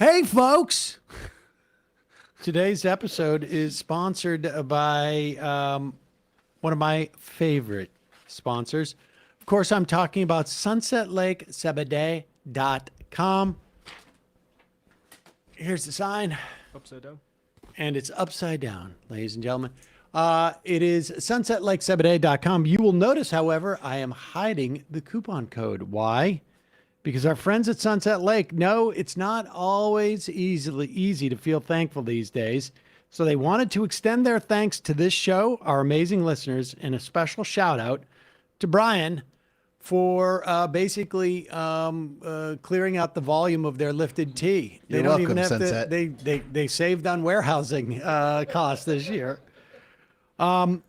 Hey, folks. Today's episode is sponsored by one of my favorite sponsors. Of course, I'm talking about sunsetlakesebede.com. Here's the sign. Upside down. And it's upside down, ladies and gentlemen. It is sunsetlakesebede.com. You will notice, however, I am hiding the coupon code. Why? Because our friends at Sunset Lake know it's not always easy to feel thankful these days. So they wanted to extend their thanks to this show, our amazing listeners, and a special shout out to Brian for basically clearing out the volume of their lifted tea. They You're don't welcome, even have Sunset. they saved on warehousing costs this year. The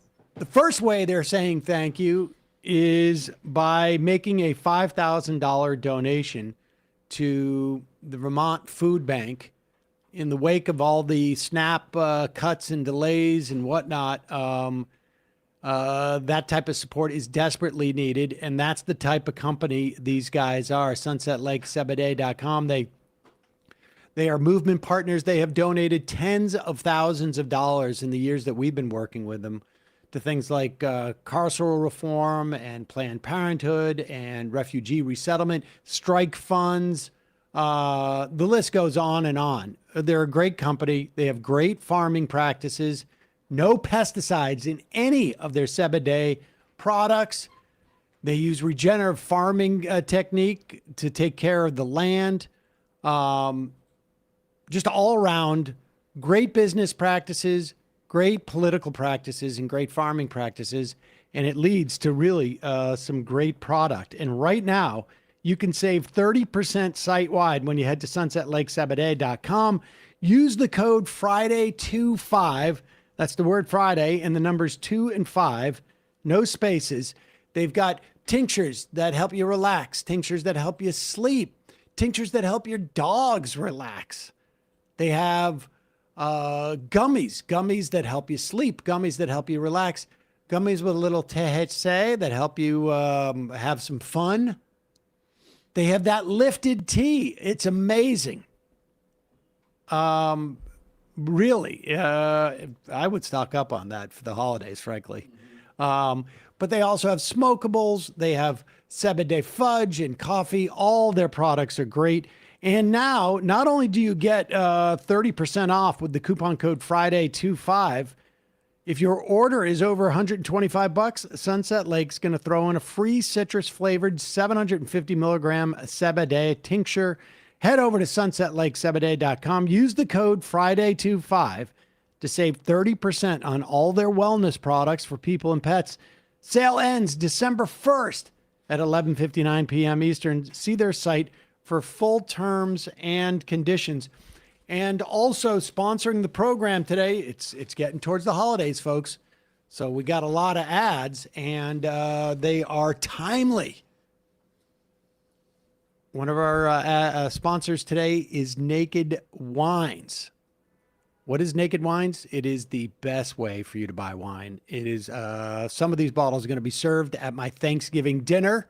first way they're saying thank you is by making a $5,000 donation to the Vermont Food Bank in the wake of all the SNAP cuts and delays and whatnot. That type of support is desperately needed, and that's the type of company these guys are. SunsetLakeSebede.com. They are movement partners. They have donated tens of thousands of dollars in the years that we've been working with them to things like carceral reform and Planned Parenthood and refugee resettlement, strike funds. The list goes on and on. They're a great company. They have great farming practices, no pesticides in any of their Sebede products. They use regenerative farming technique to take care of the land. Just all around great business practices, great political practices, and great farming practices. And it leads to really some great product. And right now, you can save 30% site-wide when you head to sunsetlakesebede.com. Use the code Friday25. That's the word Friday and the numbers 2 and 5, no spaces. They've got tinctures that help you relax, tinctures that help you sleep, tinctures that help your dogs relax. They have gummies that help you sleep, gummies that help you relax, gummies with a little THC that help you have some fun. They have that lifted tea. It's amazing. Really, I would stock up on that for the holidays, frankly. But they also have smokables. They have Sebede fudge and coffee. All their products are great. And now, not only do you get 30% off with the coupon code Friday25, if your order is over $125, Sunset Lake's going to throw in a free citrus-flavored 750 milligram Sebede tincture. Head over to sunsetlakesebede.com. Use the code Friday25 to save 30% on all their wellness products for people and pets. Sale ends December 1st at 11:59 p.m. Eastern. See their site for full terms and conditions. And also sponsoring the program today, it's getting towards the holidays, folks. So we got a lot of ads, and they are timely. One of our sponsors today is Naked Wines. What is Naked Wines? It is the best way for you to buy wine. It is some of these bottles are going to be served at my Thanksgiving dinner.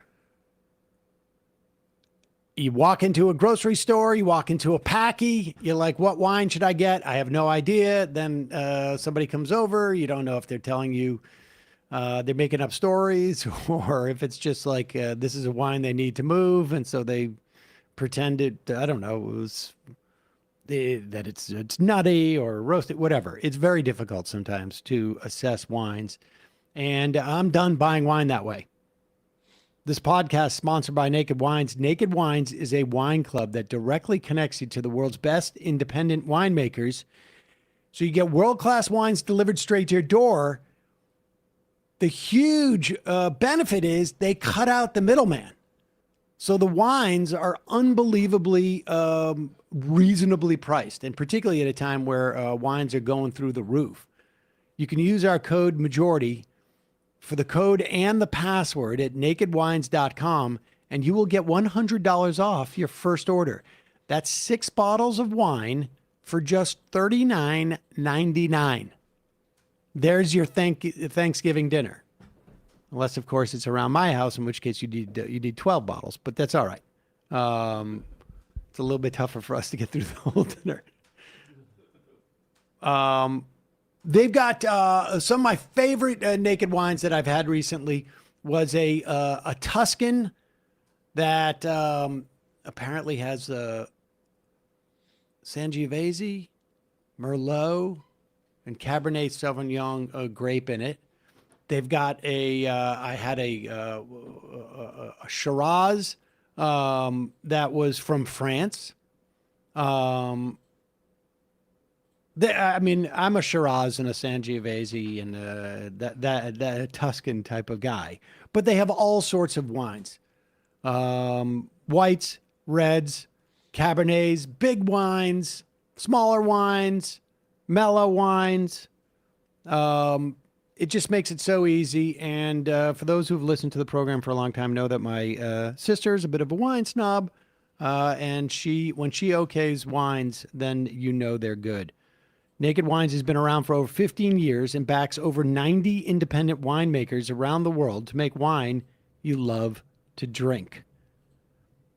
You walk into a grocery store, you walk into a packy, you're like, what wine should I get? I have no idea. Then somebody comes over, you don't know if they're telling you they're making up stories or if it's just like this is a wine they need to move. And so they pretend it, I don't know, it was that it's nutty or roasted, whatever. It's very difficult sometimes to assess wines. And I'm done buying wine that way. This podcast is sponsored by Naked Wines. Naked Wines is a wine club that directly connects you to the world's best independent winemakers. So you get world-class wines delivered straight to your door. The huge benefit is they cut out the middleman. So the wines are unbelievably reasonably priced, and particularly at a time where wines are going through the roof. You can use our code MAJORITY for the code and the password at nakedwines.com, and you will get $100 off your first order. That's 6 bottles of wine for just $39.99. There's your Thanksgiving dinner. Unless, of course, it's around my house, in which case you need 12 bottles, but that's all right. It's a little bit tougher for us to get through the whole dinner. They've got some of my favorite naked wines that I've had recently was a Tuscan that apparently has Sangiovese, Merlot, and Cabernet Sauvignon grape in it. They've got I had a Shiraz that was from France. I'm a Shiraz and a Sangiovese and that Tuscan type of guy. But they have all sorts of wines. Whites, reds, Cabernets, big wines, smaller wines, mellow wines. It just makes it so easy. And for those who've listened to the program for a long time know that my sister is a bit of a wine snob. And when she okays wines, then you know they're good. Naked Wines has been around for over 15 years and backs over 90 independent winemakers around the world to make wine you love to drink.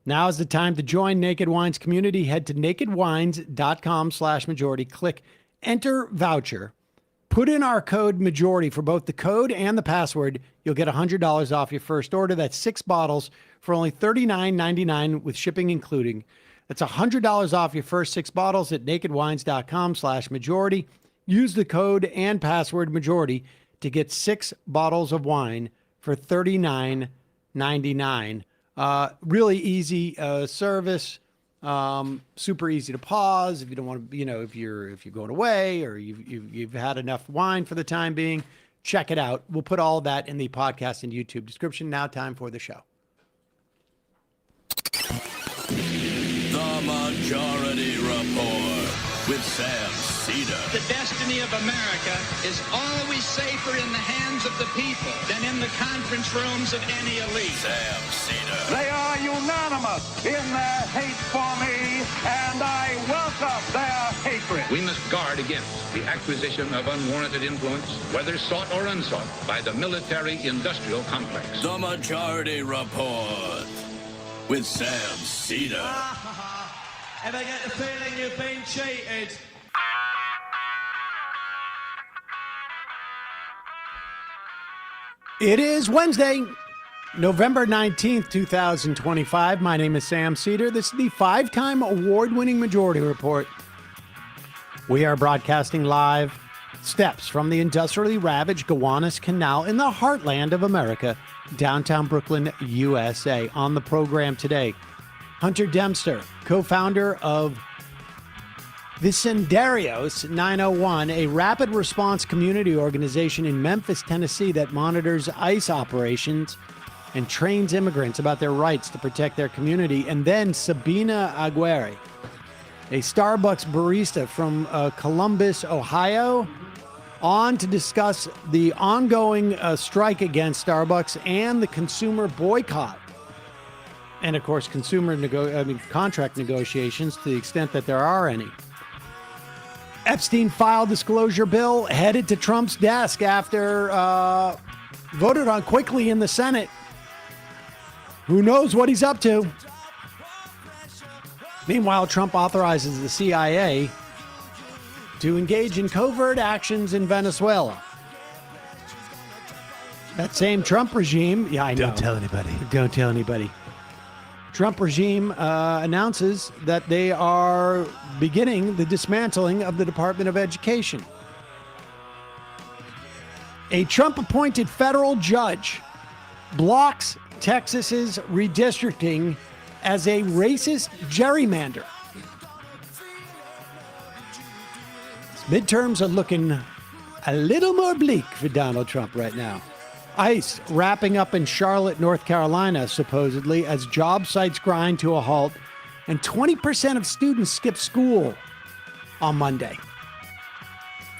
Now is the time to join Naked Wines community. Head to nakedwines.com/majority. Click enter voucher. Put in our code majority for both the code and the password. You'll get $100 off your first order. That's 6 bottles for only $39.99 with shipping including. That's $100 off your first 6 bottles at nakedwines.com/majority. Use the code and password majority to get 6 bottles of wine for $39.99. Really easy service. Super easy to pause if you don't want to, if you're going away or you've had enough wine for the time being. Check it out. We'll put all that in the podcast and YouTube description. Now, time for the show. The Majority Report with Sam Seder. The destiny of America is always safer in the hands of the people than in the conference rooms of any elite. Sam Seder. They are unanimous in their hate for me, and I welcome their hatred. We must guard against the acquisition of unwarranted influence, whether sought or unsought, by the military-industrial complex. The Majority Report with Sam Seder. Ever get the feeling you've been cheated? It is Wednesday, November 19th, 2025. My name is Sam Seder. This is the 5-time award-winning Majority Report. We are broadcasting live steps from the industrially ravaged Gowanus Canal in the heartland of America, downtown Brooklyn, USA. On the program today, Hunter Demster, co-founder of Vecindarios 901, a rapid response community organization in Memphis, Tennessee that monitors ICE operations and trains immigrants about their rights to protect their community. And then Sabina Aguerre, a Starbucks barista from Columbus, Ohio, on to discuss the ongoing strike against Starbucks and the consumer boycott. And, of course, contract negotiations to the extent that there are any. Epstein file disclosure bill headed to Trump's desk after voted on quickly in the Senate. Who knows what he's up to? Meanwhile, Trump authorizes the CIA to engage in covert actions in Venezuela. That same Trump regime, yeah, I know. Don't tell anybody. Don't tell anybody. Trump regime announces that they are beginning the dismantling of the Department of Education. A Trump-appointed federal judge blocks Texas's redistricting as a racist gerrymander. Midterms are looking a little more bleak for Donald Trump right now. ICE wrapping up in Charlotte, North Carolina, supposedly, as job sites grind to a halt, and 20% of students skip school on Monday.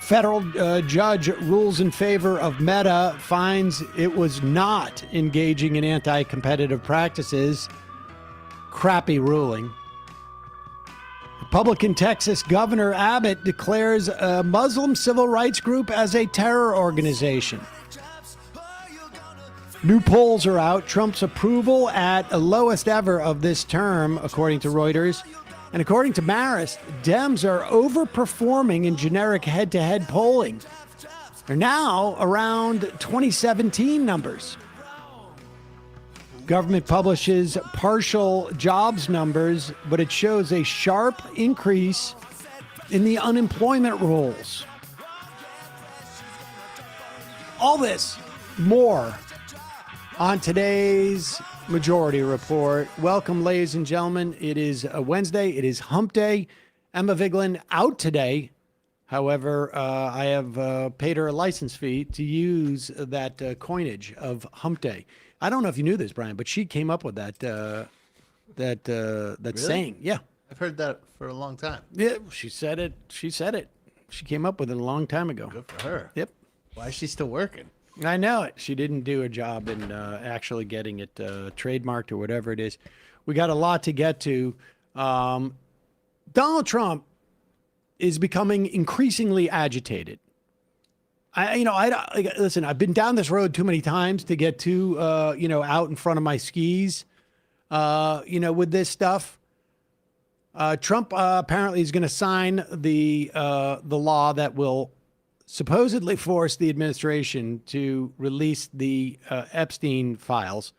Federal judge rules in favor of Meta, finds it was not engaging in anti-competitive practices. Crappy ruling. Republican Texas Governor Abbott declares a Muslim civil rights group as a terror organization. New polls are out. Trump's approval at the lowest ever of this term, according to Reuters. And according to Marist, Dems are overperforming in generic head-to-head polling. They're now around 2017 numbers. Government publishes partial jobs numbers, but it shows a sharp increase in the unemployment rolls. All this, more on today's Majority Report. Welcome, ladies and gentlemen. It is a Wednesday. It is Hump Day. Emma Vigeland out today. However, I have paid her a license fee to use that coinage of Hump Day. I don't know if you knew this, Brian, but she came up with that Really? saying. Yeah. I've heard that for a long time. Yeah, she said it. She came up with it a long time ago. Good for her. Yep. Why is she still working? I know it. She didn't do a job in actually getting it trademarked or whatever it is. We got a lot to get to. Donald Trump is becoming increasingly agitated. Listen, I've been down this road too many times to get too, out in front of my skis, with this stuff. Trump apparently is going to sign the law that will supposedly force the administration to release the Epstein files.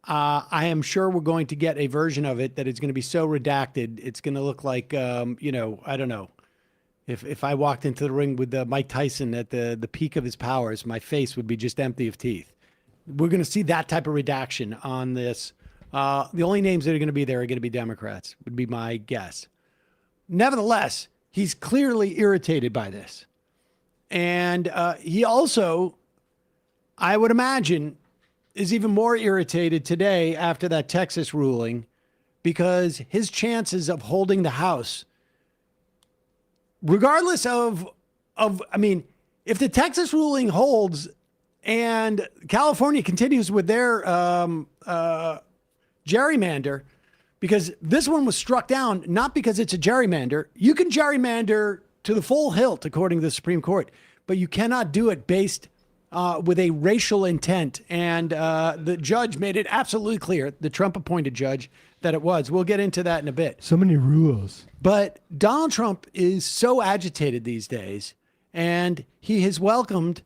I am sure we're going to get a version of it that is going to be so redacted, it's going to look like, I don't know. If I walked into the ring with Mike Tyson at the peak of his powers, my face would be just empty of teeth. We're going to see that type of redaction on this. The only names that are going to be there are going to be Democrats, would be my guess. Nevertheless, he's clearly irritated by this. And he also, I would imagine, is even more irritated today after that Texas ruling, because his chances of holding the House, regardless if the Texas ruling holds and California continues with their gerrymander, because this one was struck down, not because it's a gerrymander. You can gerrymander to the full hilt, according to the Supreme Court, but you cannot do it based with a racial intent. And the judge made it absolutely clear, the Trump-appointed judge, that it was. We'll get into that in a bit. So many rules. But Donald Trump is so agitated these days, and he has welcomed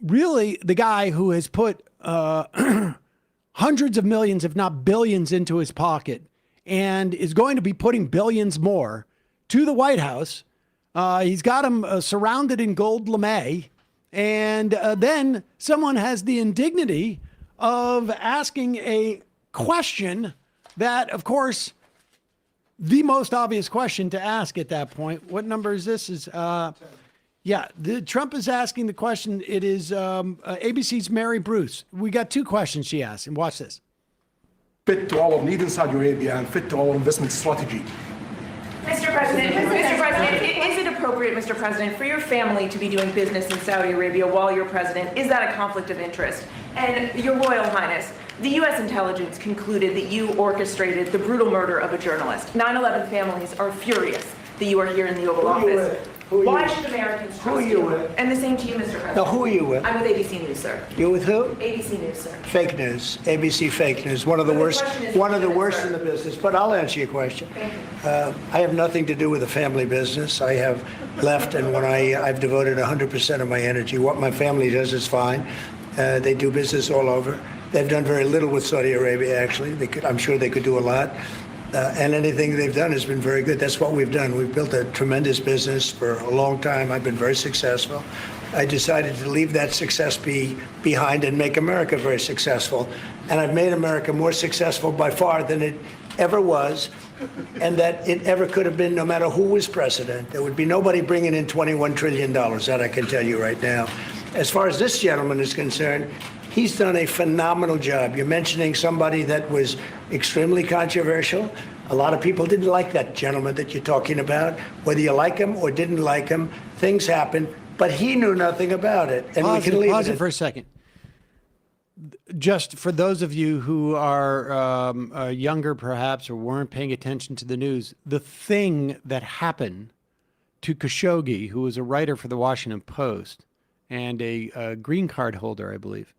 really the guy who has put hundreds of millions, if not billions, into his pocket and is going to be putting billions more to the White House. He's got him surrounded in gold lame. And then someone has the indignity of asking a question that, of course, the most obvious question to ask at that point. What number is this? Trump is asking the question. It is ABC's Mary Bruce. We got two questions she asked, and watch this. Fit to our need in Saudi Arabia and fit to our investment strategy. Mr. President, is it appropriate, Mr. President, for your family to be doing business in Saudi Arabia while you're president? Is that a conflict of interest? And Your Royal Highness, the U.S. intelligence concluded that you orchestrated the brutal murder of a journalist. 9/11 families are furious that you are here in the Oval Office. Why should Americans trust you? And the same to you, Mr. President. Now, who are you with? I'm with ABC News, sir. You're with who? ABC News, sir. Fake news. ABC fake news. One of the worst in the business. But I'll answer your question. Thank you. I have nothing to do with the family business. I have left, and when I've devoted 100% of my energy. What my family does is fine. They do business all over. They've done very little with Saudi Arabia, actually. I'm sure they could do a lot. And anything they've done has been very good. That's what we've done. We've built a tremendous business for a long time. I've been very successful. I decided to leave that success behind and make America very successful. And I've made America more successful by far than it ever was, and that it ever could have been, no matter who was president. There would be nobody bringing in $21 trillion, that I can tell you right now. As far as this gentleman is concerned, he's done a phenomenal job. You're mentioning somebody that was extremely controversial. A lot of people didn't like that gentleman that you're talking about. Whether you like him or didn't like him, things happen. But he knew nothing about it. And we can leave Pause it it for a second. Just for those of you who are younger, perhaps, or weren't paying attention to the news, the thing that happened to Khashoggi, who was a writer for the Washington Post and a green card holder, I believe,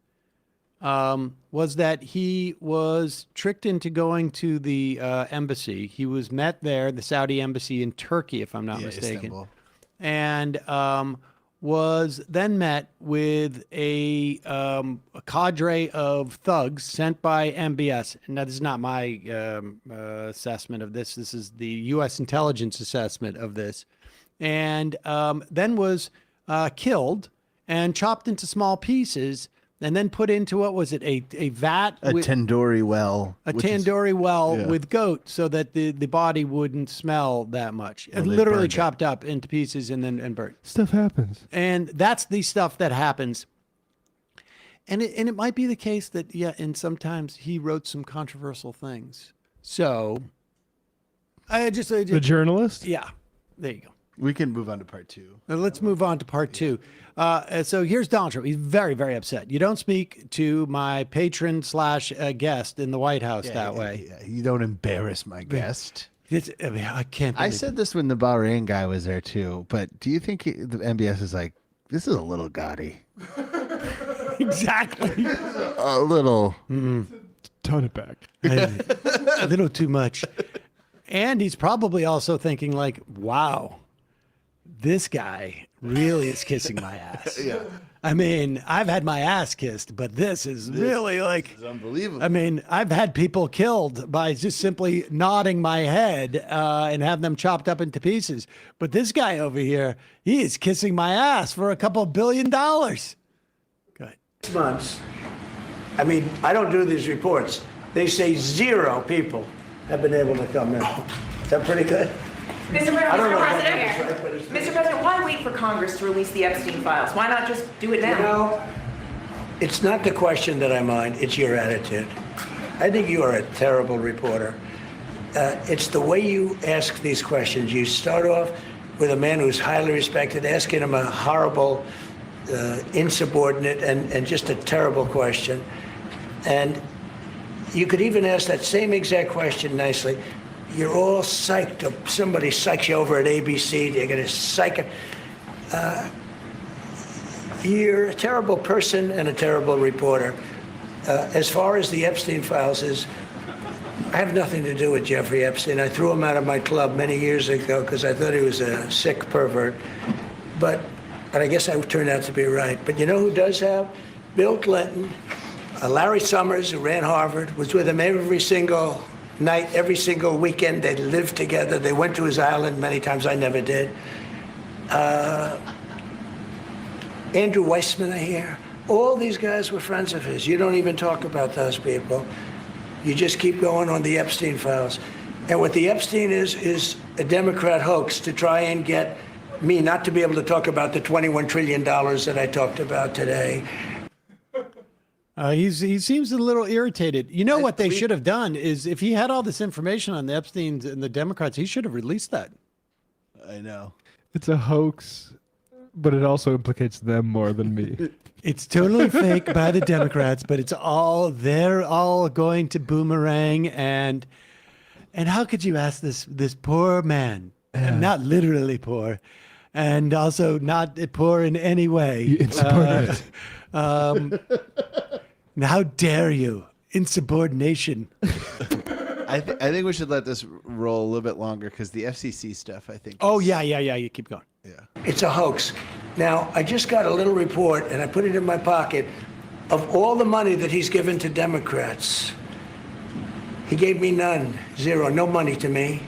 was that he was tricked into going to the embassy. He was met there, the Saudi embassy in Turkey, if I'm not mistaken, Istanbul. and was then met with a cadre of thugs sent by MBS. Now, this is not my assessment of this. This is the U.S. intelligence assessment of this. And then was killed and chopped into small pieces and then put into, what was it, a vat? A tandoori well. A tandoori well with goat so that the body wouldn't smell that much. Well, And they literally burned it. chopped up into pieces and burnt. Stuff happens. And that's the stuff that happens. And it might be the case that, and sometimes he wrote some controversial things. So, The journalist? Yeah, there you go. We can move on to part 2. Let's move on to part 2. So here's Donald Trump. He's very, very upset. You don't speak to my patron / guest in the White House that way. Yeah. You don't embarrass my guest. I can't. I said this when the Bahrain guy was there too, but do you think the MBS is like, this is a little gaudy? Exactly. A little. Tone it back. A little too much. And he's probably also thinking like, wow, this guy really is kissing my ass. Yeah. I mean, I've had my ass kissed, but this is really like, this is unbelievable. I mean, I've had people killed by just simply nodding my head and have them chopped up into pieces. But this guy over here, he is kissing my ass for $2 billion. Go ahead. 6 months. I mean, I don't do these reports. They say 0 people have been able to come in. Is that pretty good? Mr. President, why wait for Congress to release the Epstein files? Why not just do it now? You know, it's not the question that I mind, it's your attitude. I think you are a terrible reporter. It's the way you ask these questions. You start off with a man who's highly respected, asking him a horrible, insubordinate, and just a terrible question. And you could even ask that same exact question nicely. You're all psyched up. Somebody psychs you over at ABC. They're going to psych. You're a terrible person and a terrible reporter. As far as the Epstein files is, I have nothing to do with Jeffrey Epstein. I threw him out of my club many years ago because I thought he was a sick pervert. But I guess I turned out to be right. But you know who does have? Bill Clinton, Larry Summers, who ran Harvard, was with him every single night, every single weekend. They lived together. They went to his island many times. I never did. Andrew Weissman, I hear. All these guys were friends of his. You don't even talk about those people. You just keep going on the Epstein files. And what the Epstein is a Democrat hoax to try and get me not to be able to talk about the $21 trillion that I talked about today. He seems a little irritated. You know what they should have done is if he had all this information on the Epsteins and the Democrats, he should have released that. I know. It's a hoax, but it also implicates them more than me. It's totally fake by the Democrats, but they're all going to boomerang and how could you ask this poor man, and not literally poor, and also not poor in any way. How dare you? Insubordination. I think we should let this roll a little bit longer because the FCC stuff, I think. Oh, yeah. You keep going. Yeah. It's a hoax. Now, I just got a little report, and I put it in my pocket, of all the money that he's given to Democrats. He gave me none, 0, no money to me.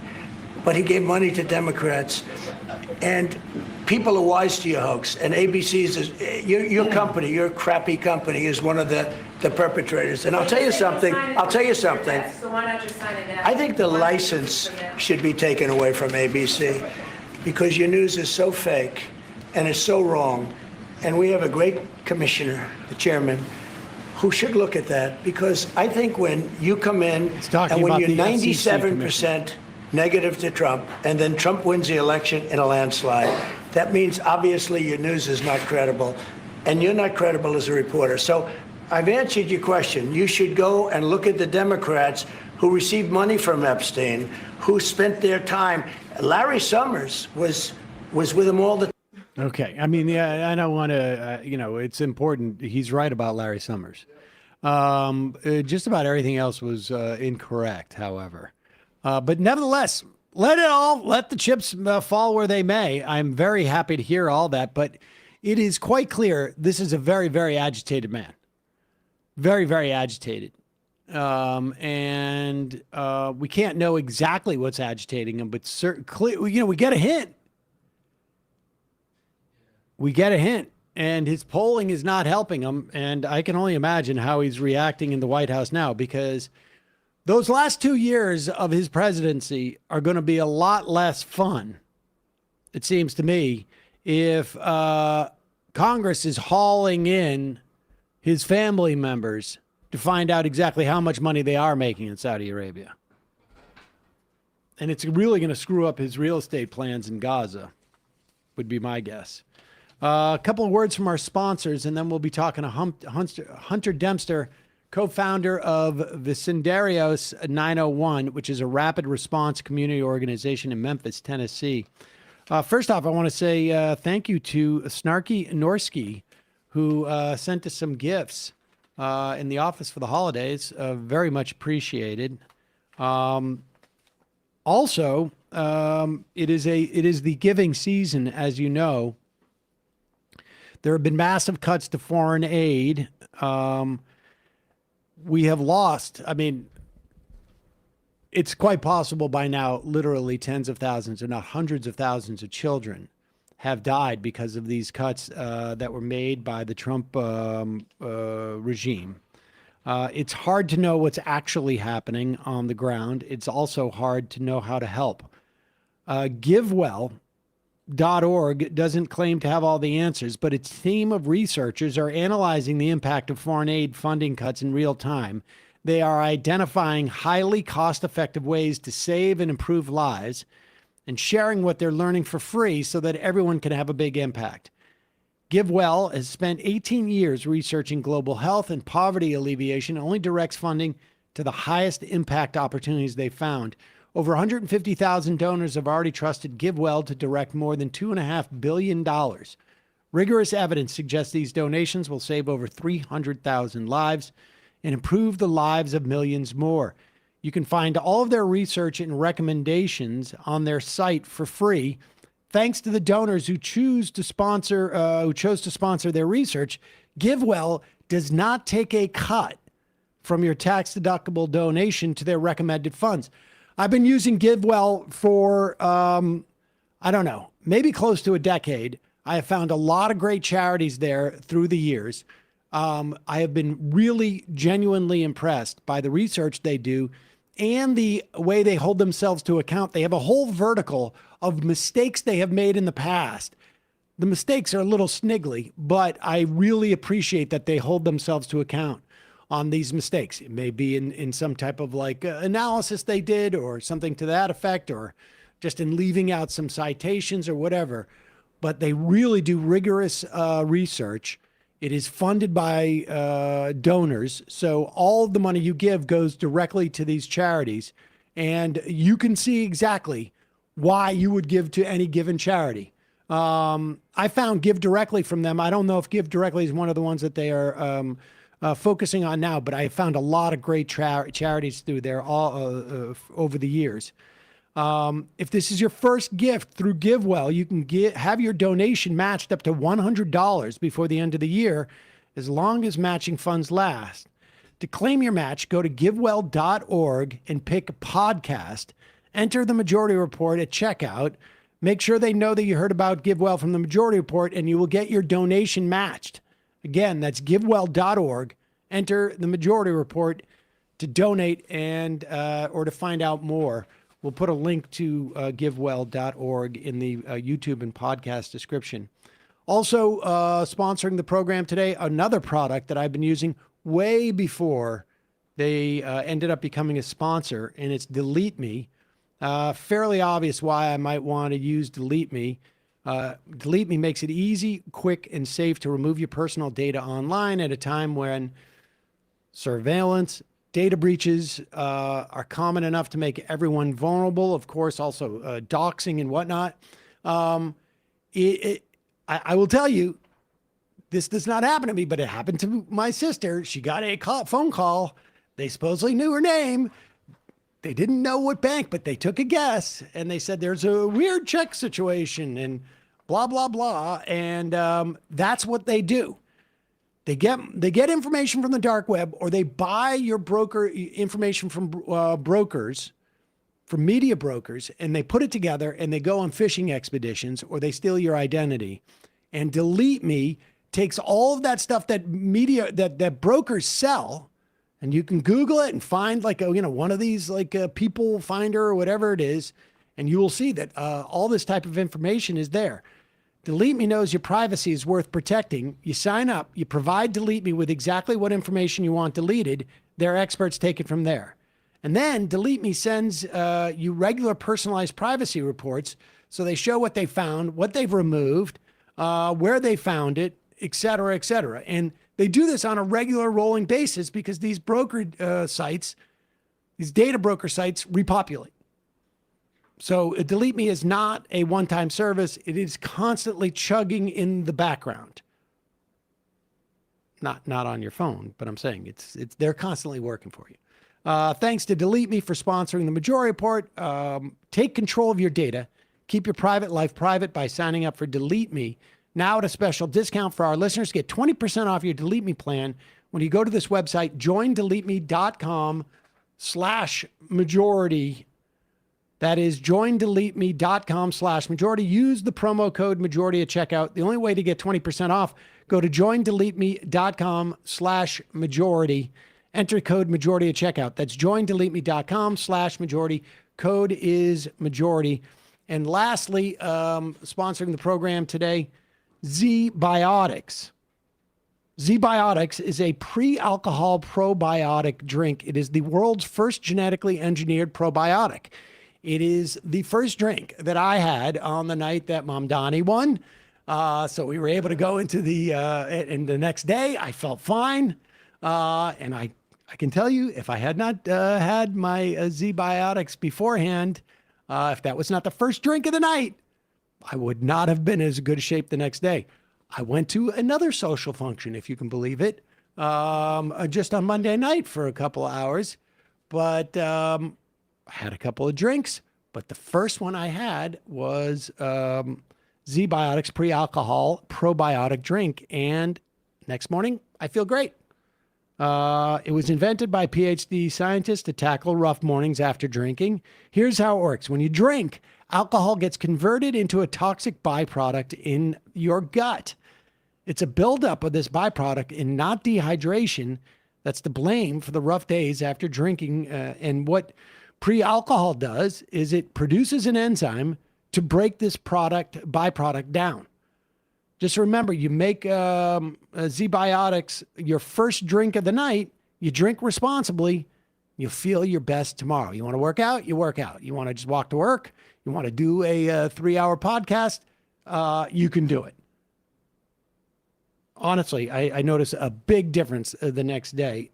But he gave money to Democrats. And people are wise to your hoax. And ABC's, your company, your crappy company, is one of the perpetrators. And I'll tell you something. So why not just sign it now? I think the license should be taken away from ABC because your news is so fake and it's so wrong. And we have a great commissioner, the chairman, who should look at that because I think when you come in and when you're 97% negative to Trump and then Trump wins the election in a landslide, that means obviously your news is not credible and you're not credible as a reporter. So I've answered your question. You should go and look at the Democrats who received money from Epstein, who spent their time. Larry Summers was with him all the time. Okay. I mean, I don't want to, it's important. He's right about Larry Summers. Just about everything else was incorrect, however. But nevertheless, let the chips fall where they may. I'm very happy to hear all that, but it is quite clear this is a very, very agitated man. Very, very agitated. And we can't know exactly what's agitating him, but we get a hint. We get a hint. And his polling is not helping him. And I can only imagine how he's reacting in the White House now, because those last 2 years of his presidency are going to be a lot less fun, it seems to me, if Congress is hauling in his family members to find out exactly how much money they are making in Saudi Arabia. And it's really going to screw up his real estate plans in Gaza, would be my guess. A couple of words from our sponsors, and then we'll be talking to Hunter Demster, co-founder of Vecindarios 901, which is a rapid response community organization in Memphis, Tennessee. First off, I want to say thank you to Snarky Norsky, who sent us some gifts in the office for the holidays. Very much appreciated. Also, it is the giving season, as you know. There have been massive cuts to foreign aid. We have lost, it's quite possible by now, literally tens of thousands, if not hundreds of thousands of children have died because of these cuts that were made by the Trump regime. It's hard to know what's actually happening on the ground. It's also hard to know how to help. GiveWell.org doesn't claim to have all the answers, but its team of researchers are analyzing the impact of foreign aid funding cuts in real time. They are identifying highly cost-effective ways to save and improve lives and sharing what they're learning for free so that everyone can have a big impact. GiveWell has spent 18 years researching global health and poverty alleviation, only directs funding to the highest impact opportunities they found. Over 150,000 donors have already trusted GiveWell to direct more than $2.5 billion. Rigorous evidence suggests these donations will save over 300,000 lives and improve the lives of millions more. You can find all of their research and recommendations on their site for free. Thanks to the donors who chose to sponsor their research, GiveWell does not take a cut from your tax-deductible donation to their recommended funds. I've been using GiveWell for, maybe close to a decade. I have found a lot of great charities there through the years. I have been really genuinely impressed by the research they do and the way they hold themselves to account. They have a whole vertical of mistakes they have made in the past. The mistakes are a little sniggly, but I really appreciate that they hold themselves to account on these mistakes. It may be in some type of analysis they did or something to that effect, or just in leaving out some citations or whatever. But they really do rigorous research. It is funded by donors. So all of the money you give goes directly to these charities. And you can see exactly why you would give to any given charity. I found Give Directly from them. I don't know if Give Directly is one of the ones that they are focusing on now, but I found a lot of great charities through there all over the years. If this is your first gift through GiveWell, you can have your donation matched up to $100 before the end of the year, as long as matching funds last. To claim your match, go to givewell.org and pick podcast. Enter the Majority Report at checkout. Make sure they know that you heard about GiveWell from the Majority Report, and you will get your donation matched. Again, that's givewell.org. Enter the Majority Report to donate and or to find out more. We'll put a link to givewell.org in the YouTube and podcast description. Also sponsoring the program today, another product that I've been using way before they ended up becoming a sponsor, and it's Delete Me. Fairly obvious why I might want to use Delete Me. Delete Me makes it easy, quick, and safe to remove your personal data online at a time when surveillance, data breaches are common enough to make everyone vulnerable. Of course, also doxing and whatnot. I will tell you, This does not happen to me, but it happened to my sister. She got a phone call. They supposedly knew her name. They didn't know what bank, but they took a guess, and they said there's a weird check situation and blah, blah, blah. And that's what they do. They get information from the dark web, or they buy your broker information from brokers, from media brokers, and they put it together and they go on fishing expeditions, or they steal your identity. And Delete Me takes all of that stuff that media, that brokers sell, and you can Google it and find like one of these People Finder or whatever it is, and you will see that all this type of information is there. Delete Me knows your privacy is worth protecting. You sign up, you provide Delete Me with exactly what information you want deleted. Their experts take it from there. And then Delete Me sends you regular personalized privacy reports. So they show what they found, what they've removed, where they found it, et cetera, et cetera. And they do this on a regular rolling basis because these broker sites, these data broker sites, repopulate. So Delete Me is not a one-time service. It is constantly chugging in the background. Not on your phone, but I'm saying it's they're constantly working for you. Thanks to Delete Me for sponsoring the Majority Report. Take control of your data. Keep your private life private by signing up for Delete Me. Now at a special discount for our listeners, get 20% off your Delete Me plan when you go to this website, joindeleteme.com/majority. That is joindeleteme.com/majority. Use the promo code majority at checkout. The only way to get 20% off, go to joindeleteme.com/majority. Enter code majority at checkout. That's joindeleteme.com/majority. Code is majority. And lastly, sponsoring the program today, Z-Biotics. Z-Biotics is a pre-alcohol probiotic drink. It is the world's first genetically engineered probiotic. It is the first drink that I had on the night that Mom Donnie won. So we were able to go into and the next day I felt fine. And I can tell you, if I had not had my Z-Biotics beforehand, if that was not the first drink of the night, I would not have been as good a shape the next day. I went to another social function, if you can believe it, just on Monday night for a couple of hours. But I had a couple of drinks, but the first one I had was Z-Biotics pre-alcohol probiotic drink. And next morning, I feel great. It was invented by PhD scientists to tackle rough mornings after drinking. Here's how it works. When you drink, alcohol gets converted into a toxic byproduct in your gut. It's a buildup of this byproduct and not dehydration that's to blame for the rough days after drinking. And what pre-alcohol does is it produces an enzyme to break this byproduct down. Just remember, you make Z-Biotics your first drink of the night, you drink responsibly, you'll feel your best tomorrow. You want to work out, you work out. You want to just walk to work, you want to do a 3-hour podcast, you can do it. Honestly, I notice a big difference the next day.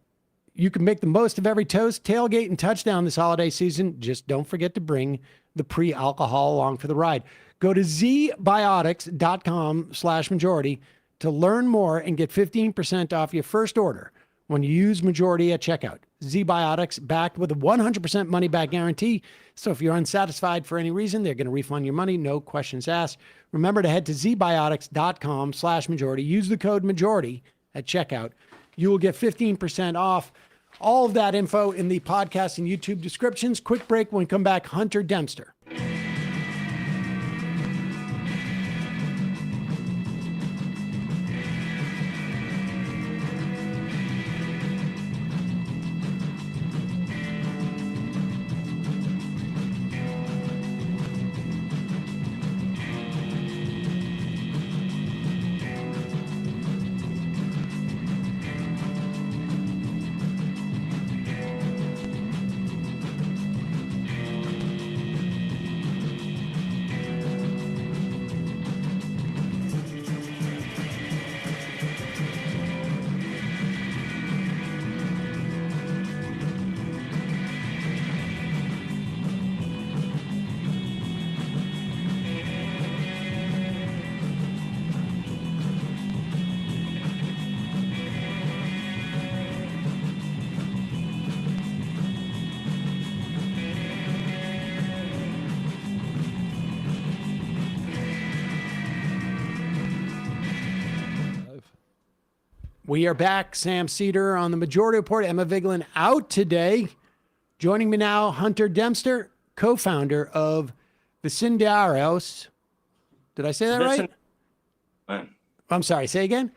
You can make the most of every toast, tailgate, and touchdown this holiday season. Just don't forget to bring the pre-alcohol along for the ride. Go to zbiotics.com/majority to learn more and get 15% off your first order when you use majority at checkout. Z-Biotics backed with a 100% money back guarantee. So if you're unsatisfied for any reason, they're going to refund your money. No questions asked. Remember to head to zbiotics.com/majority. Use the code majority at checkout. You will get 15% off. All of that info in the podcast and YouTube descriptions. Quick break. When we come back, Hunter Demster. We are back. Sam Seder on the Majority Report. Emma Vigeland out today. Joining me now, Hunter Demster, co-founder of Vecindarios. Did I say that right? I'm sorry. Say again.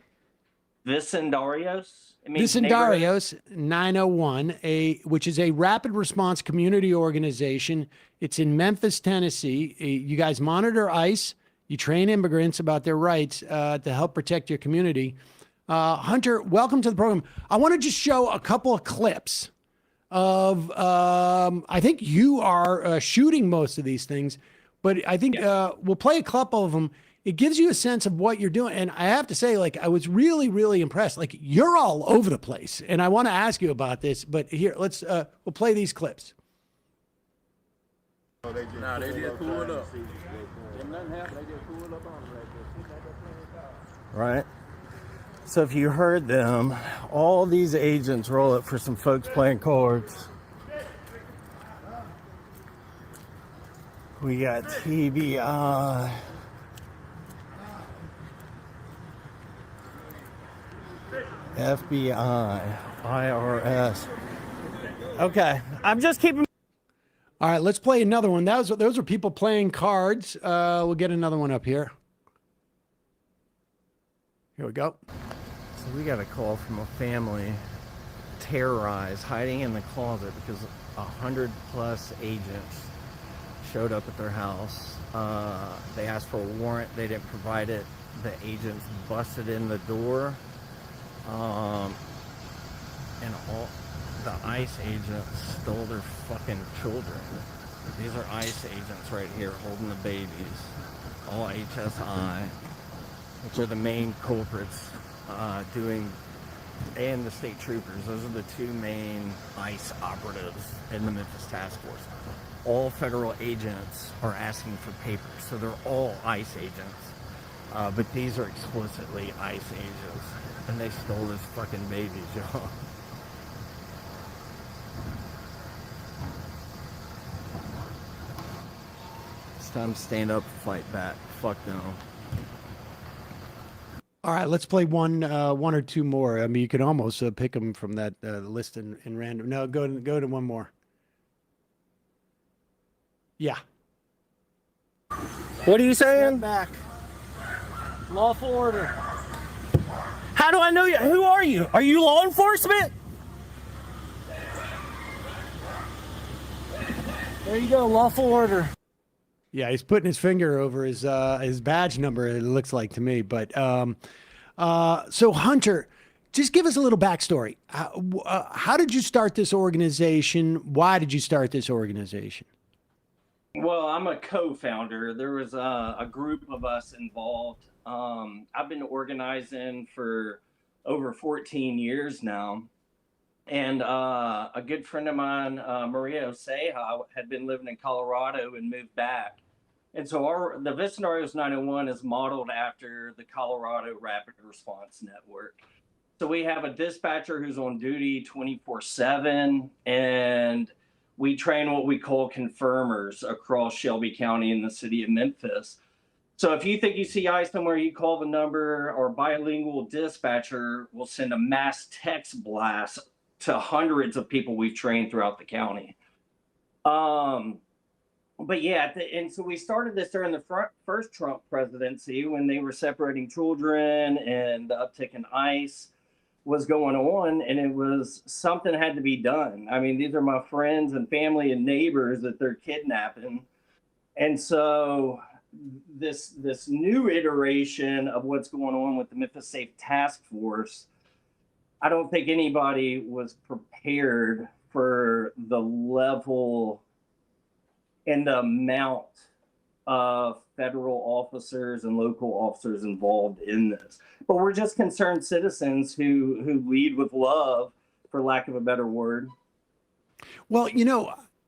Vecindarios. Vecindarios 901, which is a rapid response community organization. It's in Memphis, Tennessee. You guys monitor ICE. You train immigrants about their rights to help protect your community. Hunter, welcome to the program. I want to just show a couple of clips of, I think you are shooting most of these things, but I think we'll play a couple of them. It gives you a sense of what you're doing. And I have to say, like, I was really, really impressed. Like, you're all over the place. And I want to ask you about this, but here, we'll play these clips. They just pulled up. Right. So if you heard them, all these agents roll up for some folks playing cards. We got TBI. FBI, IRS. Okay, I'm just keeping. All right, let's play another one. Those are people playing cards. We'll get another one up here. Here we go. So we got a call from a family terrorized, hiding in the closet because 100+ agents showed up at their house. They asked for a warrant. They didn't provide it. The agents busted in the door. And all the ICE agents stole their fucking children. These are ICE agents right here holding the babies. All HSI, which are the main culprits and the state troopers. Those are the two main ICE operatives in the Memphis task force. All federal agents are asking for papers, so they're all ICE agents. But these are explicitly ICE agents. And they stole this fucking baby, y'all. It's time to stand up and fight back. Fuck no. All right, let's play one or two more. I mean, you could almost pick them from that list in random. No, go to one more. Yeah. What are you saying? Step back. Lawful order. How do I know you? Who are you? Are you law enforcement? There you go, lawful order. Yeah, he's putting his finger over his badge number, it looks like to me. But so Hunter, just give us a little backstory. How did you start this organization? Why did you start this organization? Well, I'm a co-founder. There was a group of us involved. I've been organizing for over 14 years now. And a good friend of mine, Maria Oseja, had been living in Colorado and moved back. And so the Vecindarios 901 is modeled after the Colorado Rapid Response Network. So we have a dispatcher who's on duty 24/7, and we train what we call confirmers across Shelby County in the city of Memphis. So if you think you see ICE somewhere, you call the number, or bilingual dispatcher will send a mass text blast to hundreds of people we've trained throughout the county. But yeah, and so we started this during the first Trump presidency when they were separating children and the uptick in ICE was going on, and it was something had to be done. I mean, these are my friends and family and neighbors that they're kidnapping. And so this new iteration of what's going on with the Memphis Safe Task Force, I don't think anybody was prepared for the level and the amount of federal officers and local officers involved in this. But we're just concerned citizens who lead with love, for lack of a better word. Well,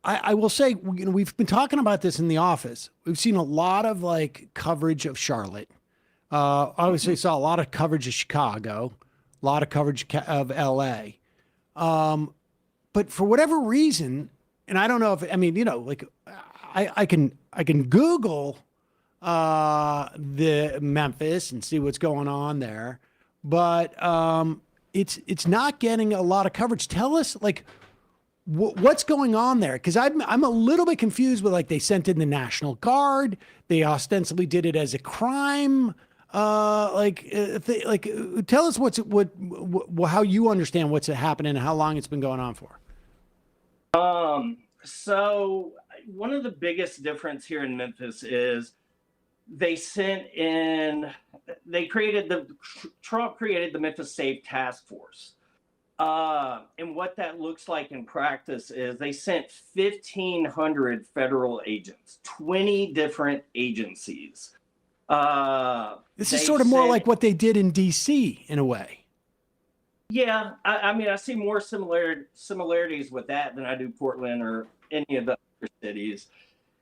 I will say, we've been talking about this in the office. We've seen a lot of coverage of Charlotte. Obviously saw a lot of coverage of Chicago, a lot of coverage of LA. But for whatever reason, and I don't know if, I can Google the Memphis and see what's going on there. But it's not getting a lot of coverage. Tell us, like, what's going on there? Because I'm a little bit confused with, like, they sent in the National Guard. They ostensibly did it as a crime. Tell us how you understand what's happening and how long it's been going on for. So one of the biggest difference here in Memphis is Trump created the Memphis Safe Task Force. And what that looks like in practice is they sent 1,500 federal agents, 20 different agencies. This is sort of more like what they did in D.C. in a way. Yeah, I mean, I see more similarities with that than I do Portland or any of the other cities.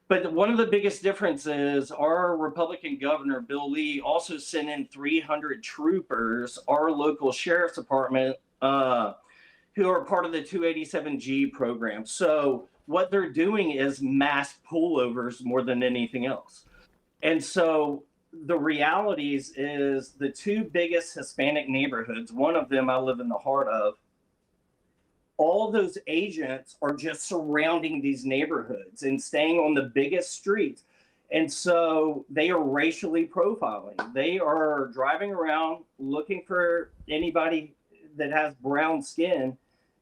But one of the biggest differences, our Republican governor, Bill Lee, also sent in 300 troopers, our local sheriff's department, who are part of the 287G program. So what they're doing is mass pullovers more than anything else. And so the realities is the two biggest Hispanic neighborhoods, one of them I live in the heart of, all those agents are just surrounding these neighborhoods and staying on the biggest streets. And so they are racially profiling. They are driving around looking for anybody that has brown skin.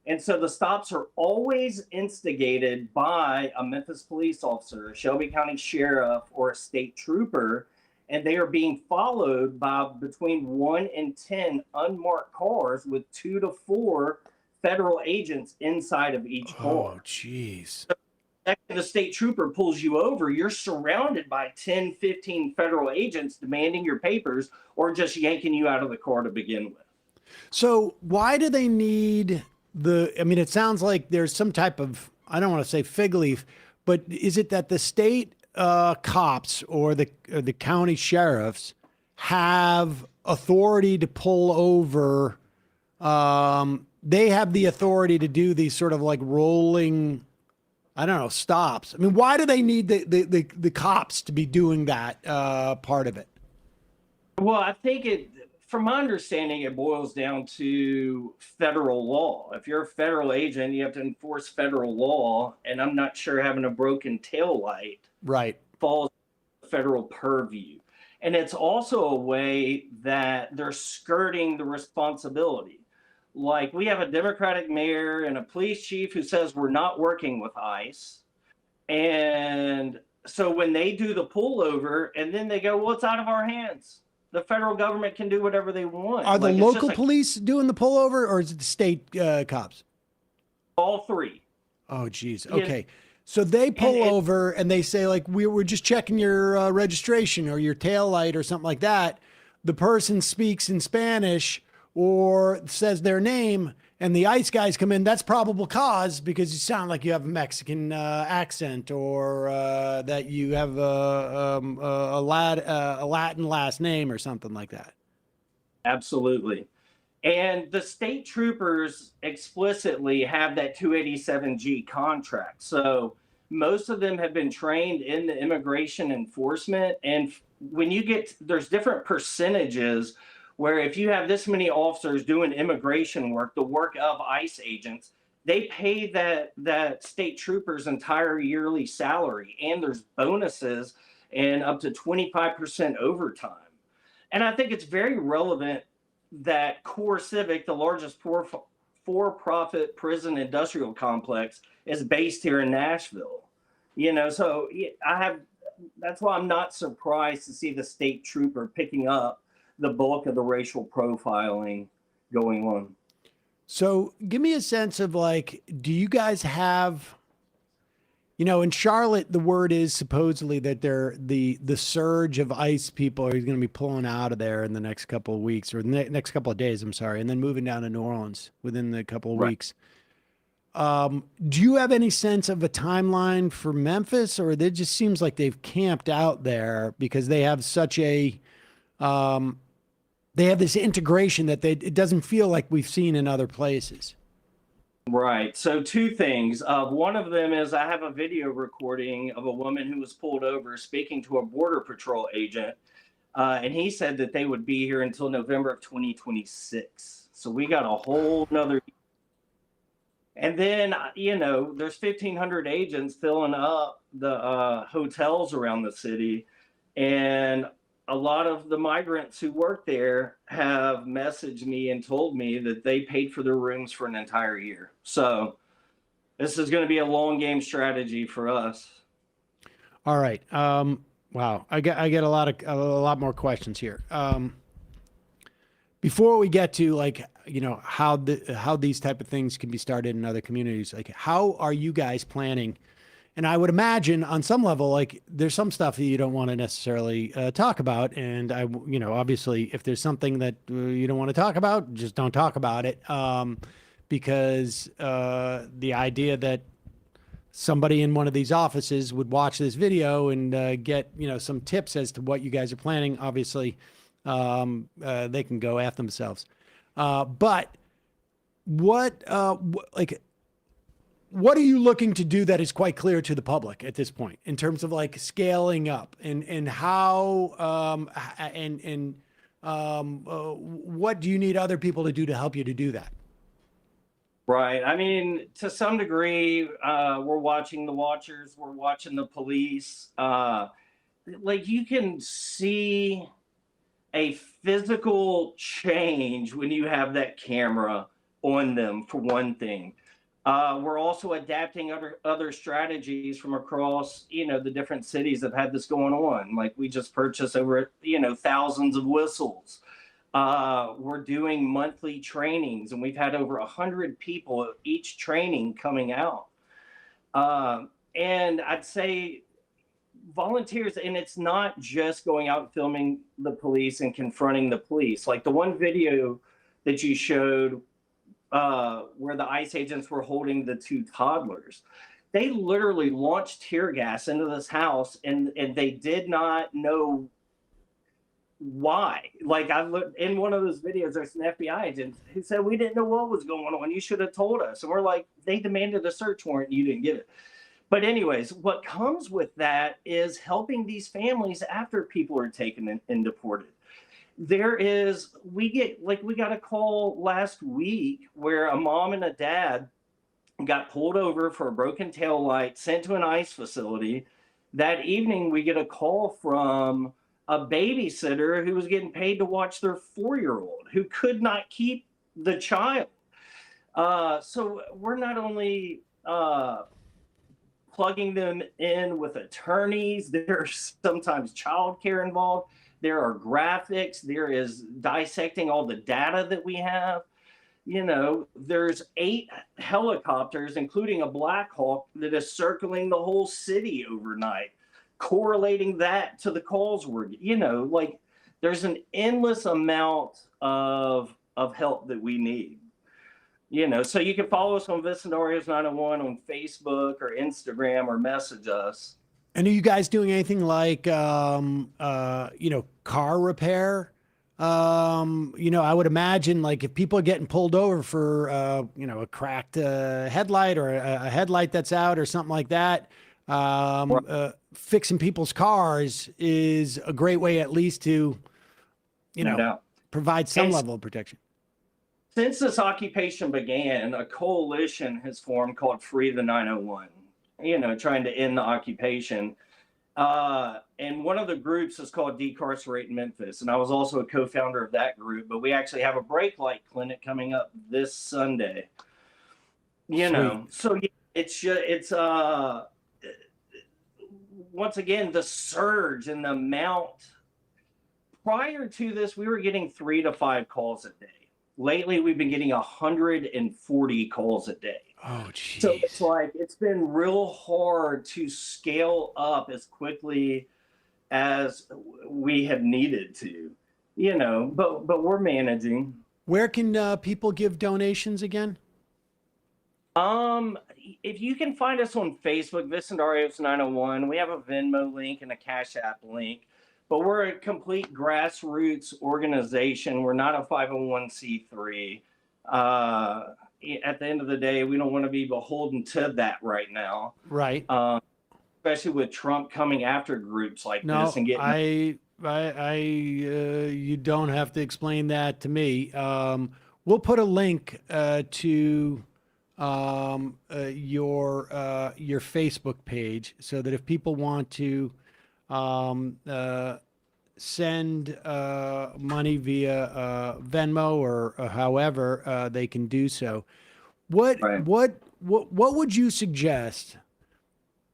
And so the stops are always instigated by a Memphis police officer, a Shelby County sheriff, or a state trooper. And they are being followed by between 1 and 10 unmarked cars with 2 to 4 federal agents inside of each car. Oh, jeez. So after the state trooper pulls you over, you're surrounded by 10, 15 federal agents demanding your papers or just yanking you out of the car to begin with. So why do they need I mean, it sounds like there's some type of, I don't want to say fig leaf, but is it that the state cops or the county sheriffs have authority to pull over? They have the authority to do these sort of like rolling, I don't know, stops. I mean, why do they need the cops to be doing that part of it? Well, I think from my understanding, it boils down to federal law. If you're a federal agent, you have to enforce federal law, and I'm not sure having a broken tail light falls federal purview. And it's also a way that they're skirting the responsibility. Like, we have a Democratic mayor and a police chief who says we're not working with ICE. And so when they do the pullover and then they go, well, it's out of our hands. The federal government can do whatever they want. Are the local police doing the pullover, or is it the state cops? All three. Oh, geez. Okay. Yeah. So they pull over and they say, like, we're just checking your registration or your tail light or something like that. The person speaks in Spanish or says their name, and the ICE guys come in. That's probable cause because you sound like you have a Mexican accent, or that you have a Latin last name or something like that. Absolutely. And the state troopers explicitly have that 287G contract. So most of them have been trained in the immigration enforcement. And when there's different percentages where if you have this many officers doing immigration work, the work of ICE agents, they pay that state trooper's entire yearly salary, and there's bonuses and up to 25% overtime. And I think it's very relevant that Core Civic, the largest for-profit prison industrial complex, is based here in Nashville. So that's why I'm not surprised to see the state trooper picking up the bulk of the racial profiling going on. So give me a sense of, like, do you guys have, in Charlotte, the word is supposedly that the surge of ICE people are going to be pulling out of there in the next couple of weeks, or next couple of days, I'm sorry, and then moving down to New Orleans within the couple of weeks. Do you have any sense of a timeline for Memphis, or it just seems like they've camped out there because they have such a, they have this integration that it doesn't feel like we've seen in other places? Right. So two things. One of them is I have a video recording of a woman who was pulled over speaking to a Border Patrol agent. And he said that they would be here until November of 2026. So we got a whole nother. And then, there's 1,500 agents filling up the hotels around the city. And a lot of the migrants who work there have messaged me and told me that they paid for their rooms for an entire year. So this is going to be a long game strategy for us. All right. Wow. I get a lot more questions here. Before we get to how these type of things can be started in other communities, like how are you guys planning? And I would imagine on some level, like there's some stuff that you don't want to necessarily talk about. And obviously if there's something that you don't want to talk about, just don't talk about it. Because the idea that somebody in one of these offices would watch this video and get, some tips as to what you guys are planning, obviously, they can go at themselves. But what are you looking to do that is quite clear to the public at this point in terms of like scaling up and how, what do you need other people to do to help you to do that? Right. I mean, to some degree, we're watching the watchers, we're watching the police. You can see a physical change when you have that camera on them, for one thing. We're also adapting other strategies from across, the different cities that had this going on. Like we just purchased over, thousands of whistles. We're doing monthly trainings, and we've had over 100 people at each training coming out. And I'd say volunteers, and it's not just going out and filming the police and confronting the police. Like the one video that you showed where the ICE agents were holding the two toddlers, they literally launched tear gas into this house, and they did not know why. Like I looked in one of those videos, there's an FBI agent who said, we didn't know what was going on, you should have told us. And we're like, they demanded a search warrant and you didn't give it. But anyways, what comes with that is helping these families after people are taken and deported. We got a call last week where a mom and a dad got pulled over for a broken tail light, sent to an ICE facility. That evening, we get a call from a babysitter who was getting paid to watch their 4-year-old who could not keep the child. So we're not only plugging them in with attorneys, there's sometimes childcare involved. There are graphics. There is dissecting all the data that we have. There's 8 helicopters, including a Black Hawk, that is circling the whole city overnight, correlating that to the calls there's an endless amount of help that we need. So you can follow us on Vecindarios 901 on Facebook or Instagram, or message us. And are you guys doing anything like, car repair? I would imagine like if people are getting pulled over for, a cracked headlight or a headlight that's out or something like that, fixing people's cars is a great way at least to, provide some level of protection. Since this occupation began, a coalition has formed called Free the 901, trying to end the occupation. And one of the groups is called Decarcerate Memphis. And I was also a co-founder of that group, but we actually have a brake light clinic coming up this Sunday. So it's once again, the surge and the amount. Prior to this, we were getting 3 to 5 calls a day. Lately, we've been getting 140 calls a day. Oh, geez. So it's been real hard to scale up as quickly as we have needed to, but we're managing. Where can people give donations again? If you can find us on Facebook, Vecindarios 901, we have a Venmo link and a Cash App link. But we're a complete grassroots organization. We're not a 501c3. At the end of the day, we don't want to be beholden to that right now. Right. Especially with Trump coming after groups like this and getting. You don't have to explain that to me. we'll put a link to your Facebook page so that if people want to send money via Venmo or however they can do so. What would you suggest?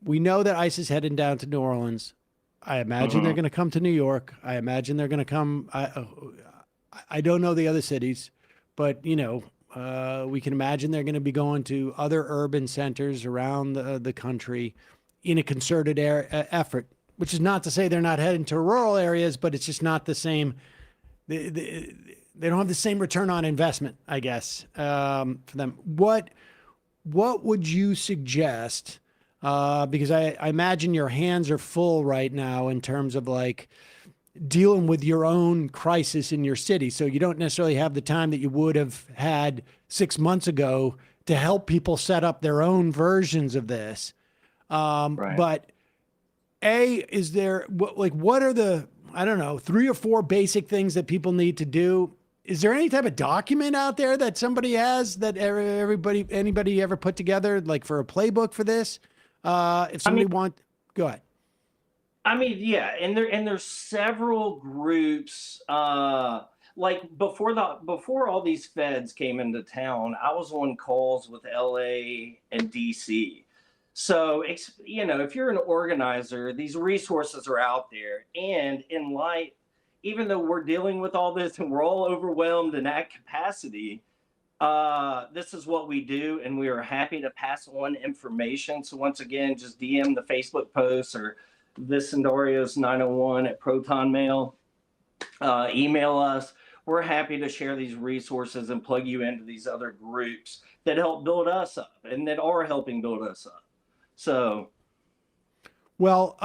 We know that ICE is heading down to New Orleans. I imagine they're going to come to New York. I imagine they're going to come. I don't know the other cities, but we can imagine they're going to be going to other urban centers around the country in a concerted effort. Which is not to say they're not heading to rural areas, but it's just not the same. They don't have the same return on investment, I guess, for them. What would you suggest? Because I imagine your hands are full right now in terms of like dealing with your own crisis in your city. So you don't necessarily have the time that you would have had 6 months ago to help people set up their own versions of this. But is there what are the, I don't know, 3 or 4 basic things that people need to do? Is there any type of document out there that somebody has that anybody ever put together, like for a playbook for this? If somebody go ahead. I mean, yeah, and there's several groups. Like before all these feds came into town, I was on calls with LA and DC. So, if you're an organizer, these resources are out there. And even though we're dealing with all this and we're all overwhelmed in that capacity, this is what we do. And we are happy to pass on information. So once again, just DM the Facebook post or Vecindarios901@ProtonMail. Email us. We're happy to share these resources and plug you into these other groups that help build us up and that are helping build us up. So, well,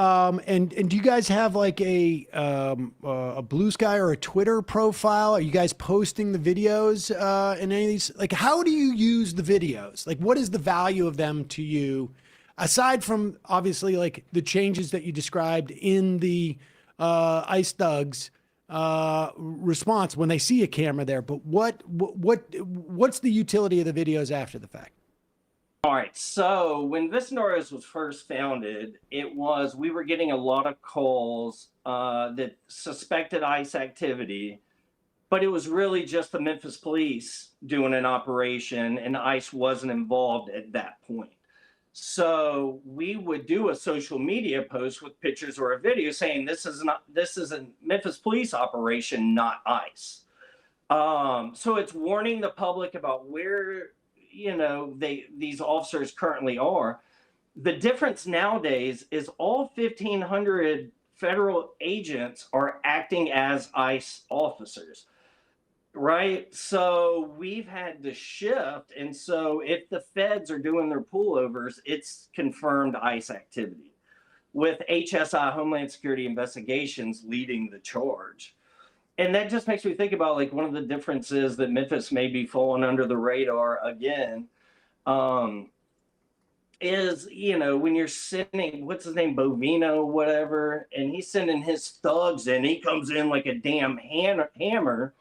and do you guys have like a Blue Sky or a Twitter profile? Are you guys posting the videos in any of these? Like, how do you use the videos? Like, what is the value of them to you, aside from obviously like the changes that you described in the ICE thugs response when they see a camera there? But what's the utility of the videos after the fact? All right. So when Vecindarios was first founded, we were getting a lot of calls that suspected ICE activity, but it was really just the Memphis police doing an operation, and ICE wasn't involved at that point. So we would do a social media post with pictures or a video saying this is a Memphis police operation, not ICE. So it's warning the public about where these officers currently are. The difference nowadays is all 1,500 federal agents are acting as ICE officers, right? So we've had to shift. And so if the feds are doing their pullovers, it's confirmed ICE activity with HSI, Homeland Security Investigations, leading the charge. And that just makes me think about like one of the differences that Memphis may be falling under the radar again is, when you're sending, what's his name, Bovino, whatever, and he's sending his thugs in, he comes in like a damn hammer.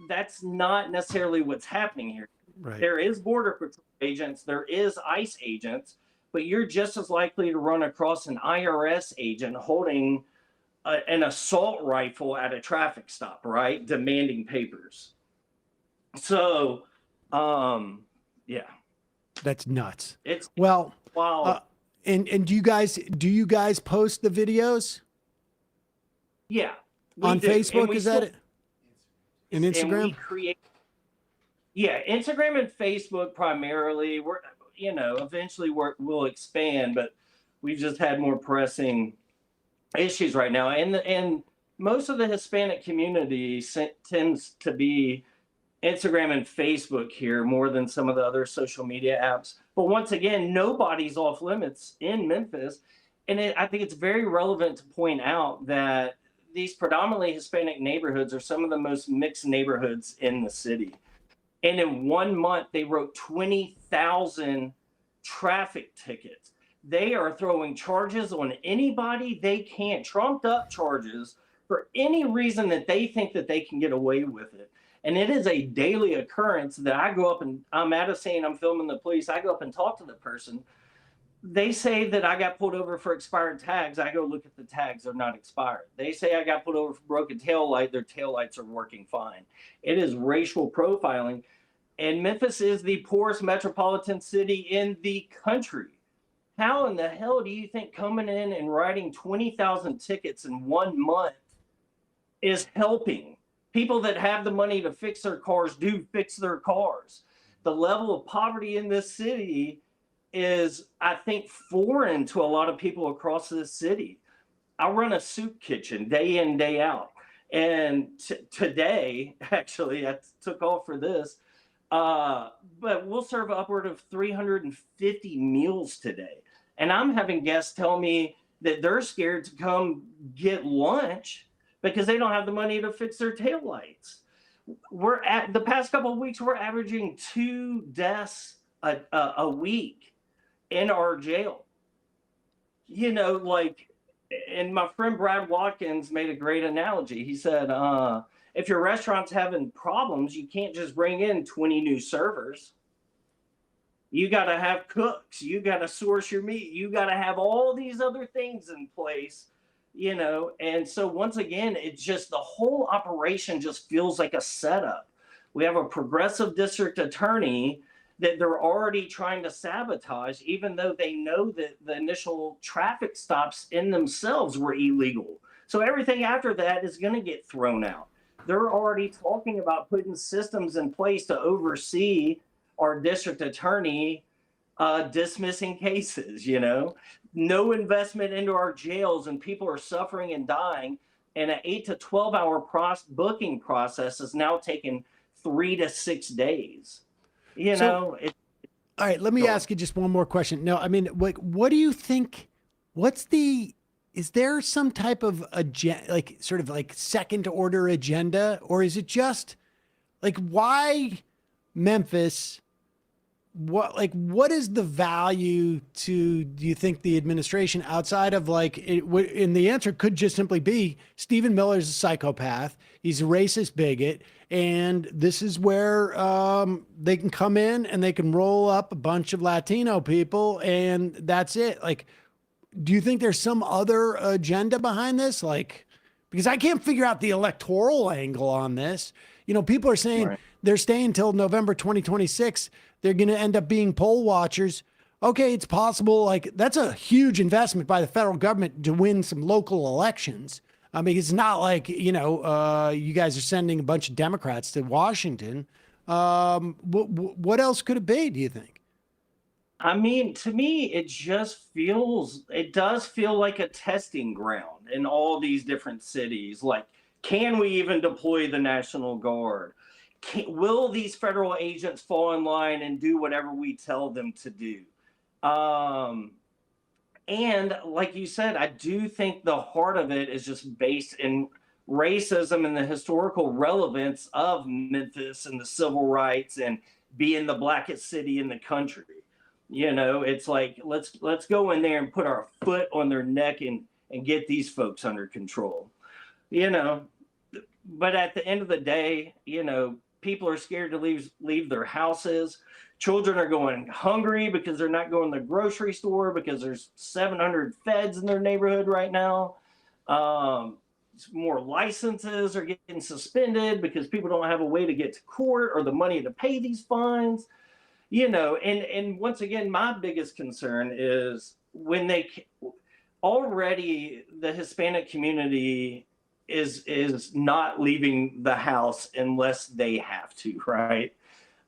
That's not necessarily what's happening here. Right. There is Border Patrol agents, there is ICE agents, but you're just as likely to run across an IRS agent holding an assault rifle at a traffic stop, right? Demanding papers. So, yeah. That's nuts. It's wow. And do you guys post the videos? Yeah. On Facebook, is that it? And Instagram? Instagram and Facebook primarily. We're, eventually we'll expand, but we've just had more pressing issues right now, and most of the Hispanic community tends to be Instagram and Facebook here more than some of the other social media apps. But once again, nobody's off limits in Memphis, and I think it's very relevant to point out that these predominantly Hispanic neighborhoods are some of the most mixed neighborhoods in the city. And in 1 month, they wrote 20,000 traffic tickets. They are throwing charges on anybody they can, trumped up charges for any reason that they think that they can get away with it. And it is a daily occurrence that I go up and I'm at a scene, I'm filming the police, I go up and talk to the person. They say that I got pulled over for expired tags. I go look at the tags, they're not expired. They say I got pulled over for broken tail light, their tail lights are working fine. It is racial profiling. And Memphis is the poorest metropolitan city in the country. How in the hell do you think coming in and writing 20,000 tickets in 1 month is helping? People that have the money to fix their cars do fix their cars. The level of poverty in this city is, I think, foreign to a lot of people across this city. I run a soup kitchen day in, day out. And today, actually, I took off for this, but we'll serve upward of 350 meals today. And I'm having guests tell me that they're scared to come get lunch because they don't have the money to fix their taillights. We're at the past couple of weeks, we're averaging 2 deaths a week in our jail. You know, like, and my friend Brad Watkins made a great analogy. He said, if your restaurant's having problems, you can't just bring in 20 new servers. You got to have cooks. You got to source your meat. You got to have all these other things in place, you know. And so once again, it's just the whole operation just feels like a setup. We have a progressive district attorney that they're already trying to sabotage, even though they know that the initial traffic stops in themselves were illegal. So everything after that is going to get thrown out. They're already talking about putting systems in place to oversee our district attorney dismissing cases, you know. No investment into our jails, and people are suffering and dying. And an 8 to 12 hour booking process is now taking 3 to 6 days. You know, all right, let me ask you just one more question. No, I mean, what do you think? Is there some type of agenda, like sort of like second order agenda, or is it just like, why Memphis? What is the value to, do you think, the administration outside of like it? And the answer could just simply be Stephen Miller's a psychopath. He's a racist bigot. And this is where they can come in and they can roll up a bunch of Latino people and that's it. Like, do you think there's some other agenda behind this? Like, because I can't figure out the electoral angle on this. You know, people are saying they're staying till November 2026. They're going to end up being poll watchers. Okay, it's possible. Like, that's a huge investment by the federal government to win some local elections. I mean, it's not like, you know, you guys are sending a bunch of Democrats to Washington. What else could it be, do you think? I mean, to me, it does feel like a testing ground in all these different cities. Like, can we even deploy the National Guard? Will these federal agents fall in line and do whatever we tell them to do? And like you said, I do think the heart of it is just based in racism and the historical relevance of Memphis and the civil rights and being the blackest city in the country. You know, it's like, let's go in there and put our foot on their neck and get these folks under control, you know. But at the end of the day, you know, people are scared to leave their houses. Children are going hungry because they're not going to the grocery store because there's 700 feds in their neighborhood right now. More licenses are getting suspended because people don't have a way to get to court or the money to pay these fines. You know, and once again, my biggest concern is when already the Hispanic community is not leaving the house unless they have to, right?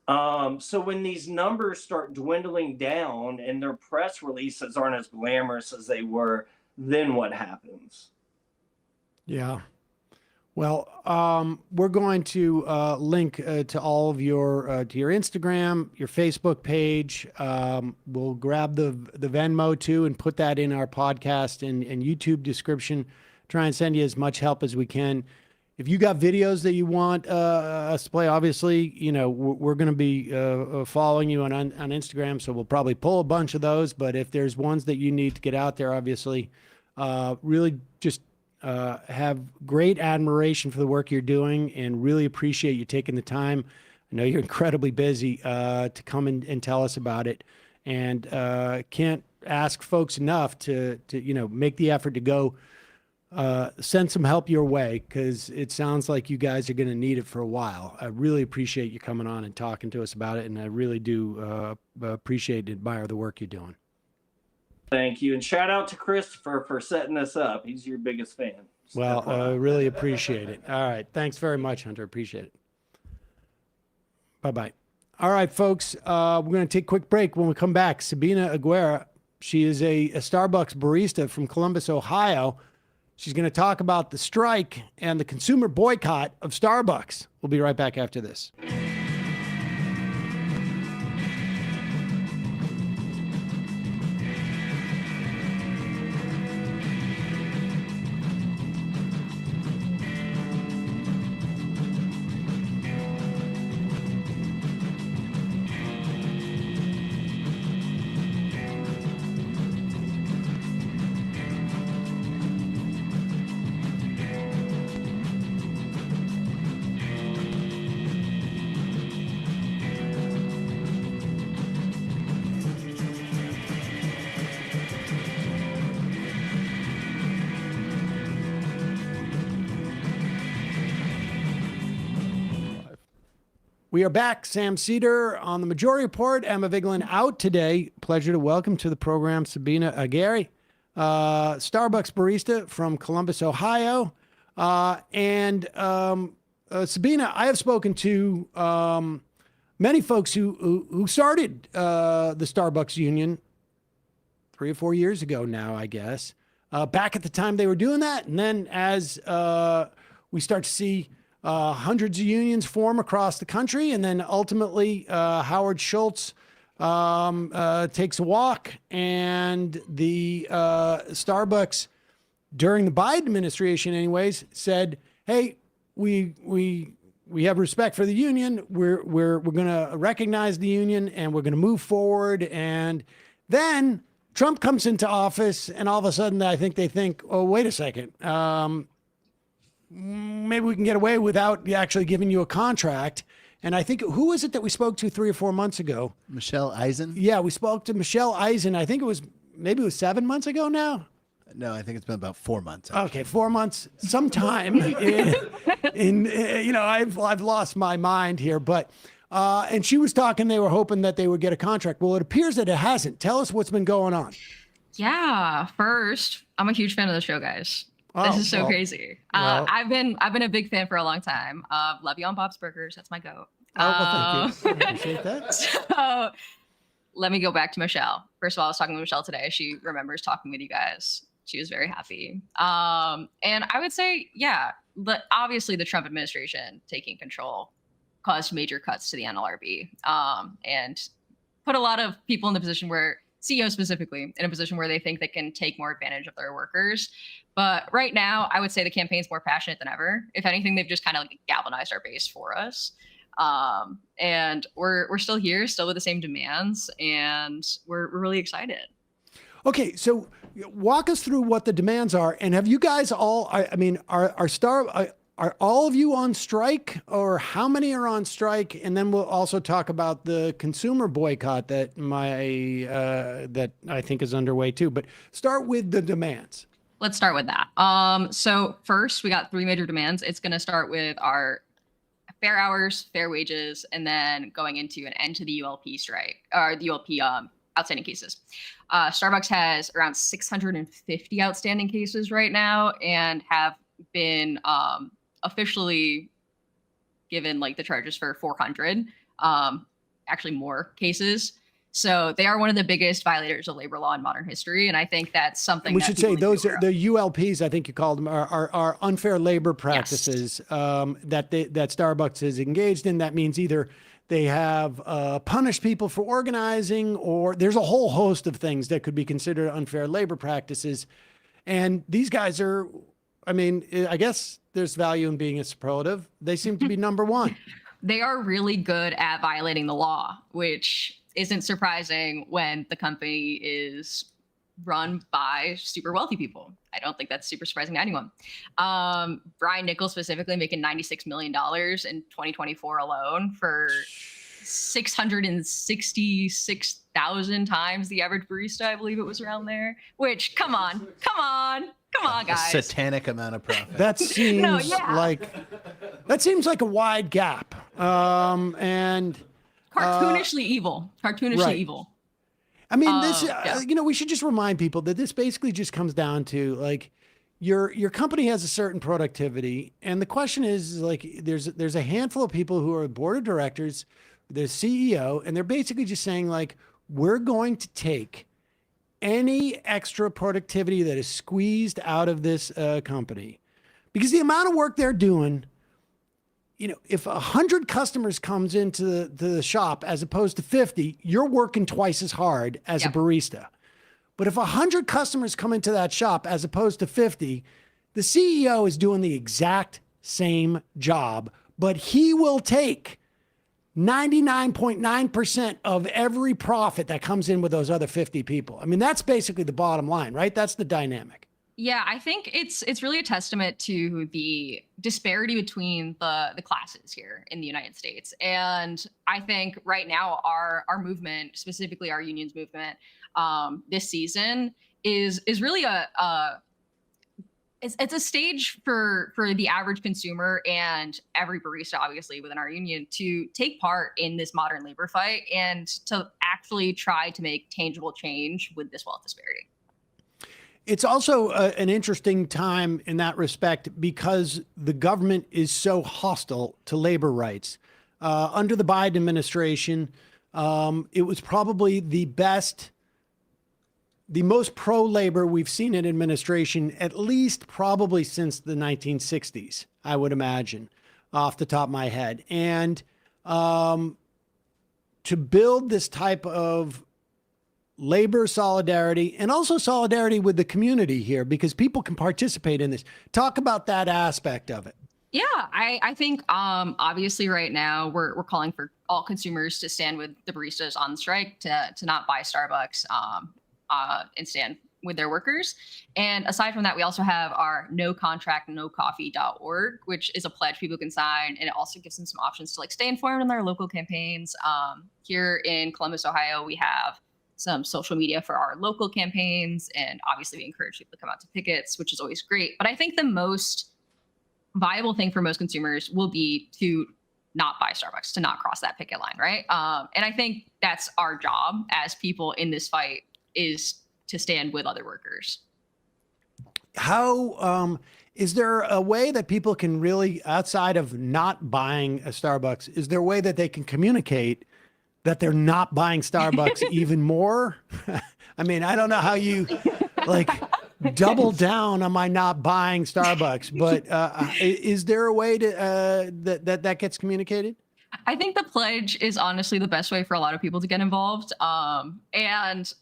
So when these numbers start dwindling down and their press releases aren't as glamorous as they were, then what happens? Yeah. Well, we're going to link to all of your to your Instagram, your Facebook page. We'll grab the Venmo too and put that in our podcast and YouTube description. Try and send you as much help as we can. If you got videos that you want us to play, obviously, you know, we're going to be following you on Instagram, so we'll probably pull a bunch of those. But if there's ones that you need to get out there, obviously, really just have great admiration for the work you're doing and really appreciate you taking the time. I know you're incredibly busy to come and tell us about it, and can't ask folks enough to make the effort to go send some help your way, because it sounds like you guys are going to need it for a while. I really appreciate you coming on and talking to us about it, and I really do appreciate and admire the work you're doing. Thank you. And shout out to Christopher for setting us up. He's your biggest fan. Well, really appreciate it. All right. Thanks very much, Hunter. Appreciate it. Bye-bye. All right, folks. We're going to take a quick break. When we come back, Sabina Aguerre, she is a Starbucks barista from Columbus, Ohio. She's going to talk about the strike and the consumer boycott of Starbucks. We'll be right back after this. We are back. Sam Seder on the Majority Report. Emma Vigeland out today. Pleasure to welcome to the program Sabina Aguerre, Starbucks barista from Columbus, Ohio. Sabina, I have spoken to many folks who started the Starbucks union 3 or 4 years ago now, I guess. Back at the time they were doing that. And then as we start to see hundreds of unions form across the country, and then ultimately Howard Schultz takes a walk, and the Starbucks, during the Biden administration anyways, said, hey, we have respect for the union. We're going to recognize the union, and we're going to move forward. And then Trump comes into office, and all of a sudden I think they think, oh, wait a second. Maybe we can get away without actually giving you a contract. And I think, who was it that we spoke to 3 or 4 months ago? Michelle Eisen? Yeah, we spoke to Michelle Eisen. I think it was 7 months ago now. No, I think it's been about 4 months. Okay, 4 months, sometime I've lost my mind here, but, and she was talking, they were hoping that they would get a contract. Well, it appears that it hasn't. Tell us what's been going on. Yeah, first, I'm a huge fan of the show, guys. This is so crazy. I've been a big fan for a long time. Love you on Bob's Burgers. That's my goat. Thank you. I appreciate that. So let me go back to Michelle. First of all, I was talking with Michelle today. She remembers talking with you guys. She was very happy. And I would say, yeah, obviously the Trump administration taking control caused major cuts to the NLRB, and put a lot of people in the position where, CEOs specifically, in a position where they think they can take more advantage of their workers. But right now, I would say the campaign's more passionate than ever. If anything, they've just kind of galvanized our base for us. And we're still here, still with the same demands, and we're really excited. Okay, so walk us through what the demands are. And have you guys all, are all of you on strike, or how many are on strike? And then we'll also talk about the consumer boycott that that I think is underway too. But start with the demands. Let's start with that. So first, we got 3 major demands. It's going to start with our fair hours, fair wages, and then going into an end to the ULP strike, or the ULP outstanding cases. Starbucks has around 650 outstanding cases right now, and have been officially given the charges for 400, actually more cases. So they are one of the biggest violators of labor law in modern history. And I think that's something we should say. Those are the ULPs, I think you called them, are unfair labor practices. Yes. that Starbucks is engaged in. That means either they have punished people for organizing, or there's a whole host of things that could be considered unfair labor practices. And these guys are, I guess there's value in being a superlative. They seem to be number one. They are really good at violating the law, which isn't surprising when the company is run by super wealthy people. I don't think that's super surprising to anyone. Brian Nichols specifically making $96 million in 2024 alone for 666,000 times the average barista. I believe it was around there. Which, come on, guys. A satanic amount of profit. That seems like a wide gap. And cartoonishly evil. Right. Evil. I mean, this, we should just remind people that this basically just comes down to like your company has a certain productivity. And the question is like, there's a handful of people who are board of directors, the CEO, and they're basically just saying like, we're going to take any extra productivity that is squeezed out of this company, because the amount of work they're doing, if 100 customers comes into the shop as opposed to 50, you're working twice as hard as a barista. But if 100 customers come into that shop as opposed to 50, the CEO is doing the exact same job, but he will take 99.9% of every profit that comes in with those other 50 people. I mean, that's basically the bottom line, right? That's the dynamic. Yeah, I think it's really a testament to the disparity between the classes here in the United States. And I think right now our movement, specifically our unions movement, this season is really it's a stage for the average consumer and every barista, obviously within our union, to take part in this modern labor fight and to actually try to make tangible change with this wealth disparity. It's also an interesting time in that respect because the government is so hostile to labor rights. Under the Biden administration, it was probably the most pro-labor we've seen in administration, at least probably since the 1960s, I would imagine, off the top of my head. And to build this type of labor solidarity and also solidarity with the community here, because people can participate in this. Talk about that aspect of it. Yeah, I think obviously right now we're calling for all consumers to stand with the baristas on strike, to not buy Starbucks and stand with their workers. And aside from that, we also have our nocontractnocoffee.org, which is a pledge people can sign, and it also gives them some options to like stay informed on their local campaigns. Here in Columbus, Ohio, we have some social media for our local campaigns, and obviously we encourage people to come out to pickets, which is always great. But I think the most viable thing for most consumers will be to not buy Starbucks, to not cross that picket line, right? And I think that's our job as people in this fight, is to stand with other workers. How is there a way that people can really, outside of not buying a Starbucks, is there a way that they can communicate that they're not buying Starbucks even more? I mean, I don't know how you like double down on my not buying Starbucks, but is there a way to that gets communicated? I think the pledge is honestly the best way for a lot of people to get involved. And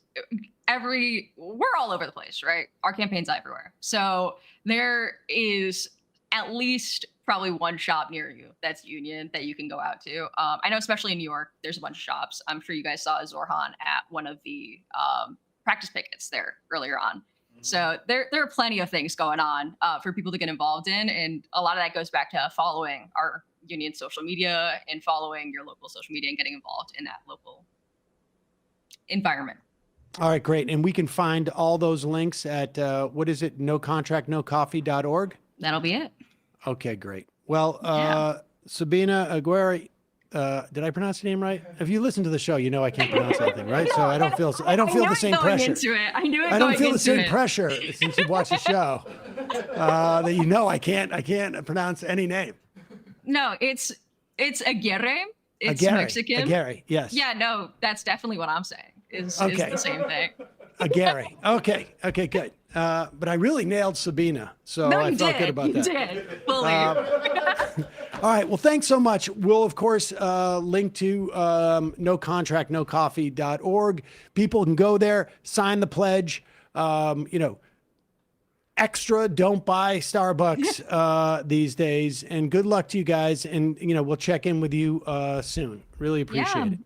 we're all over the place, right? Our campaign's everywhere. So there is at least probably one shop near you that's union that you can go out to. I know, especially in New York, there's a bunch of shops. I'm sure you guys saw Zorhan at one of the practice pickets there earlier on. So there are plenty of things going on for people to get involved in. And a lot of that goes back to following our union social media and following your local social media and getting involved in that local environment. All right, great. And we can find all those links at, what is it? nocontractnocoffee.org? That'll be it. Okay, great. Well, Sabina Aguerre, did I pronounce your name right? If you listen to the show, you know I can't pronounce anything, right? So I don't feel the same pressure. I knew it. I don't feel the same pressure since you've watched the show that you know I can't pronounce any name. No, it's Aguerre. It's Aguerre. Mexican. Aguerre, yes. Yeah, no, that's definitely what I'm saying. Is the same thing. Aguerre. Okay, good. But I really nailed Sabina, so I felt good about that. You did. Fully. All right. Well, thanks so much. We'll, of course, link to nocontractnocoffee.org. People can go there, sign the pledge. Extra, don't buy Starbucks these days. And good luck to you guys. And, we'll check in with you soon. Really appreciate it.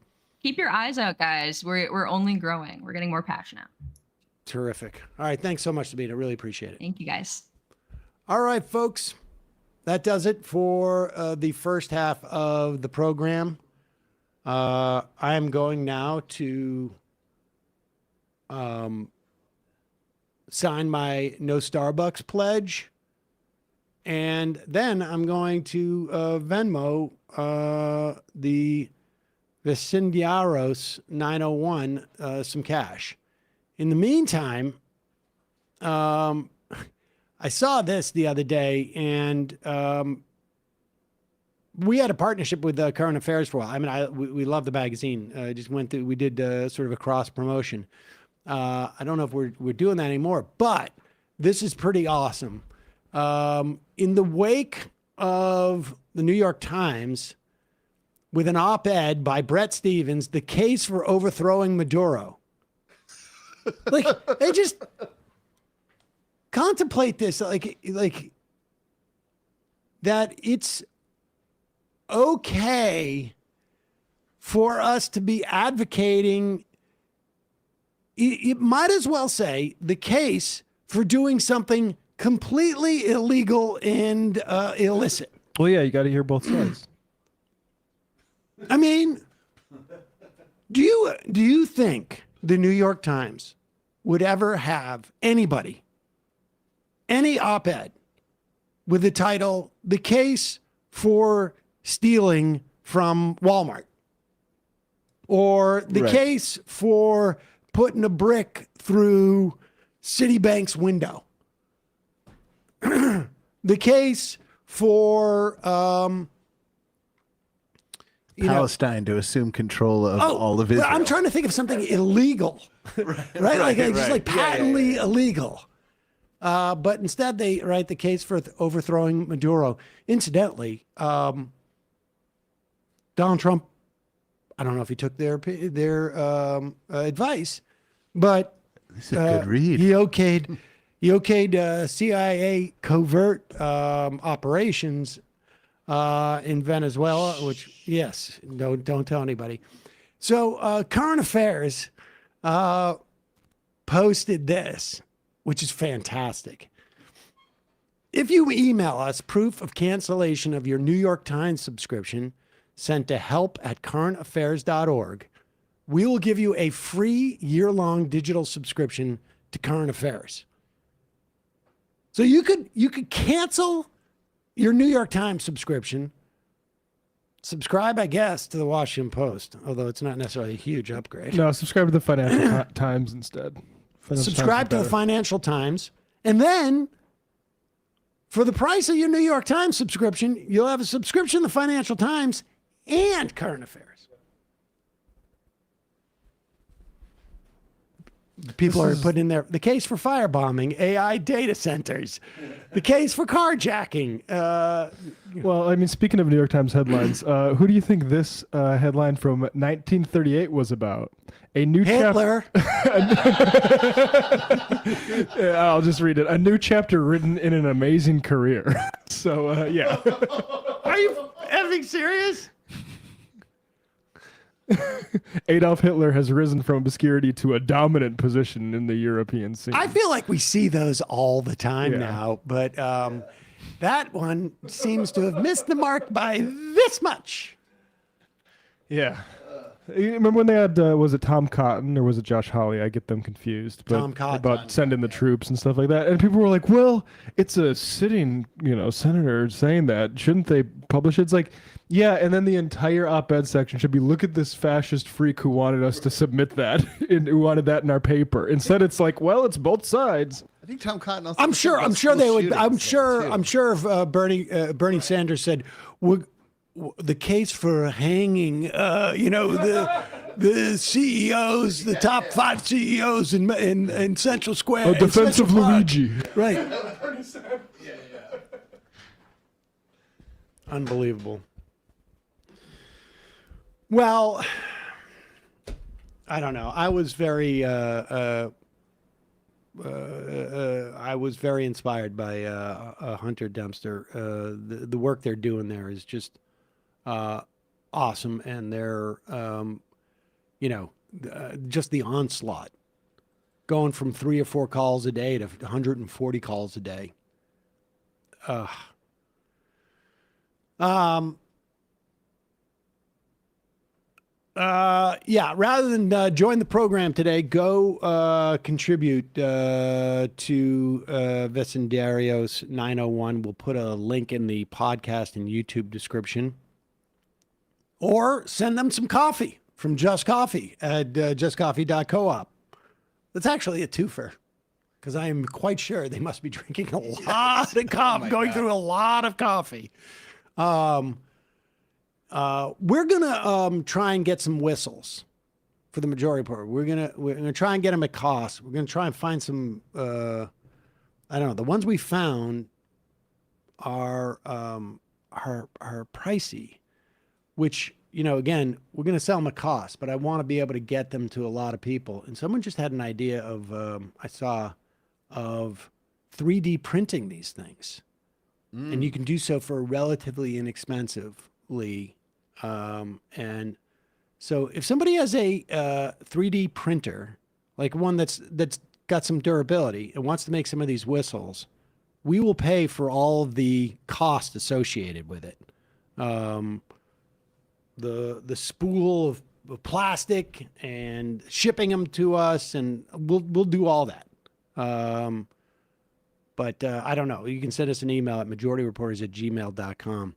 Keep your eyes out, guys. We're only growing. We're getting more passionate. Terrific. All right. Thanks so much, Sabina. Really appreciate it. Thank you, guys. All right, folks. That does it for the first half of the program. I am going now to sign my no Starbucks pledge. And then I'm going to Venmo the Vecindarios 901 some cash. In the meantime, I saw this the other day, and we had a partnership with Current Affairs for a while. I mean, we love the magazine. Just went through. We did sort of a cross promotion. I don't know if we're doing that anymore, but this is pretty awesome. In the wake of the New York Times, with an op-ed by Bret Stephens, the case for overthrowing Maduro. Like, they just contemplate this, like that it's okay for us to be advocating. It might as well say the case for doing something completely illegal and illicit. Well, yeah, you got to hear both sides. I mean, do you think the New York Times would ever have anybody, any op-ed with the title, "The Case for Stealing from Walmart," or "The case for putting a brick through Citibank's window"? The case for Palestine to assume control of all of Israel. I'm trying to think of something illegal, right? Just like patently illegal. But instead, they write the case for overthrowing Maduro. Incidentally, Donald Trump, I don't know if he took their advice, but this is a good read. He okayed CIA covert operations in Venezuela, which, yes, don't tell anybody. So Current Affairs posted this, which is fantastic. If you email us proof of cancellation of your New York Times subscription sent to help@currentaffairs.org, we will give you a free year-long digital subscription to Current Affairs. So you could cancel your New York Times subscription, subscribe, I guess, to the Washington Post, although it's not necessarily a huge upgrade. No, subscribe to the Financial Times instead. Subscribe to the Financial Times, and then for the price of your New York Times subscription, you'll have a subscription to the Financial Times and Current Affairs. People are putting in there the case for firebombing, AI data centers, the case for carjacking. Well, I mean, speaking of New York Times headlines, who do you think this headline from 1938 was about? A new Hitler. I'll just read it. A new chapter written in an amazing career. So, yeah. Are you effing serious? Adolf Hitler has risen from obscurity to a dominant position in the European scene. I feel like we see those all the time now, but that one seems to have missed the mark by this much. Yeah. You remember when they had, was it Tom Cotton or was it Josh Hawley? I get them confused. But Tom Cotton. About sending the troops and stuff like that. And people were like, well, it's a sitting, senator saying that. Shouldn't they publish it? It's like, yeah, and then the entire op-ed section should be, look at this fascist freak who wanted us to submit that, and who wanted that in our paper. Instead, it's like, well, it's both sides. I think Tom Cotton also. I'm sure they would. I'm sure if Bernie Sanders said, the case for hanging, the CEOs, the top 5 CEOs in Central Square. A defensive Luigi. Right. Unbelievable. Well, I don't know. I was very inspired by Hunter Demster. The work they're doing there is just awesome, and they're just the onslaught going from 3 or 4 calls a day to 140 calls a day. Yeah, rather than join the program today, go contribute to Vecindarios 901. We'll put a link in the podcast and YouTube description. Or send them some coffee from Just Coffee at justcoffee.coop. That's actually a tweefer, because I am quite sure they must be drinking a lot of coffee, going through a lot of coffee. We're gonna try and get some whistles for the majority report. We're gonna try and get them at cost. We're gonna try and find some. I don't know. The ones we found are pricey, which, you know, again, we're gonna sell them at cost, but I want to be able to get them to a lot of people. And someone just had an idea of I saw of 3D printing these things, and you can do so for relatively inexpensively. And so if somebody has a 3D printer, like one that's got some durability and wants to make some of these whistles, we will pay for all of the cost associated with it. The spool of plastic and shipping them to us, and we'll do all that. But I don't know. You can send us an email at majorityreporters@gmail.com.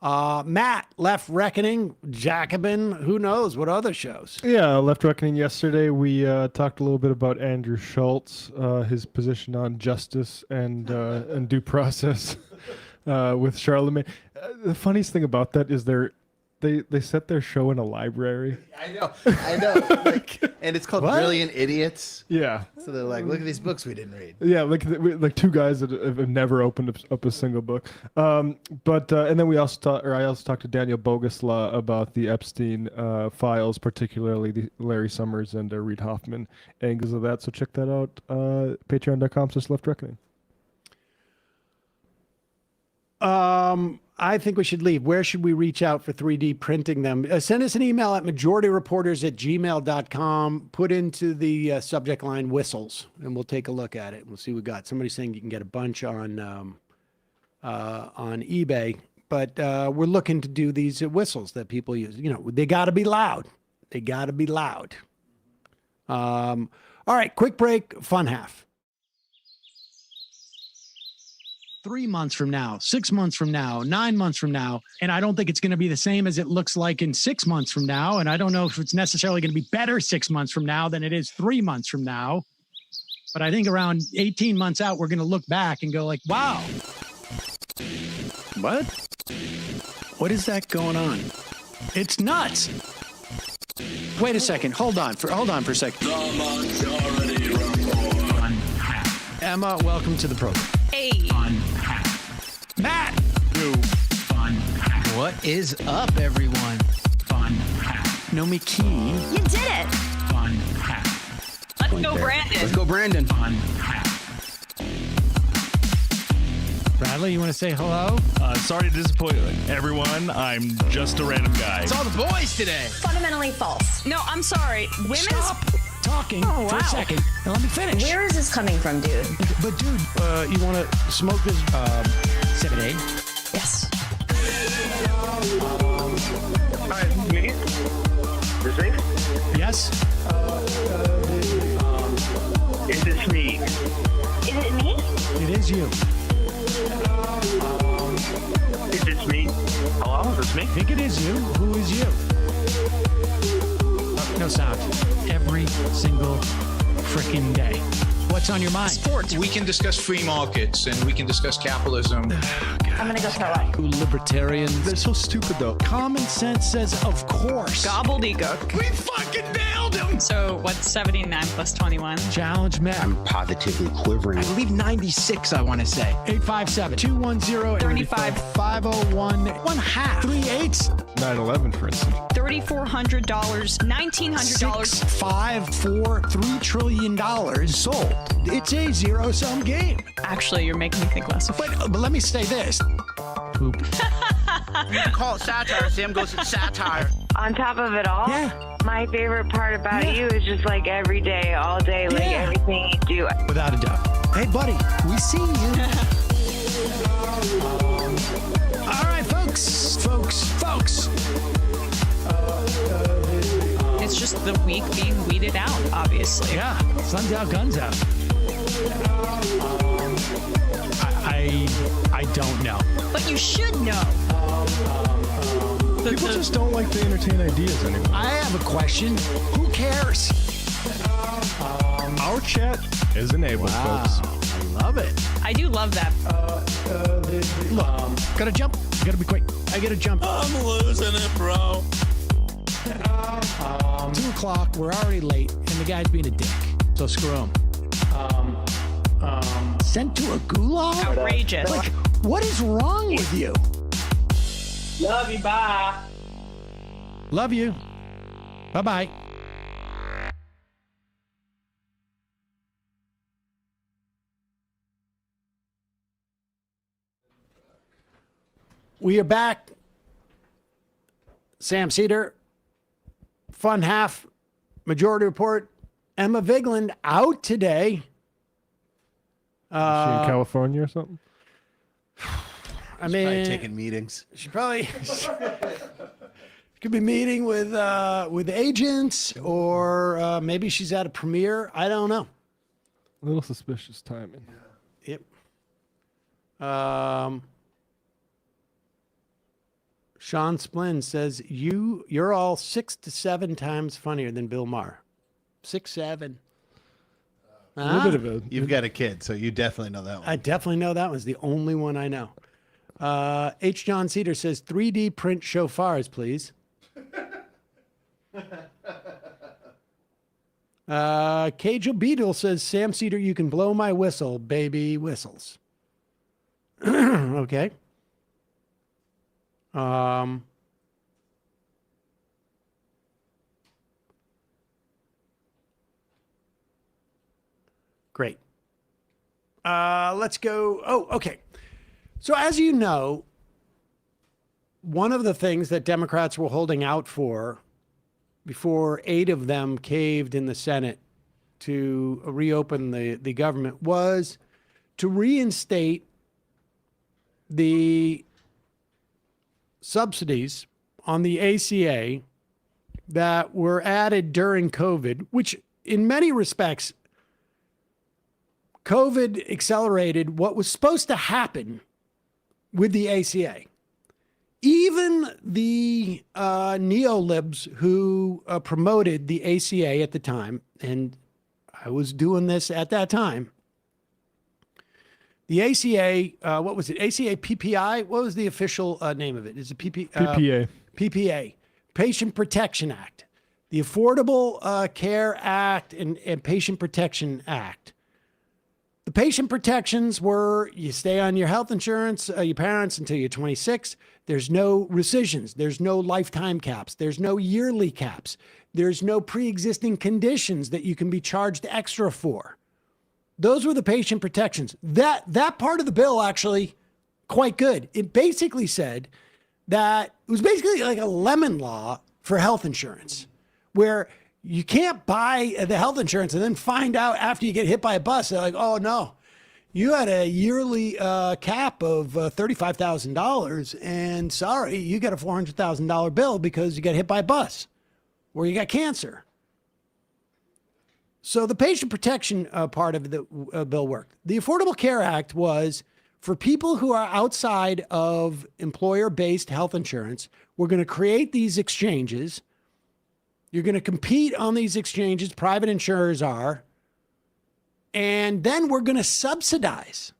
Matt, Left Reckoning, Jacobin, who knows what other shows? Yeah, Left Reckoning yesterday. We talked a little bit about Andrew Schultz, his position on justice and due process with Charlemagne. The funniest thing about that is they set their show in a library. I know. Like, and it's called Brilliant Idiots. Yeah. So they're like, look at these books we didn't read. Yeah, like two guys that have never opened up a single book. But and then I also talked to Daniel Boguslaw about the Epstein files, particularly the Larry Summers and Reid Hoffman angles of that. So check that out. Patreon.com/Left Reckoning. I think we should leave. Where should we reach out for 3D printing them? Send us an email at majorityreporters@gmail.com. Put into the subject line whistles, and we'll take a look at it. We'll see what we got. Somebody's saying you can get a bunch on eBay, but we're looking to do these whistles that people use. You know, they got to be loud. They got to be loud. All right, quick break. Fun half. 3 months from now, 6 months from now, 9 months from now. And I don't think it's going to be the same as it looks like in 6 months from now. And I don't know if it's necessarily going to be better 6 months from now than it is 3 months from now. But I think around 18 months out, we're going to look back and go like, wow. What? What is that going on? It's nuts. Wait a second. Hold on for a second. The Majority Report. Emma, welcome to the program. Hey. Matt. What is up, everyone? Nomi Key. You did it. Let's go, Brandon. Let's go, Brandon. Bradley, you want to say hello? Sorry to disappoint everyone. I'm just a random guy. It's all the boys today. Fundamentally false. No, I'm sorry. Women's Stop talking for a second and let me finish. Where is this coming from, dude? But dude, you want to smoke this 7A? Yes. Hi, me? Is it? Yes. Is this me? Is it me? It is you. Is this me? Hello? Is this me? I think it is you. Who is you? No sound. Every single freaking day. What's on your mind? Sports. We can discuss free markets and we can discuss capitalism. I'm gonna go throw up. Libertarians. They're so stupid, though. Common sense says, of course. gobbledygook. We fucking nailed him. So what's 79 plus 21? Challenge Matt. I'm positively quivering. I believe 96, I want to say. 857-210-35-501. 1/2. 3/8. 9/11, for instance. $3,400, $1,900. 6, 5, 4, $3 trillion sold. It's a zero-sum game. Actually, you're making me think less of it. But let me say this. Poop. Call it satire. Sam goes, it's satire. On top of it all, Yeah. My favorite part about you is just like every day, all day, like everything you do. Without a doubt. Hey, buddy, we see you. All right, folks. It's just the week being weeded out, obviously. Yeah, sun's out, guns out. I don't know. But you should know. People just don't like to entertain ideas anymore. I have a question. Who cares? Our chat is enabled, folks. I love it. I do love that. Look, gotta jump. Gotta be quick. I gotta jump. I'm losing it, bro. 2 o'clock. We're already late, and the guy's being a dick. So screw him. Sent to a gulag? Outrageous. Like, what is wrong with you? Love you. Bye. Love you. Bye-bye. We are back. Sam Seder, fun half, Majority Report. Emma Vigeland out today. Is she in California or something? I mean, probably taking meetings. She probably could be meeting with agents, or maybe she's at a premiere. I don't know. A little suspicious timing. Yep. Sean Splin says you're all 6 to 7 times funnier than Bill Maher. 6, 7. A little bit of a. You've got a kid, so you definitely know that one. I definitely know that one's the only one I know. H. John Cedar says 3D print shofars, please. Cajal Beetle says Sam Cedar, you can blow my whistle, baby whistles. Okay. Great. Let's go. Oh, okay. So as you know, one of the things that Democrats were holding out for before 8 of them caved in the Senate to reopen the government was to reinstate the subsidies on the ACA that were added during COVID, which in many respects, COVID accelerated what was supposed to happen with the ACA. Even the neolibs who promoted the ACA at the time, and I was doing this at that time, the ACA, what was it? ACA PPI? What was the official name of it? Is it PPA. PPA, Patient Protection Act, the Affordable Care Act and Patient Protection Act. The patient protections were you stay on your health insurance, your parents until you're 26. There's no rescissions. There's no lifetime caps. There's no yearly caps. There's no pre-existing conditions that you can be charged extra for. Those were the patient protections. That part of the bill actually quite good. It basically said that it was basically like a lemon law for health insurance, where you can't buy the health insurance and then find out after you get hit by a bus, they're like, oh no, you had a yearly cap of $35,000 and sorry, you got a $400,000 bill because you got hit by a bus or you got cancer. So the patient protection part of the bill worked. The Affordable Care Act was for people who are outside of employer-based health insurance. We're going to create these exchanges. You're going to compete on these exchanges, private insurers are, and then we're going to subsidize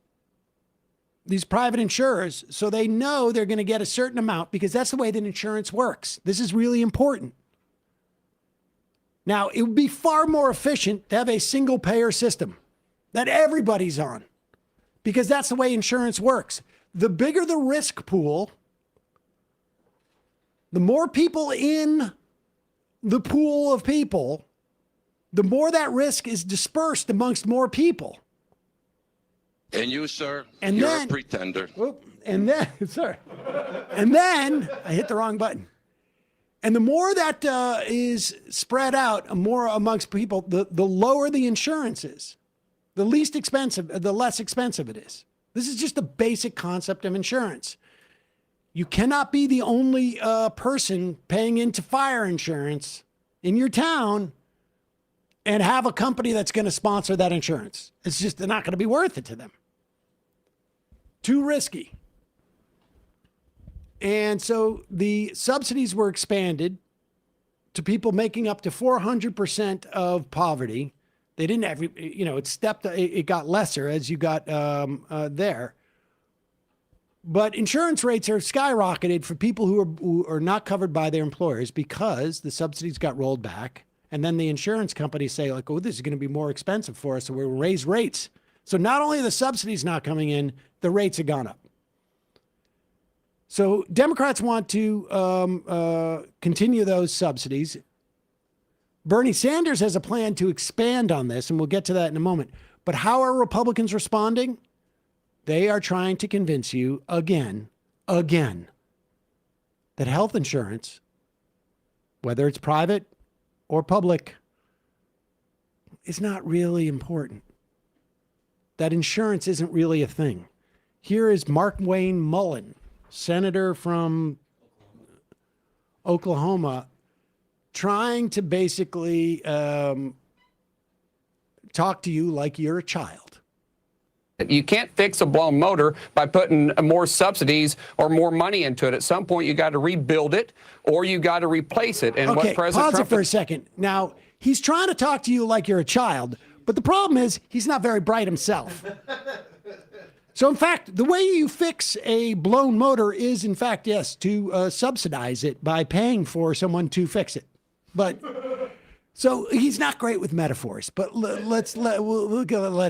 these private insurers so they know they're going to get a certain amount because that's the way that insurance works. This is really important. Now, it would be far more efficient to have a single payer system that everybody's on because that's the way insurance works. The bigger the risk pool, the more people in the pool of people, the more that risk is dispersed amongst more people. And you, sir, and you're then, a pretender. And then, sorry. And then, I hit the wrong button. And the more that is spread out more amongst people, the lower the insurance is. The least expensive, the less expensive it is. This is just the basic concept of insurance. You cannot be the only person paying into fire insurance in your town and have a company that's going to sponsor that insurance. It's just not going to be worth it to them. Too risky. And so the subsidies were expanded to people making up to 400% of poverty. They didn't have, it got lesser as you got there. But insurance rates are skyrocketed for people who are not covered by their employers because the subsidies got rolled back. And then the insurance companies say, like, oh, this is going to be more expensive for us, so we'll raise rates. So not only are the subsidies not coming in, the rates have gone up. So Democrats want to continue those subsidies. Bernie Sanders has a plan to expand on this, and we'll get to that in a moment. But how are Republicans responding? They are trying to convince you again, that health insurance, whether it's private or public, is not really important. That insurance isn't really a thing. Here is Mark Wayne Mullen, senator from Oklahoma, trying to basically talk to you like you're a child. You can't fix a blown motor by putting more subsidies or more money into it. At some point, you got to rebuild it or you got to replace it. And okay, what President pause Trump it for a second. Now, he's trying to talk to you like you're a child, but the problem is he's not very bright himself. So, in fact, the way you fix a blown motor is, in fact, yes, to subsidize it by paying for someone to fix it. But so he's not great with metaphors, but we'll let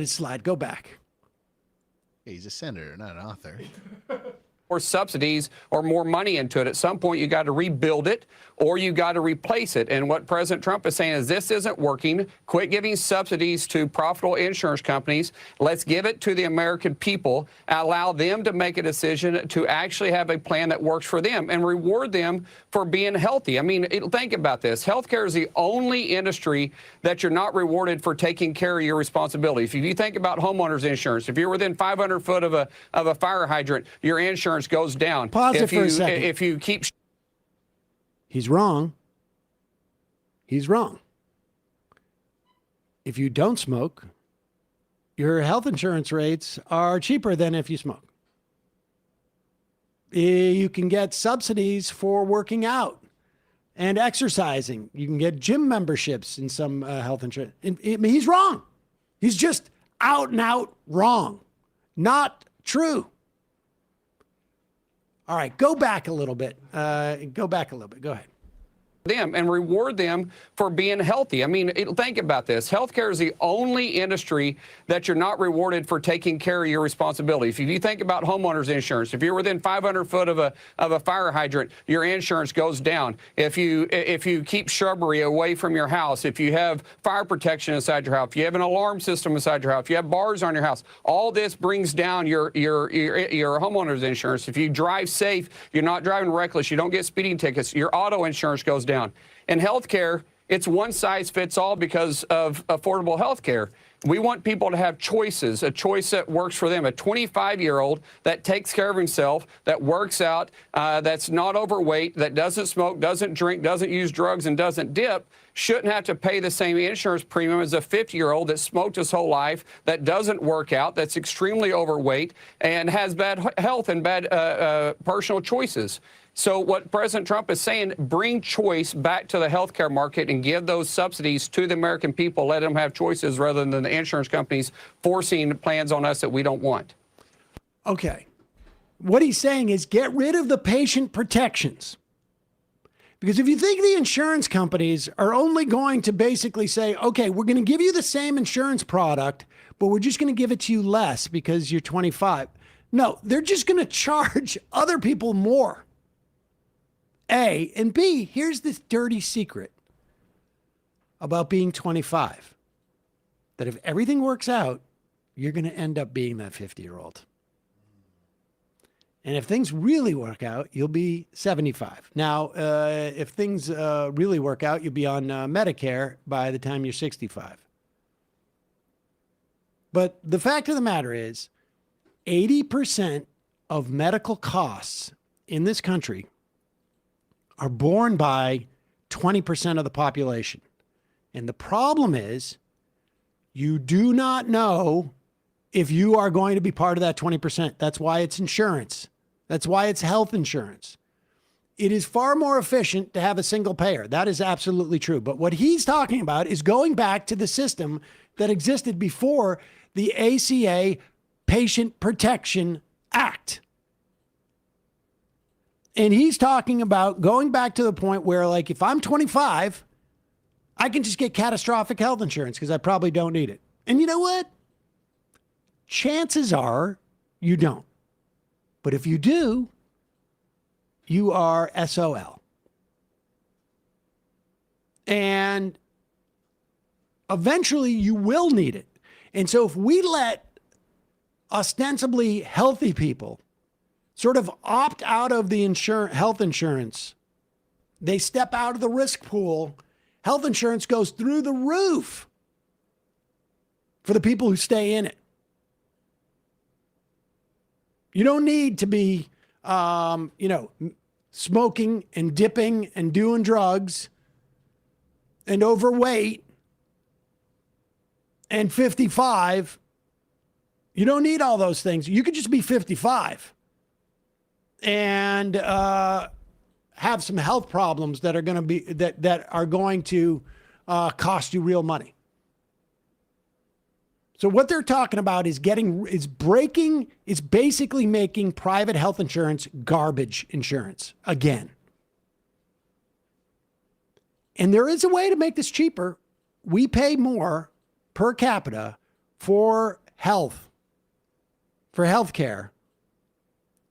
it slide. Go back. He's a senator, not an author. More subsidies or more money into it. At some point, you got to rebuild it or you got to replace it. And what President Trump is saying is this isn't working. Quit giving subsidies to profitable insurance companies. Let's give it to the American people. Allow them to make a decision to actually have a plan that works for them and reward them for being healthy. I mean, think about this. Healthcare is the only industry that you're not rewarded for taking care of your responsibilities. If you think about homeowners insurance, if you're within 500 foot of a fire hydrant, your insurance goes down. Pause it for a second. If you keep... He's wrong. He's wrong. If you don't smoke, your health insurance rates are cheaper than if you smoke. You can get subsidies for working out and exercising. You can get gym memberships in some health insurance. He's wrong. He's just out and out wrong. Not true. All right, go back a little bit. Go ahead. Them and reward them for being healthy. I mean, think about this. Healthcare is the only industry that you're not rewarded for taking care of your responsibilities. If you think about homeowners insurance, if you're within 500 foot of a fire hydrant, your insurance goes down. If you keep shrubbery away from your house, if you have fire protection inside your house, if you have an alarm system inside your house, if you have bars on your house, all this brings down your homeowners insurance. If you drive safe, you're not driving reckless, you don't get speeding tickets, your auto insurance goes down. In healthcare, it's one size fits all because of affordable healthcare. We want people to have choices, a choice that works for them. A 25-year-old that takes care of himself, that works out, that's not overweight, that doesn't smoke, doesn't drink, doesn't use drugs, and doesn't dip, shouldn't have to pay the same insurance premium as a 50-year-old that smoked his whole life, that doesn't work out, that's extremely overweight, and has bad health and bad personal choices. So what President Trump is saying, bring choice back to the healthcare market and give those subsidies to the American people. Let them have choices rather than the insurance companies forcing plans on us that we don't want. Okay. What he's saying is get rid of the patient protections. Because if you think the insurance companies are only going to basically say, okay, we're going to give you the same insurance product, but we're just going to give it to you less because you're 25. No, they're just going to charge other people more. A, and B, here's this dirty secret about being 25. That if everything works out, you're going to end up being that 50-year-old. And if things really work out, you'll be 75. Now, if things really work out, you'll be on Medicare by the time you're 65. But the fact of the matter is, 80% of medical costs in this country are borne by 20% of the population. And the problem is, you do not know if you are going to be part of that 20%. That's why it's insurance. That's why it's health insurance. It is far more efficient to have a single payer. That is absolutely true. But what he's talking about is going back to the system that existed before the ACA Patient Protection Act. And he's talking about going back to the point where, like, if I'm 25, I can just get catastrophic health insurance because I probably don't need it. And you know what? Chances are you don't. But if you do, you are SOL. And eventually you will need it. And so if we let ostensibly healthy people sort of opt out of the health insurance, they step out of the risk pool, health insurance goes through the roof for the people who stay in it. You don't need to be, smoking and dipping and doing drugs and overweight and 55. You don't need all those things. You could just be 55 and have some health problems that are going to be that are going to cost you real money. So what they're talking about is basically making private health insurance garbage insurance again. And there is a way to make this cheaper. We pay more per capita for health care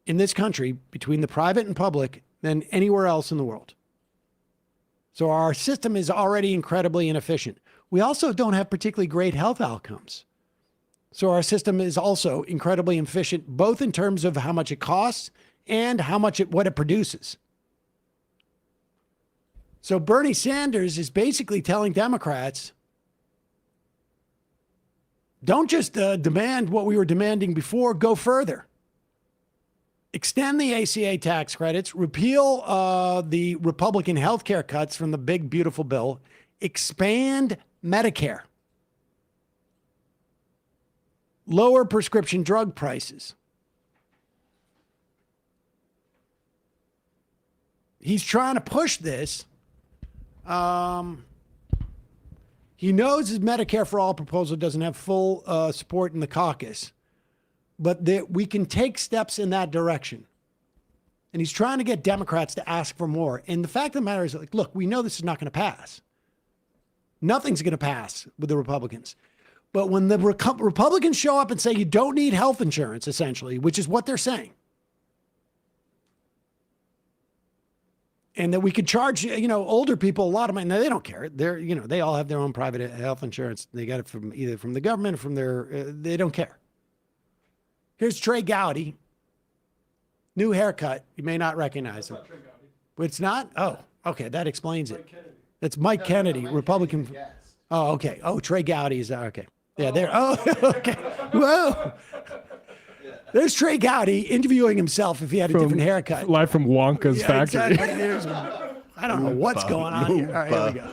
in this country between the private and public than anywhere else in the world. So our system is already incredibly inefficient. We also don't have particularly great health outcomes. So our system is also incredibly inefficient, both in terms of how much it costs and what it produces. So Bernie Sanders is basically telling Democrats, don't just demand what we were demanding before, go further. Extend the ACA tax credits, repeal the Republican health care cuts from the big, beautiful bill, expand Medicare. Lower prescription drug prices. He's trying to push this. He knows his Medicare for All proposal doesn't have full support in the caucus, but we can take steps in that direction. And he's trying to get Democrats to ask for more. And the fact of the matter is, like, look, we know this is not going to pass. Nothing's going to pass with the Republicans. But when the Republicans show up and say you don't need health insurance, essentially, which is what they're saying, and that we could charge, older people a lot of money. Now, they don't care. They all have their own private health insurance. They got it either from the government or from they don't care. Here's Trey Gowdy. New haircut. You may not recognize him. It's not? Oh, okay. That explains it. It's Mike Kennedy, Republican. Oh, okay. Oh, Trey Gowdy is okay. Yeah, there. Oh, okay. Whoa. There's Trey Gowdy interviewing himself if he had a different haircut. Live from Wonka's factory. Exactly. I don't know what's going on here. All right, here we go.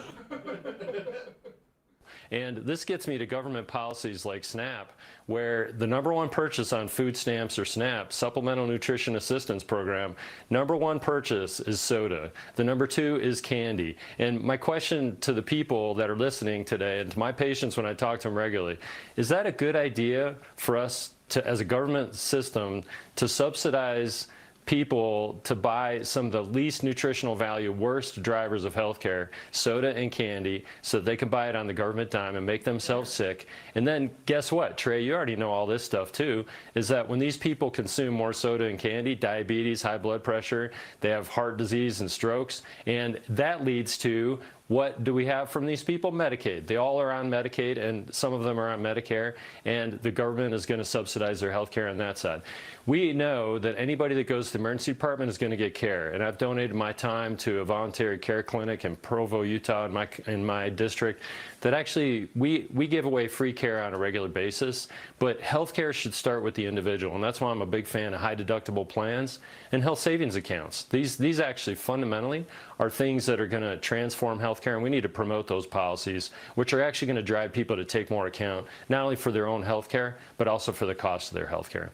And this gets me to government policies like SNAP, where the #1 purchase on food stamps or SNAP, Supplemental Nutrition Assistance Program, #1 purchase is soda. The #2 is candy. And my question to the people that are listening today, and to my patients when I talk to them regularly, is that a good idea for us to, as a government system, to subsidize people to buy some of the least nutritional value, worst drivers of healthcare, soda and candy, so that they can buy it on the government dime and make themselves sick? And then guess what, Trey, you already know all this stuff too, is that when these people consume more soda and candy, diabetes, high blood pressure, they have heart disease and strokes, and that leads to What do we have from these people? Medicaid. They all are on Medicaid, and some of them are on Medicare, and the government is going to subsidize their health care on that side. We know that anybody that goes to the emergency department is going to get care, and I've donated my time to a voluntary care clinic in Provo, Utah, in my district, that actually we give away free care on a regular basis, but health care should start with the individual, and that's why I'm a big fan of high deductible plans and health savings accounts. These actually fundamentally are things that are going to transform healthcare, and we need to promote those policies, which are actually going to drive people to take more account, not only for their own healthcare, but also for the cost of their healthcare.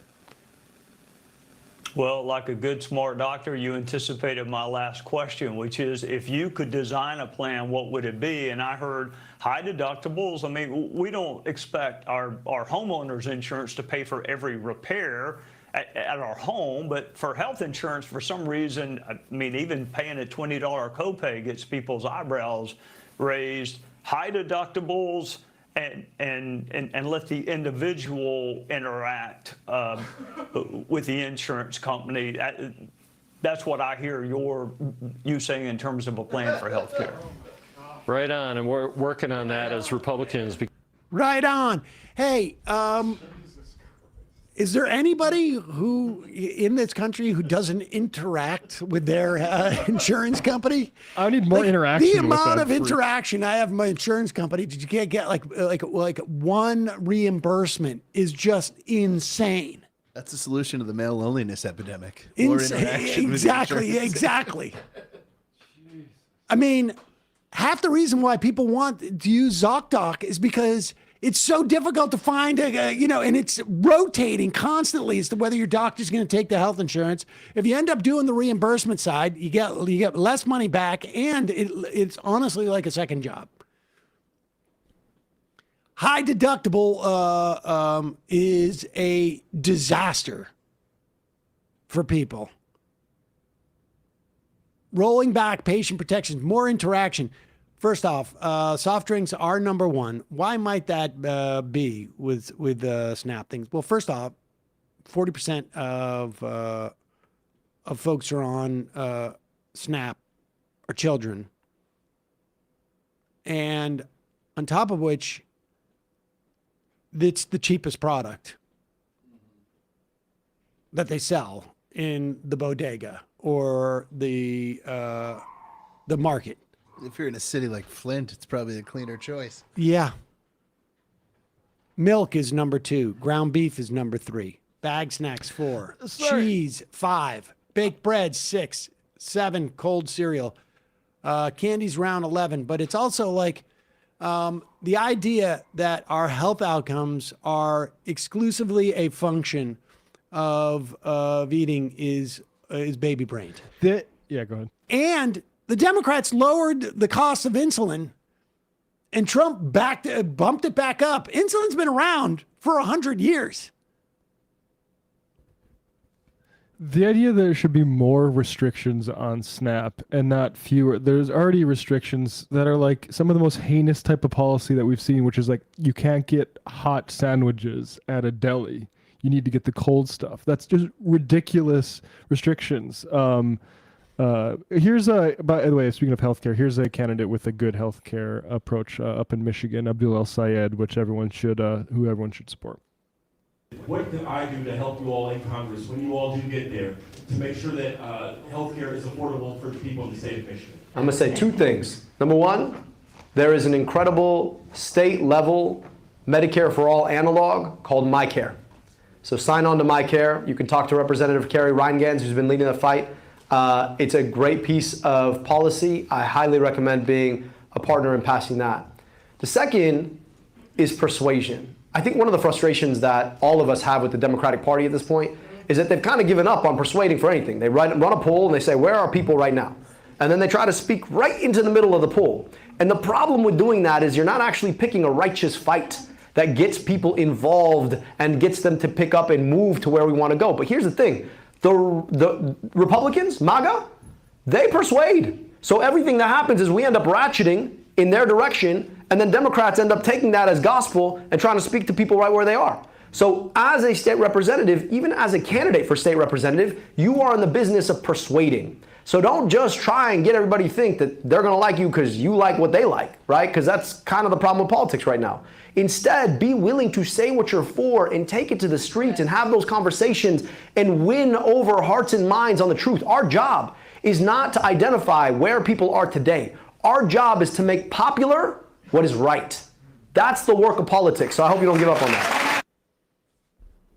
Well, like a good, smart doctor, you anticipated my last question, which is, if you could design a plan, what would it be? And I heard high deductibles. I mean, we don't expect our homeowners insurance to pay for every repair at our home, but for health insurance, for some reason, I mean, even paying a $20 copay gets people's eyebrows raised. High deductibles, and let the individual interact with the insurance company. That's what I hear you saying in terms of a plan for health care. Right on, and we're working on that as Republicans. Right on. Hey, is there anybody who in this country who doesn't interact with their insurance company? I need more interaction. The amount of interaction I have with my insurance company, you can't get like one reimbursement is just insane. That's the solution to the male loneliness epidemic. More interaction with Exactly. I mean, half the reason why people want to use ZocDoc is because it's so difficult to find, and it's rotating constantly as to whether your doctor's going to take the health insurance. If you end up doing the reimbursement side, you get less money back, and it's honestly like a second job. High deductible is a disaster for people. Rolling back patient protections, more interaction. First off, soft drinks are number one. Why might that be with SNAP things? Well, first off, 40% of folks who are on SNAP are children, and on top of which, it's the cheapest product that they sell in the bodega or the market. If you're in a city like Flint, it's probably a cleaner choice. Yeah. Milk is number 2. Ground beef is number 3. Bag snacks 4. Cheese 5. Baked bread 6. 7. Cold cereal. Candy's around 11. But it's also like the idea that our health outcomes are exclusively a function of eating is baby brained. Yeah, go ahead. And the Democrats lowered the cost of insulin, and Trump bumped it back up. Insulin's been around for 100 years. The idea that there should be more restrictions on SNAP and not fewer. There's already restrictions that are like some of the most heinous type of policy that we've seen, which is like you can't get hot sandwiches at a deli. You need to get the cold stuff. That's just ridiculous restrictions. Here's by the way, speaking of healthcare, here's a candidate with a good healthcare approach up in Michigan, Abdul El Sayed, which who everyone should support. What can I do to help you all in Congress when you all do get there to make sure that healthcare is affordable for the people in the state of Michigan? I'm going to say 2 things. Number 1, there is an incredible state-level Medicare for All analog called MyCare. So sign on to MyCare. You can talk to Representative Carrie Reingans, who's been leading the fight. It's a great piece of policy. I highly recommend being a partner in passing that. The second is persuasion. I think one of the frustrations that all of us have with the Democratic Party at this point is that they've kind of given up on persuading for anything. They run a poll and they say, where are people right now? And then they try to speak right into the middle of the poll. And the problem with doing that is you're not actually picking a righteous fight that gets people involved and gets them to pick up and move to where we want to go. But here's the thing. The Republicans, MAGA, they persuade. So everything that happens is we end up ratcheting in their direction, and then Democrats end up taking that as gospel and trying to speak to people right where they are. So as a state representative, even as a candidate for state representative, you are in the business of persuading. So don't just try and get everybody to think that they're going to like you because you like what they like, right? Because that's kind of the problem with politics right now. Instead, be willing to say what you're for and take it to the streets and have those conversations and win over hearts and minds on the truth. Our job is not to identify where people are today. Our job is to make popular what is right. That's the work of politics. So I hope you don't give up on that.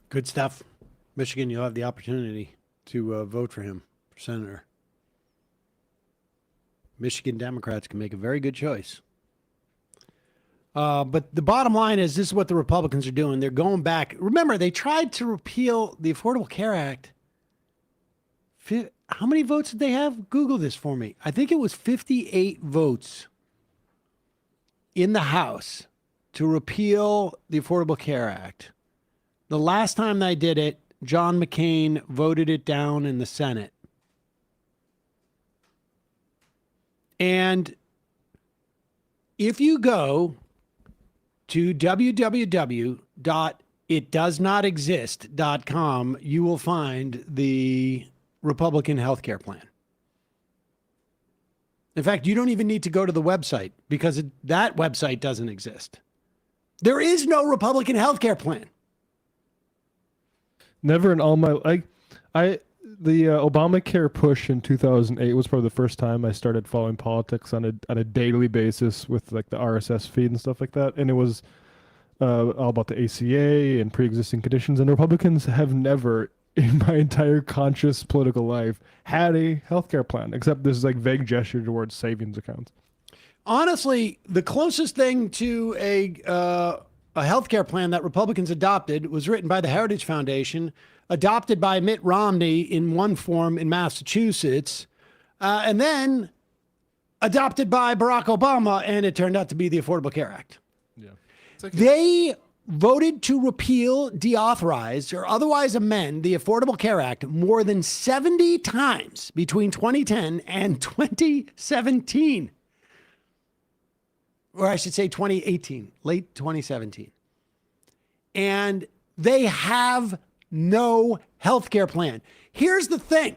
Good stuff. Michigan, you'll have the opportunity to vote for him for senator. Michigan Democrats can make a very good choice. But the bottom line is this is what the Republicans are doing. They're going back. Remember, they tried to repeal the Affordable Care Act. How many votes did they have? Google this for me. I think it was 58 votes in the House to repeal the Affordable Care Act. The last time they did it, John McCain voted it down in the Senate. And if you go to www.itdoesnotexist.com, you will find the Republican health care plan. In fact, you don't even need to go to the website because that website doesn't exist. There is no Republican health care plan. Never in all my the Obamacare push in 2008 was probably the first time I started following politics on a daily basis with like the RSS feed and stuff like that, and it was all about the ACA and pre-existing conditions. And Republicans have never, in my entire conscious political life, had a healthcare plan, except this is like vague gesture towards savings accounts. Honestly, the closest thing to a healthcare plan that Republicans adopted was written by the Heritage Foundation, adopted by Mitt Romney in one form in Massachusetts, and then adopted by Barack Obama, and it turned out to be the Affordable Care Act. Yeah. They voted to repeal, deauthorize, or otherwise amend the Affordable Care Act more than 70 times between 2010 and 2017. Or I should say 2018, late 2017. And they have no health care plan. Here's the thing.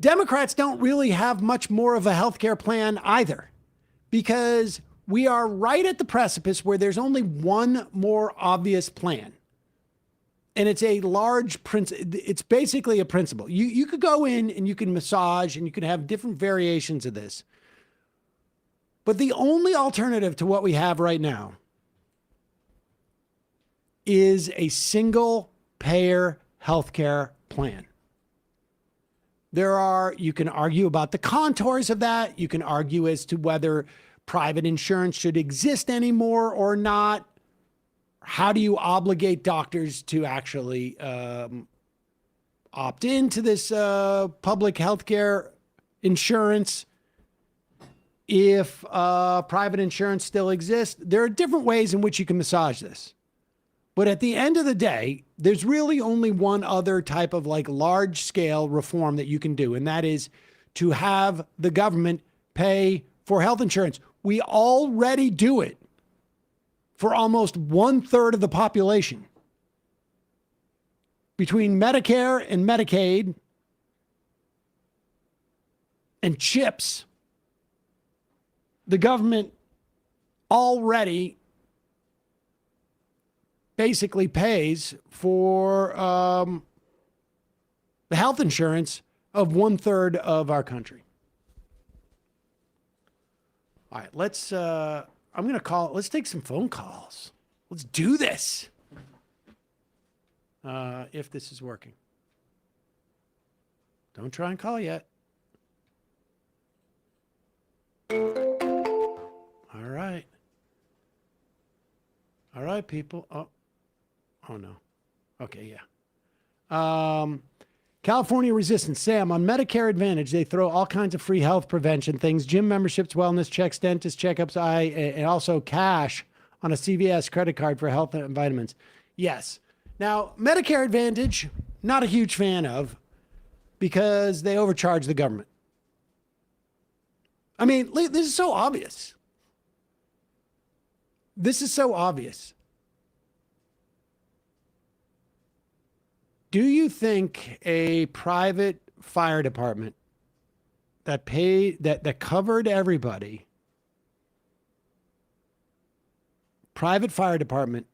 Democrats don't really have much more of a health care plan either, because we are right at the precipice where there's only one more obvious plan. And it's a large it's basically a principle. You could go in and you can massage and you can have different variations of this. But the only alternative to what we have right now is a single payer healthcare plan. You can argue about the contours of that. You can argue as to whether private insurance should exist anymore or not. How do you obligate doctors to actually opt into this public healthcare insurance if private insurance still exists? There are different ways in which you can massage this. But at the end of the day, there's really only one other type of like large scale reform that you can do. And that is to have the government pay for health insurance. We already do it for almost 1/3 of the population. Between Medicare and Medicaid and CHIPS, the government already basically pays for the health insurance of 1/3 of our country. All right, let's take some phone calls. Let's do this. If this is working. Don't try and call yet. All right. All right, people. Oh no. Okay, yeah. California Resistance. Sam, on Medicare Advantage, they throw all kinds of free health prevention things, gym memberships, wellness checks, dentist checkups, and also cash on a CVS credit card for health and vitamins. Yes. Now, Medicare Advantage, not a huge fan of, because they overcharge the government. I mean, this is so obvious. This is so obvious. Do you think a private fire department that covered everybody, private fire department,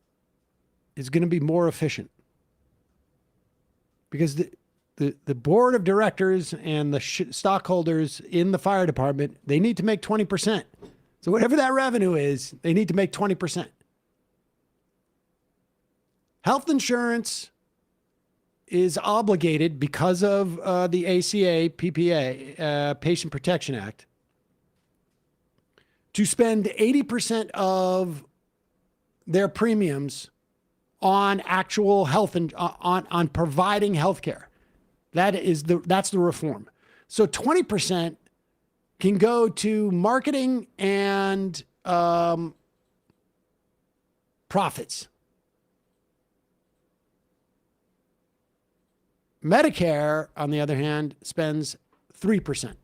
is going to be more efficient? Because the board of directors and the stockholders in the fire department, they need to make 20%. So whatever that revenue is, they need to make 20%. Health insurance is obligated because of the ACA, PPA, Patient Protection Act, to spend 80% of their premiums on actual health and on providing health care. That's the reform. So 20% can go to marketing and profits. Medicare, on the other hand, spends 3%.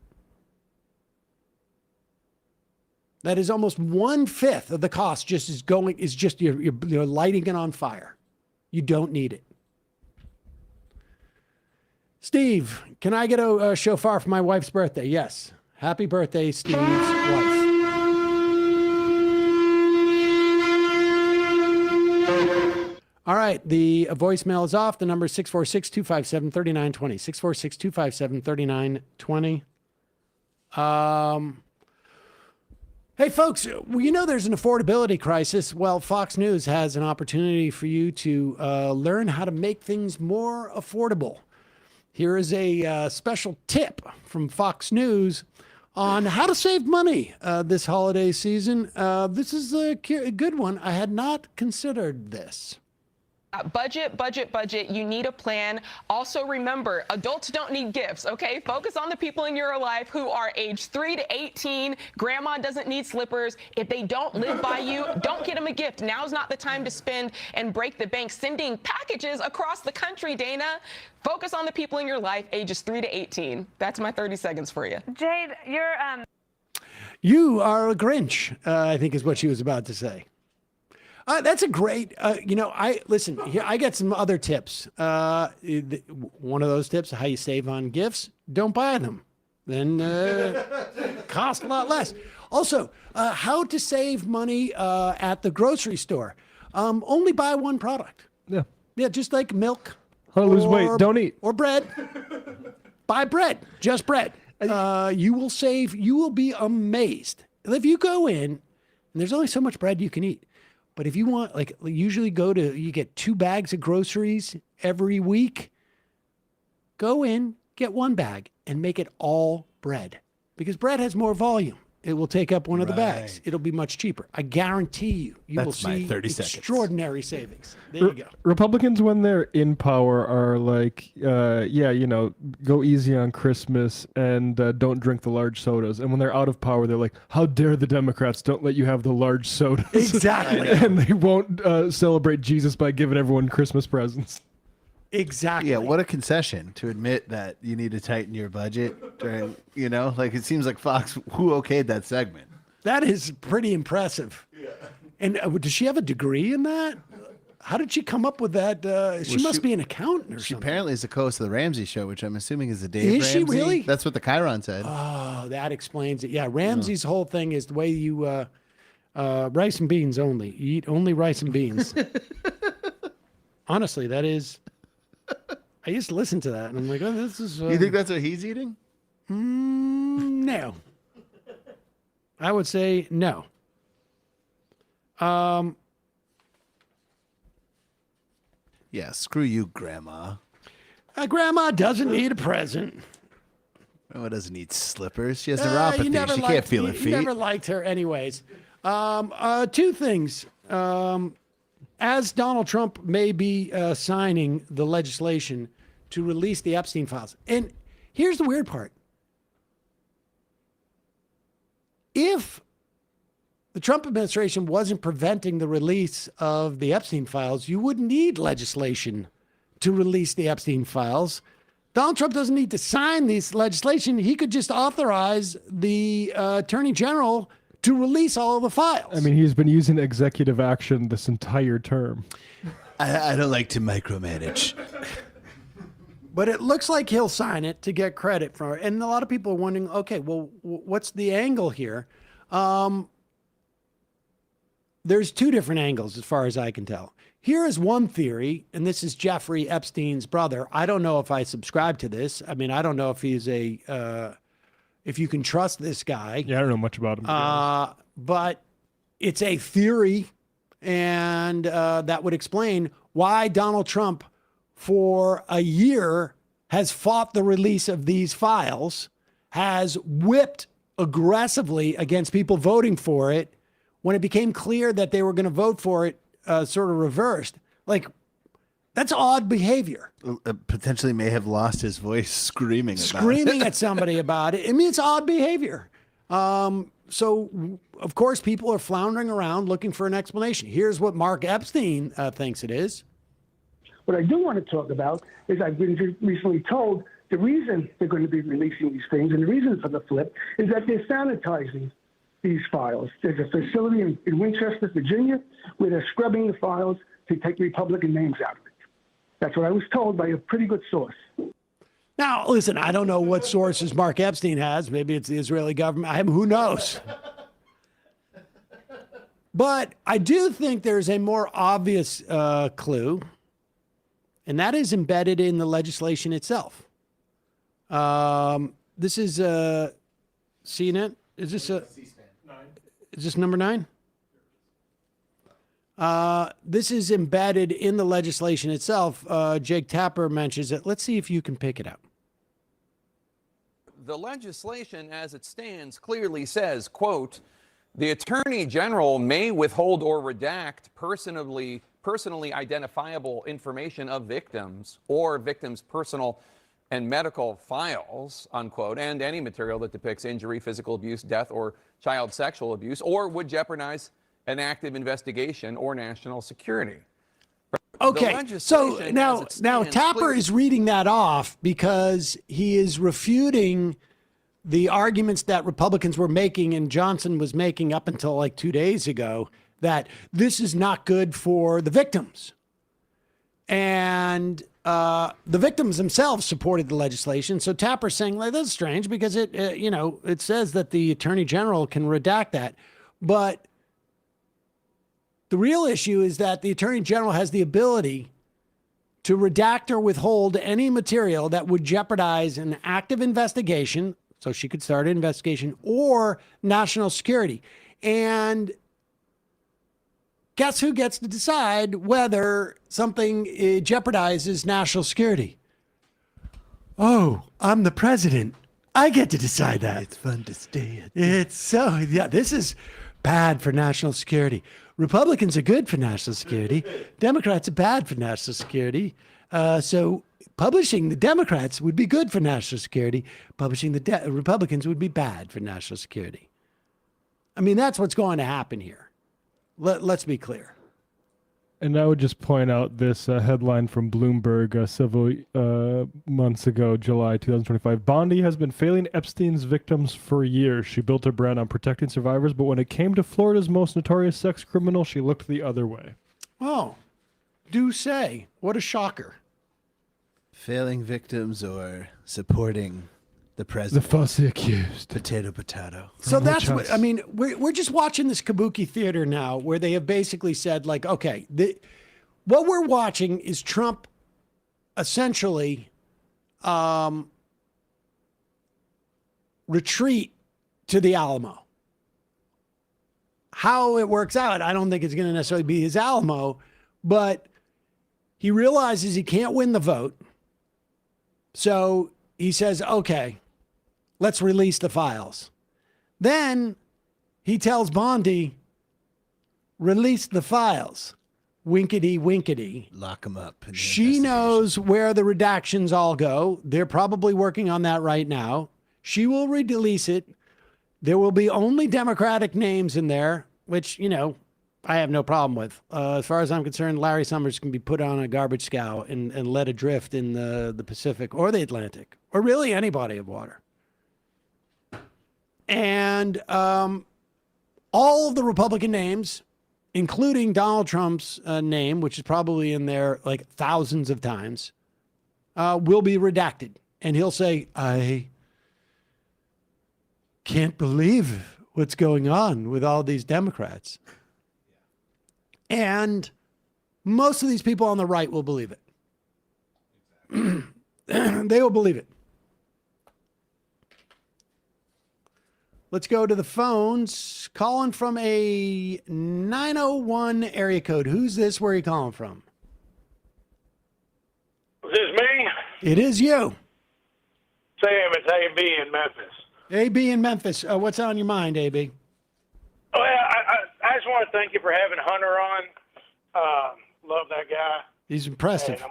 That is almost 1/5 of the cost. You're lighting it on fire. You don't need it. Steve, can I get a shofar for my wife's birthday? Yes. Happy birthday, Steve's wife. All right, the voicemail is off. The number is 646-257-3920. 646-257-3920. Hey, folks, you know there's an affordability crisis. Well, Fox News has an opportunity for you to learn how to make things more affordable. Here is a special tip from Fox News on how to save money this holiday season. This is a good one. I had not considered this. Budget, budget, budget. You need a plan. Also, remember, adults don't need gifts, okay? Focus on the people in your life who are age 3 to 18. Grandma doesn't need slippers. If they don't live by you, don't get them a gift. Now's not the time to spend and break the bank sending packages across the country, Dana. Focus on the people in your life, ages 3 to 18. That's my 30 seconds for you. Jade, You are a Grinch, I think is what she was about to say. That's a great, listen, here, I got some other tips. One of those tips, how you save on gifts, don't buy them. Then cost a lot less. Also, how to save money at the grocery store. Only buy one product. Yeah. Yeah, just like milk. How to lose weight, don't eat. Or bread. Buy bread, just bread. You will save, you will be amazed. If you go in, and there's only so much bread you can eat. But if you want, usually you get 2 bags of groceries every week. Go in, get 1 bag, and make it all bread. Because bread has more volume. It will take up one of the bags. It'll be much cheaper. I guarantee you will see 30 seconds. Extraordinary savings. There you go. Republicans, when they're in power, are like, go easy on Christmas and don't drink the large sodas. And when they're out of power, they're like, how dare the Democrats don't let you have the large sodas. Exactly. And they won't celebrate Jesus by giving everyone Christmas presents. Exactly. Yeah, what a concession to admit that you need to tighten your budget during, it seems like Fox, who okayed that segment? That is pretty impressive. Yeah. And does she have a degree in that? How did she come up with that? She must be an accountant or She something. apparently is the co-host of the Ramsey Show, which I'm assuming is the Dave Is Ramsey. she really? That's what the Chiron said. Oh, that explains it. Yeah, Ramsey's whole thing is the way you rice and beans only. You eat only rice and beans. Honestly, that is... I used to listen to that, and I'm like, oh, this is... You think that's what he's eating? No. I would say no. Yeah, screw you, Grandma. Grandma doesn't need a present. Grandma doesn't need slippers. She has neuropathy. She can't feel her feet. You never liked her anyways. 2 things. As Donald Trump may be signing the legislation to release the Epstein files. And here's the weird part. If the Trump administration wasn't preventing the release of the Epstein files, you wouldn't need legislation to release the Epstein files. Donald Trump doesn't need to sign this legislation. He could just authorize the Attorney General to release all of the files. I mean, he's been using executive action this entire term. I don't like to micromanage. But it looks like he'll sign it to get credit for it. And a lot of people are wondering, okay, well, what's the angle here? There's two different angles as far as I can tell. Here is one theory, and this is Jeffrey Epstein's brother. I don't know if I subscribe to this. I mean, I don't know if he's if you can trust this guy. Yeah, I don't know much about him. But it's a theory, and that would explain why Donald Trump for a year has fought the release of these files, has whipped aggressively against people voting for it when it became clear that they were going to vote for it, sort of reversed. Like, that's odd behavior. Potentially may have lost his voice screaming at somebody about it. I mean, it's odd behavior. So, of course, people are floundering around looking for an explanation. Here's what Mark Epstein thinks it is. What I do want to talk about is I've been recently told the reason they're going to be releasing these things and the reason for the flip is that they're sanitizing these files. There's a facility in Winchester, Virginia, where they're scrubbing the files to take Republican names out of it. That's what I was told by a pretty good source. Now, listen, I don't know what sources Mark Epstein has. Maybe it's the Israeli government. Who knows? But I do think there's a more obvious clue, and that is embedded in the legislation itself. This is CNET. Is this number 9? This is embedded in the legislation itself. Jake Tapper mentions it. Let's see if you can pick it up. The legislation as it stands clearly says, quote, the Attorney General may withhold or redact personally identifiable information of victims or victims' personal and medical files, unquote, and any material that depicts injury, physical abuse, death, or child sexual abuse, or would jeopardize an active investigation or national security. Okay, so now Tapper is reading that off because he is refuting the arguments that Republicans were making and Johnson was making up until like 2 days ago, that this is not good for the victims. And the victims themselves supported the legislation. So Tapper's saying, like, that's strange because it says that the Attorney General can redact that. But the real issue is that the Attorney General has the ability to redact or withhold any material that would jeopardize an active investigation, so she could start an investigation, or national security. And guess who gets to decide whether something jeopardizes national security? Oh, I'm the president. I get to decide that. It's fun to stay at. This is bad for national security. Republicans are good for national security. Democrats are bad for national security. So publishing the Democrats would be good for national security. Publishing the Republicans would be bad for national security. I mean, that's what's going to happen here. Let's be clear. And I would just point out this headline from Bloomberg several months ago, July 2025. Bondi has been failing Epstein's victims for years. She built her brand on protecting survivors, but when it came to Florida's most notorious sex criminal, she looked the other way. Oh, do say. What a shocker. Failing victims or supporting the president. The falsely accused. Potato. So that's what, I mean, we're just watching this kabuki theater now where they have basically said, like, okay, what we're watching is Trump essentially retreat to the Alamo. How it works out, I don't think it's going to necessarily be his Alamo, but he realizes he can't win the vote. So he says, okay, let's release the files. Then he tells Bondi, release the files. Winkety, winkety. Lock them up. She knows where the redactions all go. They're probably working on that right now. She will release it. There will be only Democratic names in there, which, I have no problem with. As far as I'm concerned, Larry Summers can be put on a garbage scow and let adrift in the Pacific or the Atlantic, or really any body of water. And all of the Republican names, including Donald Trump's name, which is probably in there like thousands of times, will be redacted. And he'll say, I can't believe what's going on with all these Democrats. And most of these people on the right will believe it. They will believe it. Let's go to the phones. Calling from a 901 area code. Who's this? Where are you calling from? Is this me? It is you. Sam, it's AB in Memphis. AB in Memphis. What's on your mind, AB? Well, I just want to thank you for having Hunter on. Love that guy. He's impressive.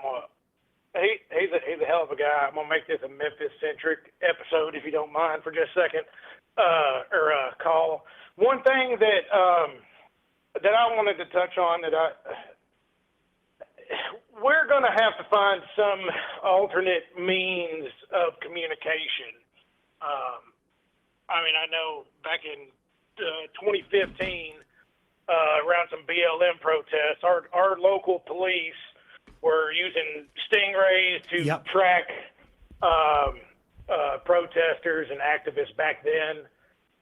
And he's a hell of a guy. I'm gonna make this a Memphis-centric episode, if you don't mind, for just a second, or a call. One thing that I wanted to touch on we're going to have to find some alternate means of communication. I mean, I know back in 2015, around some BLM protests, our local police were using stingrays to track protesters and activists back then.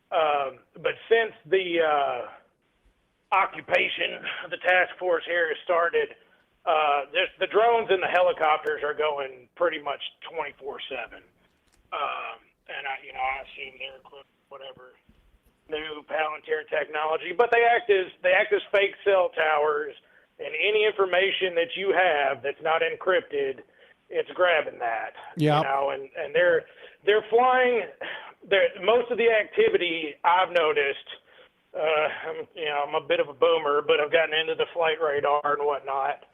But since the occupation of the task force here has started, the drones and the helicopters are going pretty much 24/7. And I assume they're equipped with whatever new Palantir technology, but they act as fake cell towers, and any information that you have that's not encrypted, it's grabbing that. Yeah. And they're flying. Most of the activity I've noticed. I'm a bit of a boomer, but I've gotten into the flight radar and whatnot.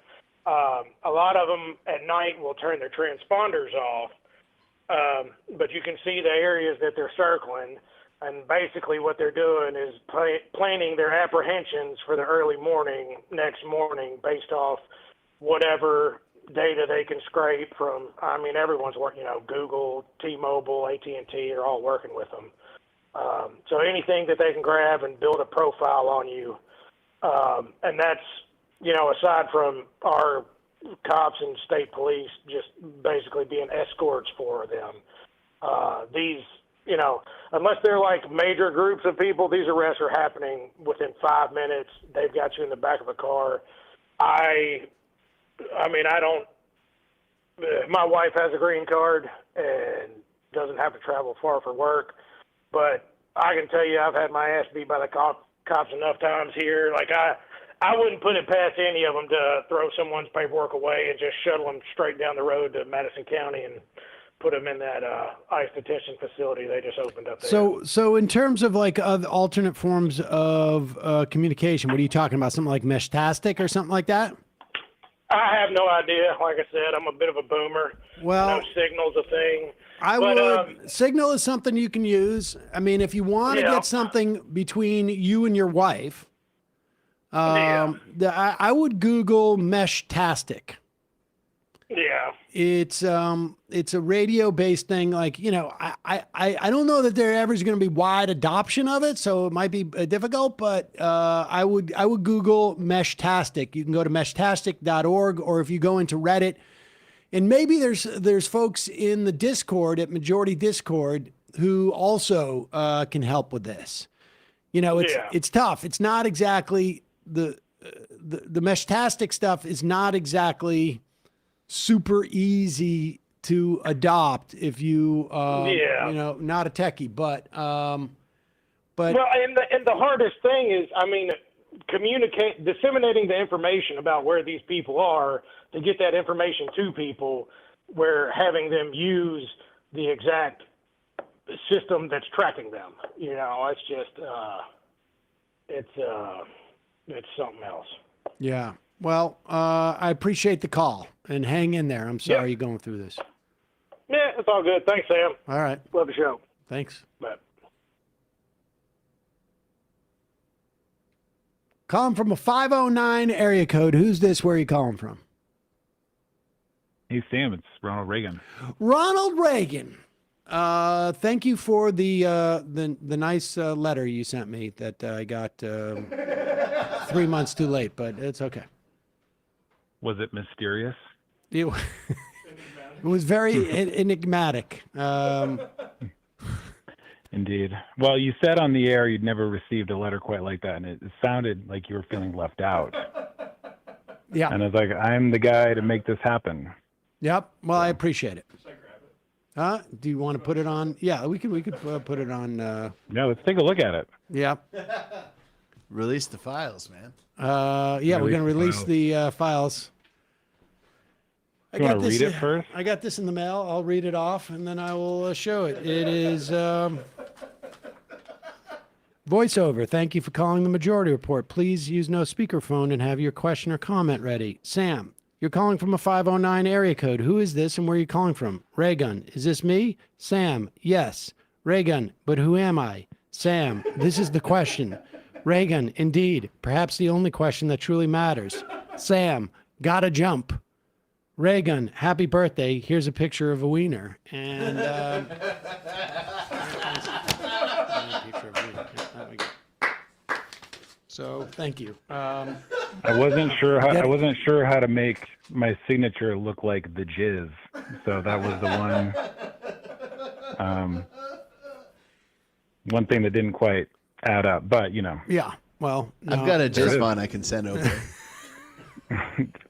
A lot of them at night will turn their transponders off, but you can see the areas that they're circling. And basically what they're doing is planning their apprehensions for the early morning, next morning, based off whatever data they can scrape from. I mean, everyone's working, Google, T-Mobile, AT&T are all working with them. So anything that they can grab and build a profile on you. And that's, aside from our cops and state police just basically being escorts for them. These, unless they're like major groups of people, these arrests are happening within 5 minutes. They've got you in the back of a car. My wife has a green card and doesn't have to travel far for work, but I can tell you I've had my ass beat by the cops enough times here. Like I wouldn't put it past any of them to throw someone's paperwork away and just shuttle them straight down the road to Madison County and put them in that ICE detention facility they just opened up there. So in terms of like alternate forms of communication, what are you talking about? Something like Meshtastic or something like that? I have no idea. Like I said, I'm a bit of a boomer. Well, Signal's a thing. Signal is something you can use. I mean, if you want to get something between you and your wife, I would Google Meshtastic. Yeah. It's a radio-based thing. Like, I don't know that there ever is going to be wide adoption of it, so it might be difficult, but I would Google Meshtastic. You can go to meshtastic.org, or if you go into Reddit, and maybe there's folks in the Discord at Majority Discord who also can help with this. It's tough. It's not exactly the Meshtastic stuff is not exactly super easy to adopt if you not a techie, but and the hardest thing is, disseminating the information about where these people are to get that information to people, where having them use the exact system that's tracking them. It's just it's something else. Yeah. Well, I appreciate the call and hang in there. I'm sorry you're going through this. Yeah, it's all good. Thanks, Sam. All right. Love the show. Thanks. Bye. Calling from a 509 area code. Who's this? Where are you calling from? Hey, Sam, it's Ronald Reagan. Ronald Reagan. Thank you for the nice letter you sent me that I got 3 months too late, but it's okay. Was it mysterious? It was very enigmatic. Indeed. Well, you said on the air you'd never received a letter quite like that, and it sounded like you were feeling left out. Yeah. And I was like, I'm the guy to make this happen. Yep. Well, I appreciate it. Do you want to put it on? Yeah, we could put it on. Yeah, let's take a look at it. Yeah. Release the files, man. Yeah, we're going to release the files. You want to read it first? I got this in the mail. I'll read it off, and then I will show it. It is voiceover. Thank you for calling the Majority Report. Please use no speakerphone and have your question or comment ready. Sam, you're calling from a 509 area code. Who is this, and where are you calling from? Raygun, is this me? Sam, yes. Raygun, but who am I? Sam, this is the question. Raygun, indeed. Perhaps the only question that truly matters. Sam, gotta jump. Raygun, happy birthday. Here's a picture of a wiener. And so thank you. I wasn't sure how to make my signature look like the jizz. So that was the one thing that didn't quite add up, but you know. Yeah. Well, no. I've got a jizz font I can send over.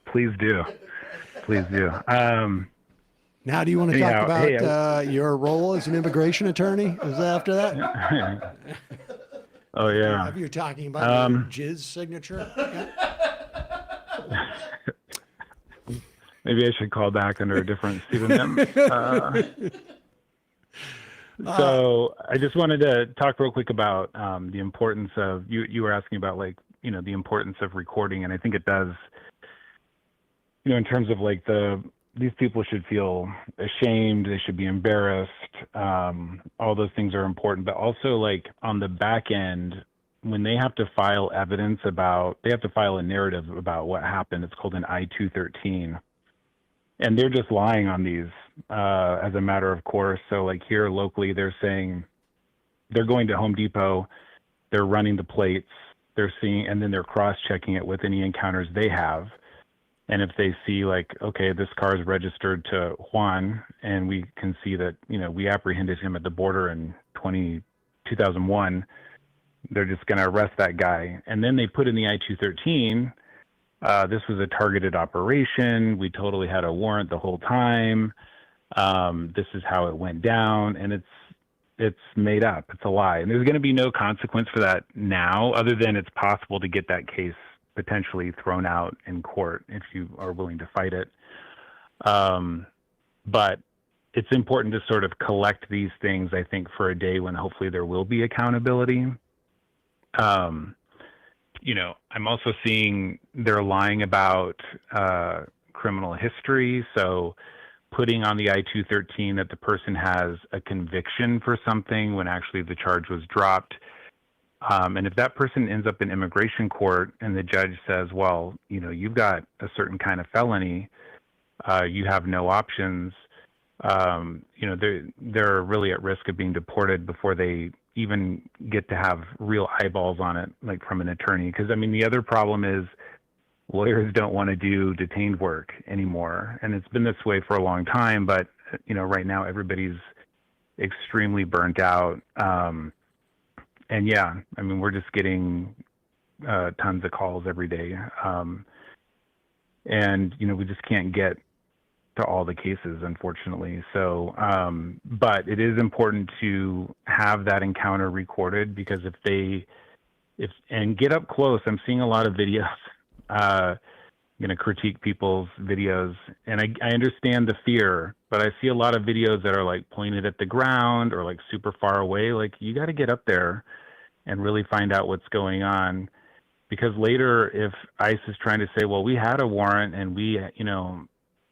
Please do. Please do. Now, do you want to talk about your role as an immigration attorney? Is that after that? Oh, yeah. You're talking about your jizz signature? Yeah. Maybe I should call back under a different pseudonym. So I just wanted to talk real quick about the importance of, you were asking about the importance of recording, and I think it does, in terms of these people should feel ashamed, they should be embarrassed. All those things are important, but also on the back end, when they have to file evidence they have to file a narrative about what happened. It's called an I-213. And they're just lying on these as a matter of course. So here locally, they're saying they're going to Home Depot, they're running the plates, they're seeing, and then they're cross-checking it with any encounters they have. And if they see okay, this car is registered to Juan, and we can see that, we apprehended him at the border in 2001, they're just going to arrest that guy. And then they put in the I-213, this was a targeted operation. We totally had a warrant the whole time. This is how it went down. And it's made up. It's a lie. And there's going to be no consequence for that now, other than it's possible to get that case potentially thrown out in court if you are willing to fight it. But it's important to sort of collect these things, I think, for a day when hopefully there will be accountability. I'm also seeing they're lying about criminal history. So putting on the I-213 that the person has a conviction for something when actually the charge was dropped. And if that person ends up in immigration court and the judge says, well, you've got a certain kind of felony, you have no options, they're really at risk of being deported before they even get to have real eyeballs on it, from an attorney. Because, the other problem is lawyers don't want to do detained work anymore. And it's been this way for a long time, but, right now everybody's extremely burnt out. And yeah, we're just getting tons of calls every day. And, we just can't get to all the cases, unfortunately. So, but it is important to have that encounter recorded, because and get up close. I'm seeing a lot of videos, critique people's videos, and I understand the fear, but I see a lot of videos that are pointed at the ground or super far away. You got to get up there and really find out what's going on, because later if ICE is trying to say, well, we had a warrant and we,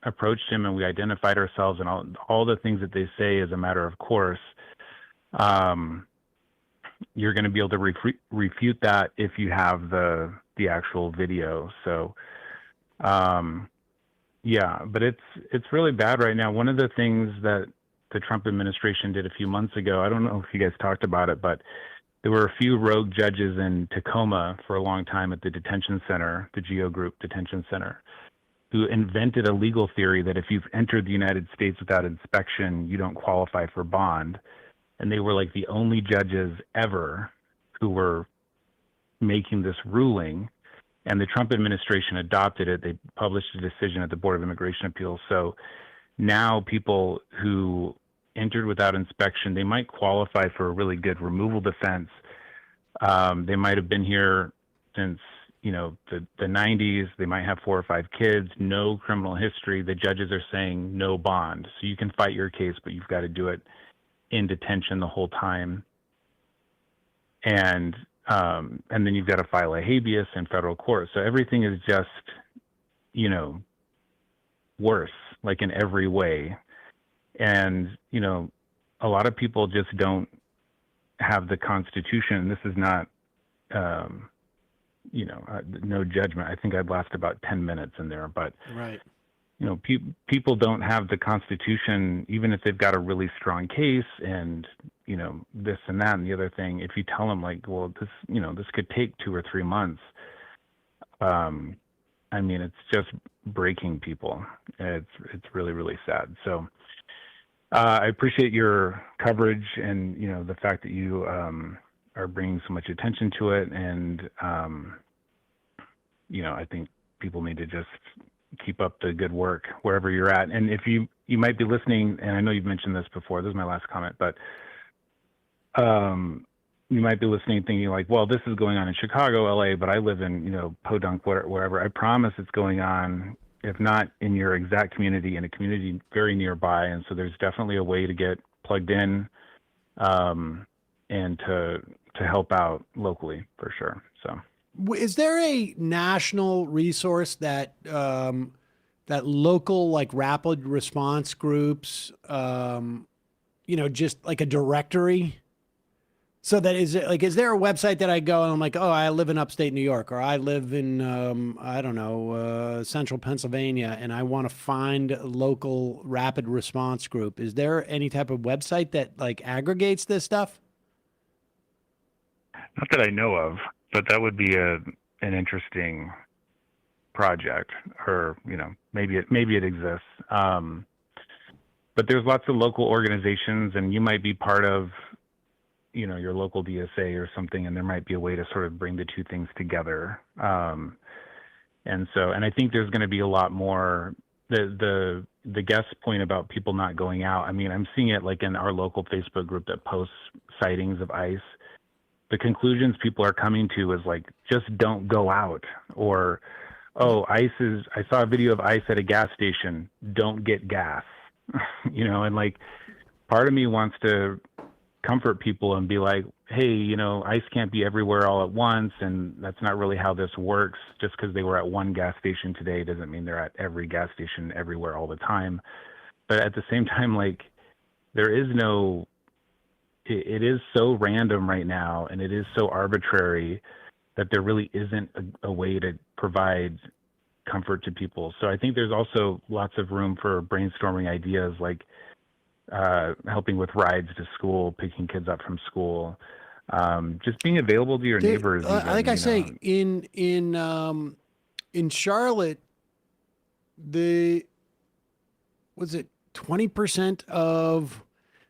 approached him and we identified ourselves, and all the things that they say as a matter of course, you're going to be able to refute that if you have the actual video. So, yeah, but it's really bad right now. One of the things that the Trump administration did a few months ago, I don't know if you guys talked about it, but there were a few rogue judges in Tacoma for a long time at the detention center, the Geo Group detention center. who invented a legal theory that if you've entered the United States without inspection, you don't qualify for bond. And they were like the only judges ever who were making this ruling. And the Trump administration adopted it. They published a decision at the Board of Immigration Appeals. So now people who entered without inspection, they might qualify for a really good removal defense. They might have been here since, you know, the 90s. They might have 4 or 5 kids, no criminal history. The judges are saying no bond. So you can fight your case, but you've got to do it in detention the whole time. And then you've got to file a habeas in federal court. So everything is just, you know, worse, like in every way. And, you know, a lot of people just don't have the Constitution. This is not, you know, no judgment. I think I'd last about 10 minutes in there, but, Right. you know, people don't have the Constitution, even if they've got a really strong case and, you know, this and that and the other thing. If you tell them like, well, this, you know, this could take 2 or 3 months. I mean, it's just breaking people. It's really, really sad. So I appreciate your coverage and, you know, the fact that you are bringing so much attention to it. And, you know, I think people need to just keep up the good work wherever you're at. And if you might be listening, and I know you've mentioned this before, this is my last comment, but you might be listening thinking like, well, this is going on in Chicago, LA, but I live in, you know, Podunk, wherever. I promise it's going on, if not in your exact community, in a community very nearby. And so there's definitely a way to get plugged in and to help out locally for sure. So is there a national resource that that local like rapid response groups, you know, just like a directory? So that is there a website that I go and I'm like, oh, I live in upstate New York, or I live in, I don't know, central Pennsylvania, and I want to find a local rapid response group. Is there any type of website that like aggregates this stuff? not that I know of, but that would be an interesting project, or, you know, maybe it exists. But there's lots of local organizations, and you might be part of, you know, your local DSA or something, and there might be a way to sort of bring the two things together. And I think there's going to be a lot more. The guest point about people not going out, I mean, I'm seeing it like in our local Facebook group that posts sightings of ICE. The conclusions people are coming to is like, just don't go out, or, oh, I saw a video of ICE at a gas station, don't get gas. You know, and like, part of me wants to comfort people and be like, hey, you know, ICE can't be everywhere all at once, and that's not really how this works. Just because they were at one gas station today doesn't mean they're at every gas station everywhere all the time. But at the same time, like, there is no, it is so random right now, and it is so arbitrary that there really isn't a way to provide comfort to people. So I think there's also lots of room for brainstorming ideas, like helping with rides to school, picking kids up from school, just being available to your neighbors. Even, like I say, in Charlotte, was it 20% of,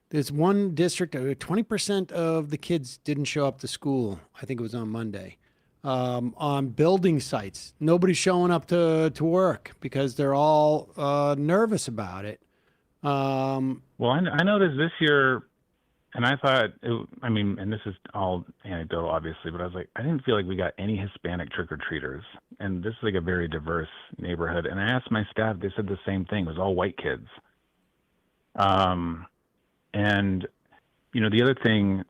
there's one district, 20% of the kids didn't show up to school. I think it was on Monday. On building sites, nobody's showing up to work because they're all nervous about it. Well, I noticed this year, and I thought, I mean, and this is all anecdotal, obviously, but I was like, I didn't feel like we got any Hispanic trick-or-treaters. And this is like a very diverse neighborhood. And I asked my staff, they said the same thing. It was all white kids. And, you know, the other thing,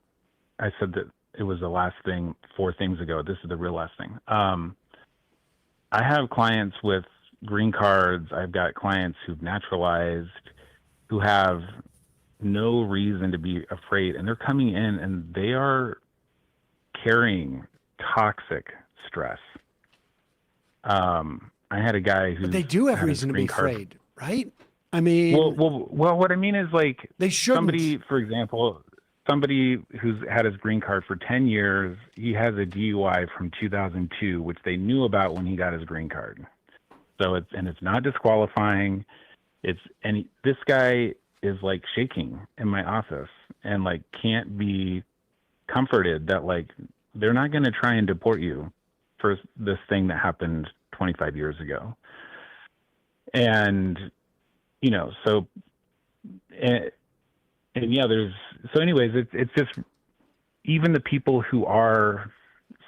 I said that it was the last thing 4 things ago. This is the real last thing. I have clients with green cards. I've got clients who've naturalized, who have no reason to be afraid. And they're coming in and they are carrying toxic stress. I had a guy who, but they do have reason to be afraid, right? I mean, well, what I mean is, like, they shouldn't. Somebody, for example, somebody who's had his green card for 10 years, he has a DUI from 2002, which they knew about when he got his green card. So it's not disqualifying. This guy is like shaking in my office and like can't be comforted that like they're not going to try and deport you for this thing that happened 25 years ago. And so yeah, anyways, it's just, even the people who are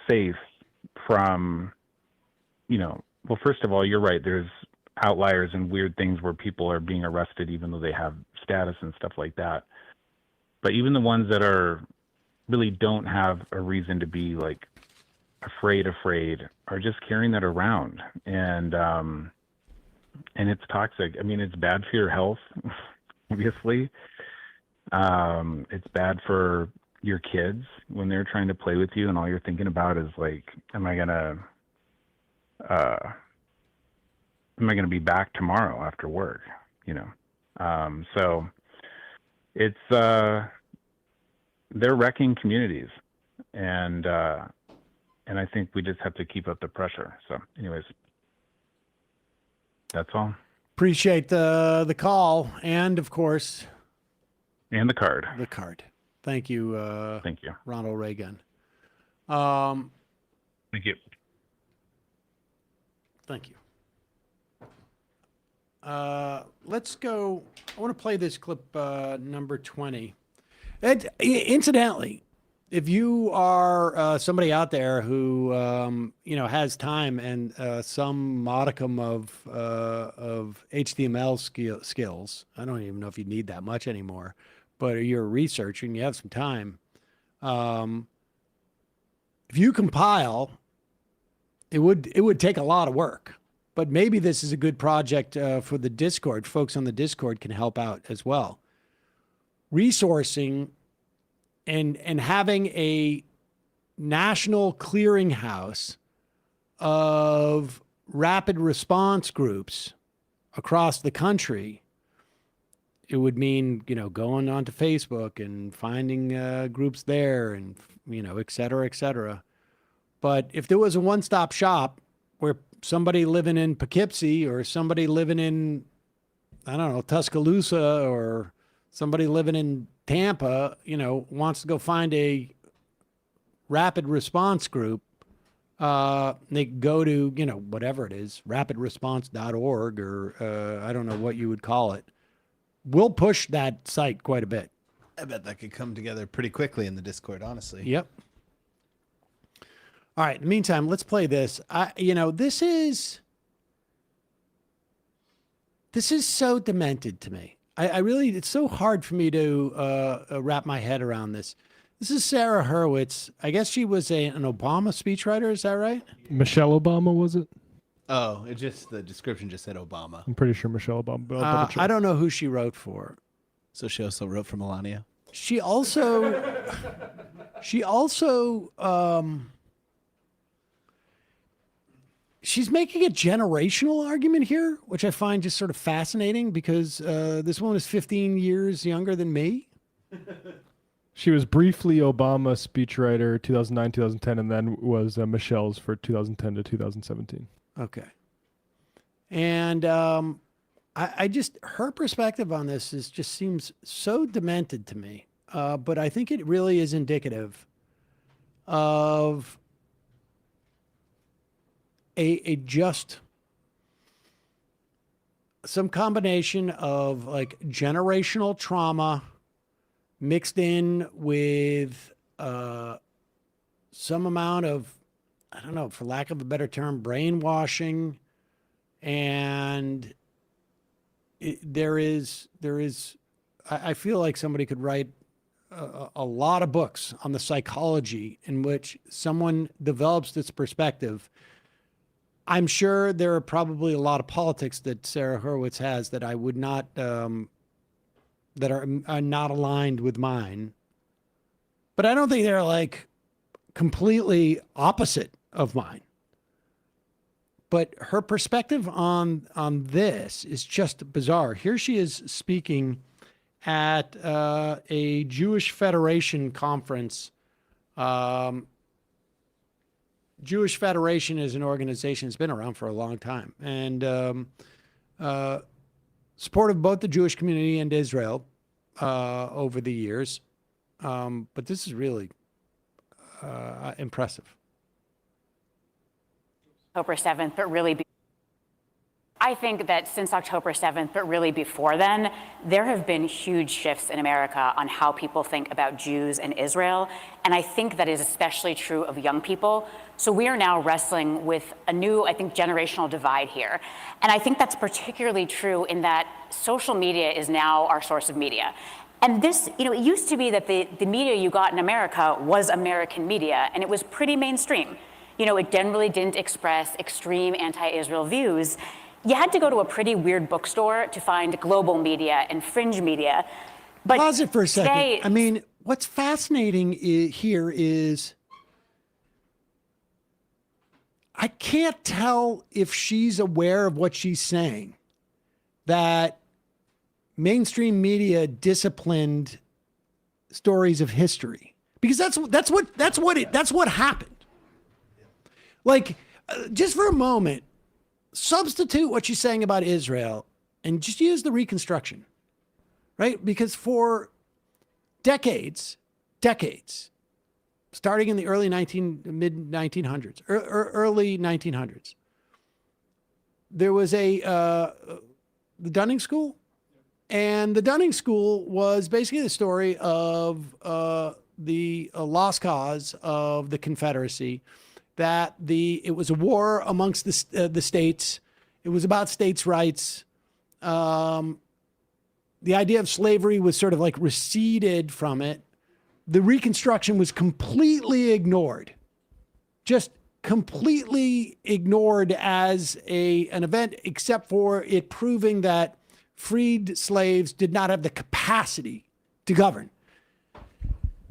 safe from, well, first of all, you're right. There's outliers and weird things where people are being arrested even though they have status and stuff like that. But even the ones that really don't have a reason to be like afraid are just carrying that around. And it's toxic. I mean, it's bad for your health, obviously. It's bad for your kids when they're trying to play with you and all you're thinking about is like, am I gonna be back tomorrow after work? So it's they're wrecking communities, and I think we just have to keep up the pressure. So anyways, that's all. Appreciate the call, and of course, and the card. Thank you. Thank you, Ronald Reagan. Thank you. Thank you. Let's go. I want to play this clip, number 20. And incidentally, if you are somebody out there who has time and some modicum of HTML skills, I don't even know if you need that much anymore, but you're a researcher and you have some time. If you compile, it would take a lot of work. But maybe this is a good project for the Discord. Folks on the Discord can help out as well. Resourcing and having a national clearinghouse of rapid response groups across the country. It would mean, going onto Facebook and finding groups there and, et cetera, et cetera. But if there was a one-stop shop where somebody living in Poughkeepsie or somebody living in, Tuscaloosa, or somebody living in Tampa, wants to go find a rapid response group, they go to, whatever it is, rapidresponse.org, or I don't know what you would call it. We'll push that site quite a bit. I bet that could come together pretty quickly in the Discord, honestly. Yep. All right. In the meantime, let's play this. This is so demented to me. I really, it's so hard for me to wrap my head around this. This is Sarah Hurwitz. I guess she was an Obama speechwriter. Is that right? Michelle Obama, was it? Oh, the description just said Obama. I'm pretty sure Michelle Obama. But I'll double check. I don't know who she wrote for. So she also wrote for Melania. She also, she's making a generational argument here, which I find just sort of fascinating because this woman is 15 years younger than me. She was briefly Obama speechwriter 2009, 2010, and then was Michelle's for 2010 to 2017. Okay. And I just, her perspective on this just seems so demented to me. But I think it really is indicative of a just some combination of like generational trauma mixed in with some amount of, I don't know, for lack of a better term, brainwashing. And I feel like somebody could write a lot of books on the psychology in which someone develops this perspective. I'm sure there are probably a lot of politics that Sarah Hurwitz has that I would not, that are not aligned with mine. But I don't think they're like completely opposite of mine. But her perspective on this is just bizarre. Here she is speaking at a Jewish Federation conference Jewish Federation is an organization that's been around for a long time, and supportive of both the Jewish community and Israel over the years. But this is really impressive. October 7th, but really, I think that since October 7th, but really before then, there have been huge shifts in America on how people think about Jews and Israel. And I think that is especially true of young people. So we are now wrestling with a new, I think, generational divide here. And I think that's particularly true in that social media is now our source of media. And this, it used to be that the media you got in America was American media, and it was pretty mainstream. It generally didn't express extreme anti-Israel views. You had to go to a pretty weird bookstore to find global media and fringe media. But pause it for a second. Today, I mean, what's fascinating here is I can't tell if she's aware of what she's saying, that mainstream media disciplined stories of history, because that's what happened. Like, just for a moment, substitute what she's saying about Israel and just use the Reconstruction, right? Because for decades, starting in the mid 1900s, early 1900s, there was the Dunning School, and the Dunning School was basically the story of the lost cause of the Confederacy. That it was a war amongst the states. It was about states' rights. The idea of slavery was sort of like receded from it. The Reconstruction was completely ignored, just completely ignored as an event, except for it proving that freed slaves did not have the capacity to govern.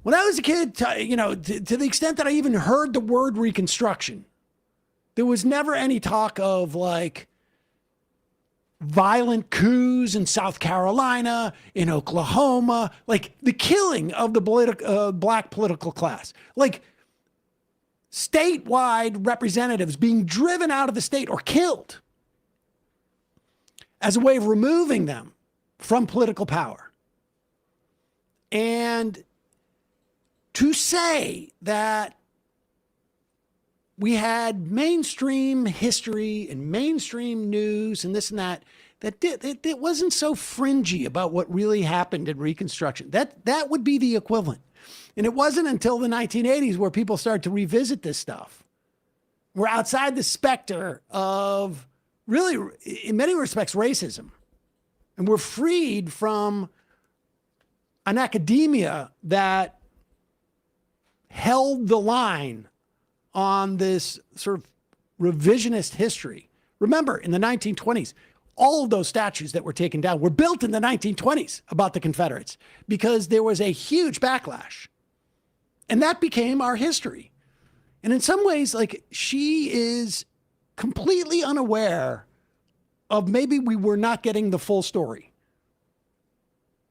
When I was a kid, to the extent that I even heard the word Reconstruction, there was never any talk of like violent coups in South Carolina, in Oklahoma, like the killing of the black political class, like statewide representatives being driven out of the state or killed as a way of removing them from political power. And to say that we had mainstream history and mainstream news and this and that it wasn't so fringy about what really happened in Reconstruction. That would be the equivalent. And it wasn't until the 1980s where people started to revisit this stuff. We're outside the specter of really, in many respects, racism. And we're freed from an academia that held the line on this sort of revisionist history. Remember, in the 1920s, all of those statues that were taken down were built in the 1920s about the Confederates because there was a huge backlash. And that became our history. And in some ways, like, she is completely unaware of maybe we were not getting the full story.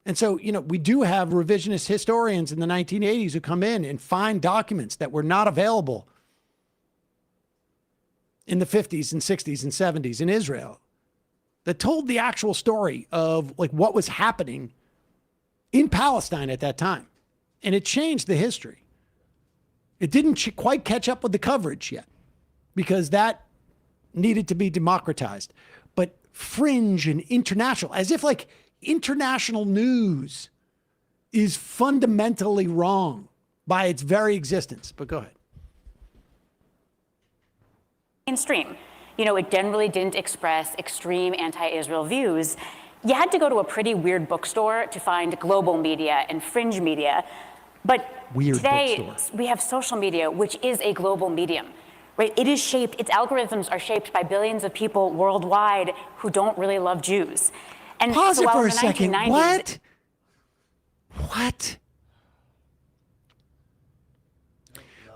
And so, we do have revisionist historians in the 1980s who come in and find documents that were not available in the 50s and 60s and 70s in Israel that told the actual story of like what was happening in Palestine at that time. And it changed the history. It didn't quite catch up with the coverage yet because that needed to be democratized. But fringe and international, as if like international news is fundamentally wrong by its very existence. But go ahead. mainstream. It generally didn't express extreme anti-Israel views. You had to go to a pretty weird bookstore to find global media and fringe media. But today, we have social media, which is a global medium, right? Its algorithms are shaped by billions of people worldwide who don't really love Jews. And pause so it while for in a the second. 1990s, What?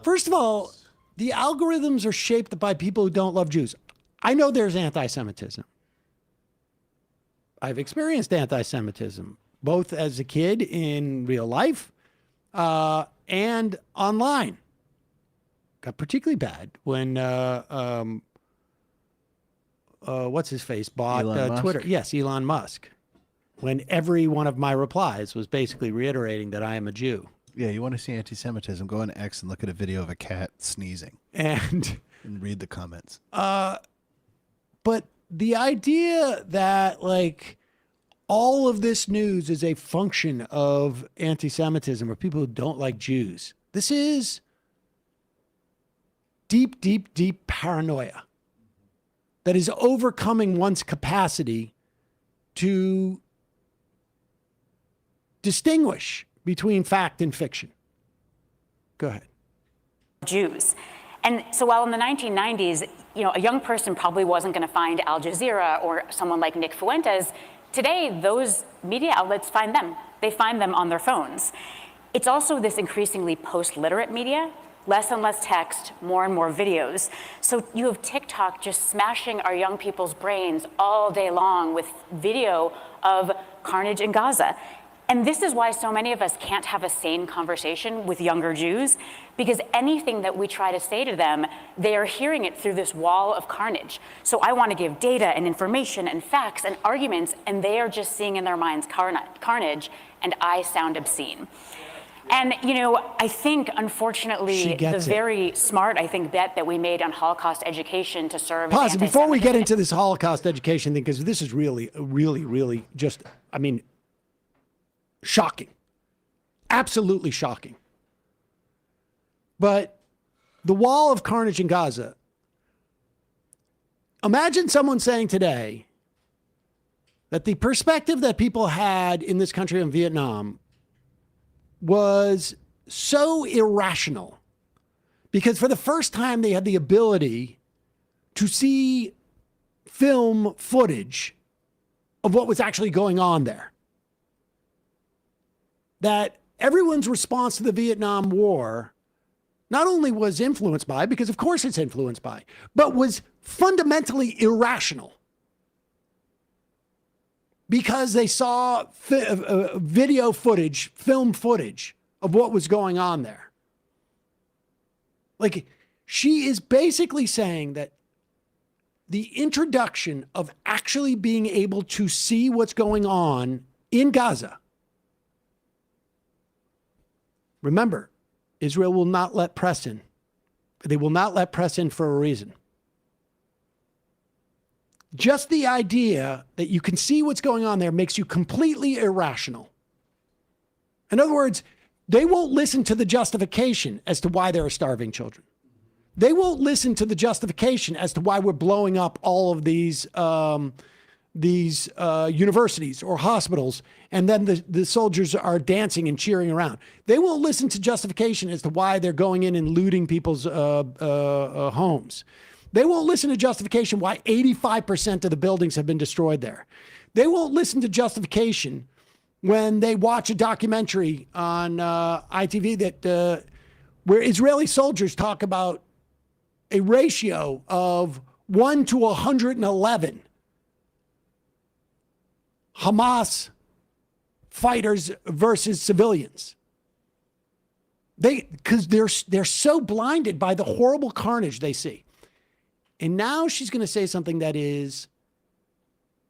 First of all, the algorithms are shaped by people who don't love Jews. I know there's anti-Semitism. I've experienced anti-Semitism, both as a kid in real life and online. got particularly bad when what's his face bought Elon Musk? Twitter. Yes, Elon Musk. When every one of my replies was basically reiterating that I am a Jew. Yeah, you want to see anti-Semitism? Go on X and look at a video of a cat sneezing And read the comments. But the idea that like all of this news is a function of anti-Semitism or people who don't like Jews, this is deep, deep, deep paranoia that is overcoming one's capacity to distinguish between fact and fiction. Go ahead. Jews. And so while in the 1990s, you know, a young person probably wasn't going to find Al Jazeera or someone like Nick Fuentes, today those media outlets find them. They find them on their phones. It's also this increasingly post-literate media, less and less text, more and more videos. So you have TikTok just smashing our young people's brains all day long with video of carnage in Gaza. And this is why so many of us can't have a sane conversation with younger Jews, because anything that we try to say to them, they are hearing it through this wall of carnage. So I want to give data and information and facts and arguments, and they are just seeing in their minds carnage, and I sound obscene. And, you know, I think, unfortunately, the very smart, I think, bet that we made on Holocaust education to serve as Pause before we get into this Holocaust education thing, because this is really, really, really just, I mean, shocking. Absolutely shocking. But the wall of carnage in Gaza, imagine someone saying today that the perspective that people had in this country in Vietnam was so irrational because for the first time they had the ability to see film footage of what was actually going on there. That everyone's response to the Vietnam War not only was influenced by, because of course it's influenced by, but was fundamentally irrational. Because they saw video footage, film footage of what was going on there. Like, she is basically saying that the introduction of actually being able to see what's going on in Gaza. Remember, Israel will not let press in. They will not let press in for a reason. Just the idea that you can see what's going on there makes you completely irrational. In other words, they won't listen to the justification as to why there are starving children. They won't listen to the justification as to why we're blowing up all of these universities or hospitals, and then the soldiers are dancing and cheering around. They won't listen to justification as to why they're going in and looting people's homes. They won't listen to justification why 85% of the buildings have been destroyed there. They won't listen to justification when they watch a documentary on ITV that where Israeli soldiers talk about a ratio of 1 to 111 Hamas fighters versus civilians. Because they're so blinded by the horrible carnage they see. And now she's going to say something that is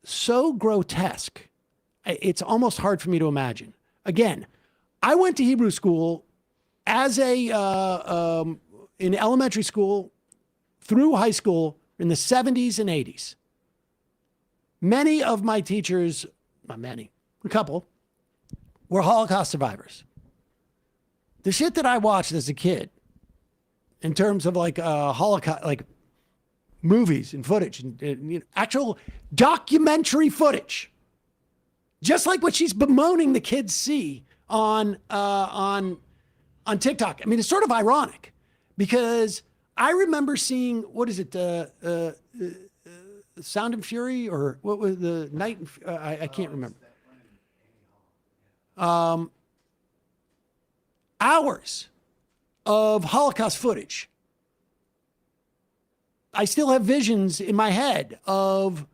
so grotesque, it's almost hard for me to imagine. Again, I went to Hebrew school as in elementary school through high school in the 70s and 80s. Many of my teachers, not many, a couple, were Holocaust survivors. The shit that I watched as a kid in terms of like Holocaust, like movies and footage and you know, actual documentary footage, just like what she's bemoaning the kids see on TikTok. I mean, it's sort of ironic because I remember seeing, what is it, Sound and Fury, or what was the Night? I can't remember. Hours of Holocaust footage. I still have visions in my head of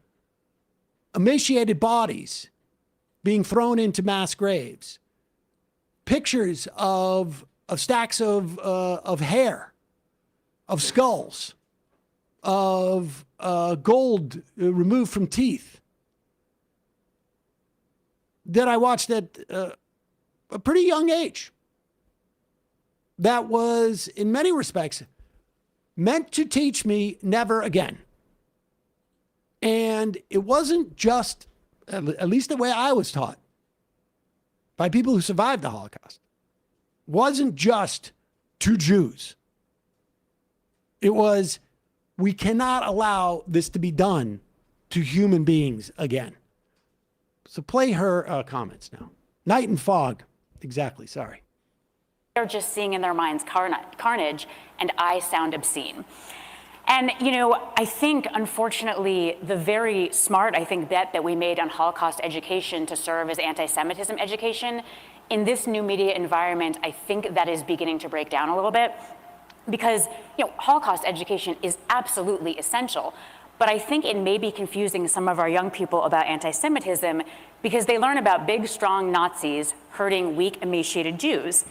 emaciated bodies being thrown into mass graves, pictures of stacks of hair of skulls, of gold removed from teeth, that I watched at a pretty young age. That was, in many respects, meant to teach me never again. And it wasn't just, at least the way I was taught by people who survived the Holocaust, wasn't just to Jews. It was, we cannot allow this to be done to human beings again. So play her comments now. Night and fog. Exactly. Sorry. They're just seeing in their minds carnage, and I sound obscene. And, you know, I think, unfortunately, the very smart, bet that we made on Holocaust education to serve as anti-Semitism education, in this new media environment, I think that is beginning to break down a little bit. Because, you know, Holocaust education is absolutely essential. But I think it may be confusing some of our young people about anti-Semitism because they learn about big, strong Nazis hurting weak, emaciated Jews.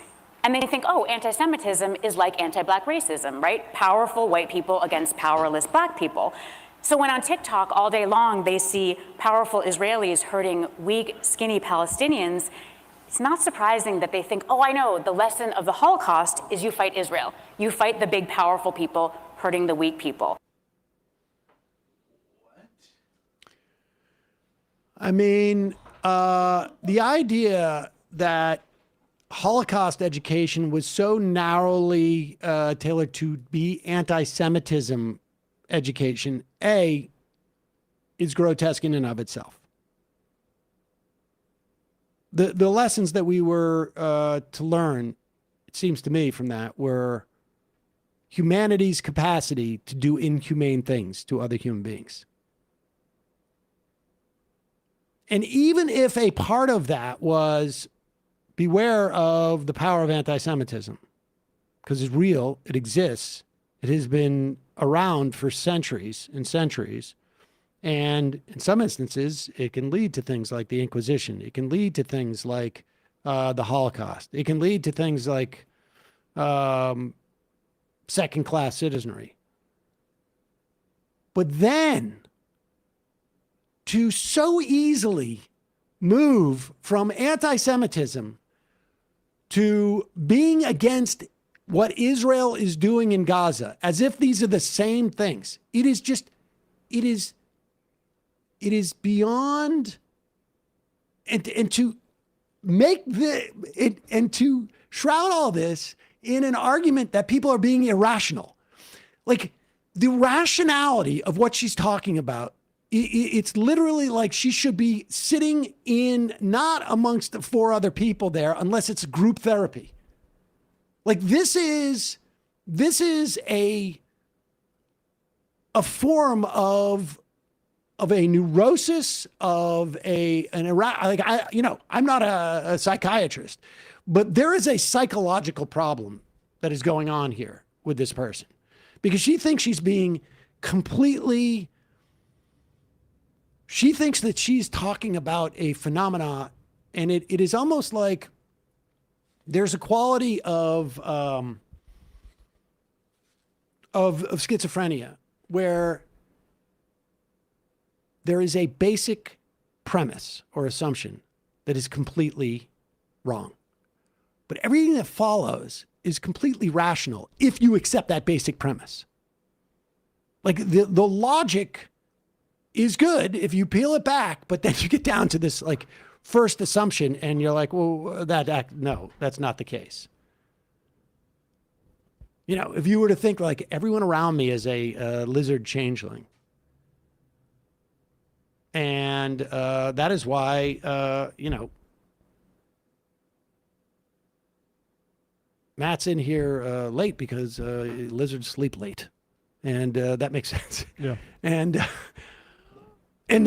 And they think, oh, anti-Semitism is like anti-black racism, right? Powerful white people against powerless black people. So when on TikTok all day long they see powerful Israelis hurting weak, skinny Palestinians, it's not surprising that they think, oh, I know, the lesson of the Holocaust is you fight Israel. You fight the big, powerful people hurting the weak people. I mean, the idea that Holocaust education was so narrowly tailored to be anti-Semitism education, A, is grotesque in and of itself. The lessons that we were to learn, it seems to me from that, were humanity's capacity to do inhumane things to other human beings. And even if a part of that was beware of the power of anti-Semitism, because it's real, it exists, it has been around for centuries and centuries. And in some instances, it can lead to things like the Inquisition. It can lead to things like the Holocaust. It can lead to things like second-class citizenry. But then, to so easily move from anti-Semitism to being against what Israel is doing in Gaza, as if these are the same things. It is beyond, and to make and to shroud all this in an argument that people are being irrational. Like, the rationality of what she's talking about, it's literally like she should be sitting in, not amongst the four other people there, unless it's group therapy. Like, this is a form of a neurosis, of I'm not a psychiatrist, but there is a psychological problem that is going on here with this person, because she thinks she's being completely, she thinks that she's talking about a phenomena, and it is almost like there's a quality of schizophrenia where there is a basic premise or assumption that is completely wrong. But everything that follows is completely rational if you accept that basic premise. Like, the logic is good if you peel it back, but then you get down to this like first assumption and you're like, well, no, that's not the case. You know, if you were to think like everyone around me is a lizard changeling, and that is why, Matt's in here late because lizards sleep late, and that makes sense. Yeah. And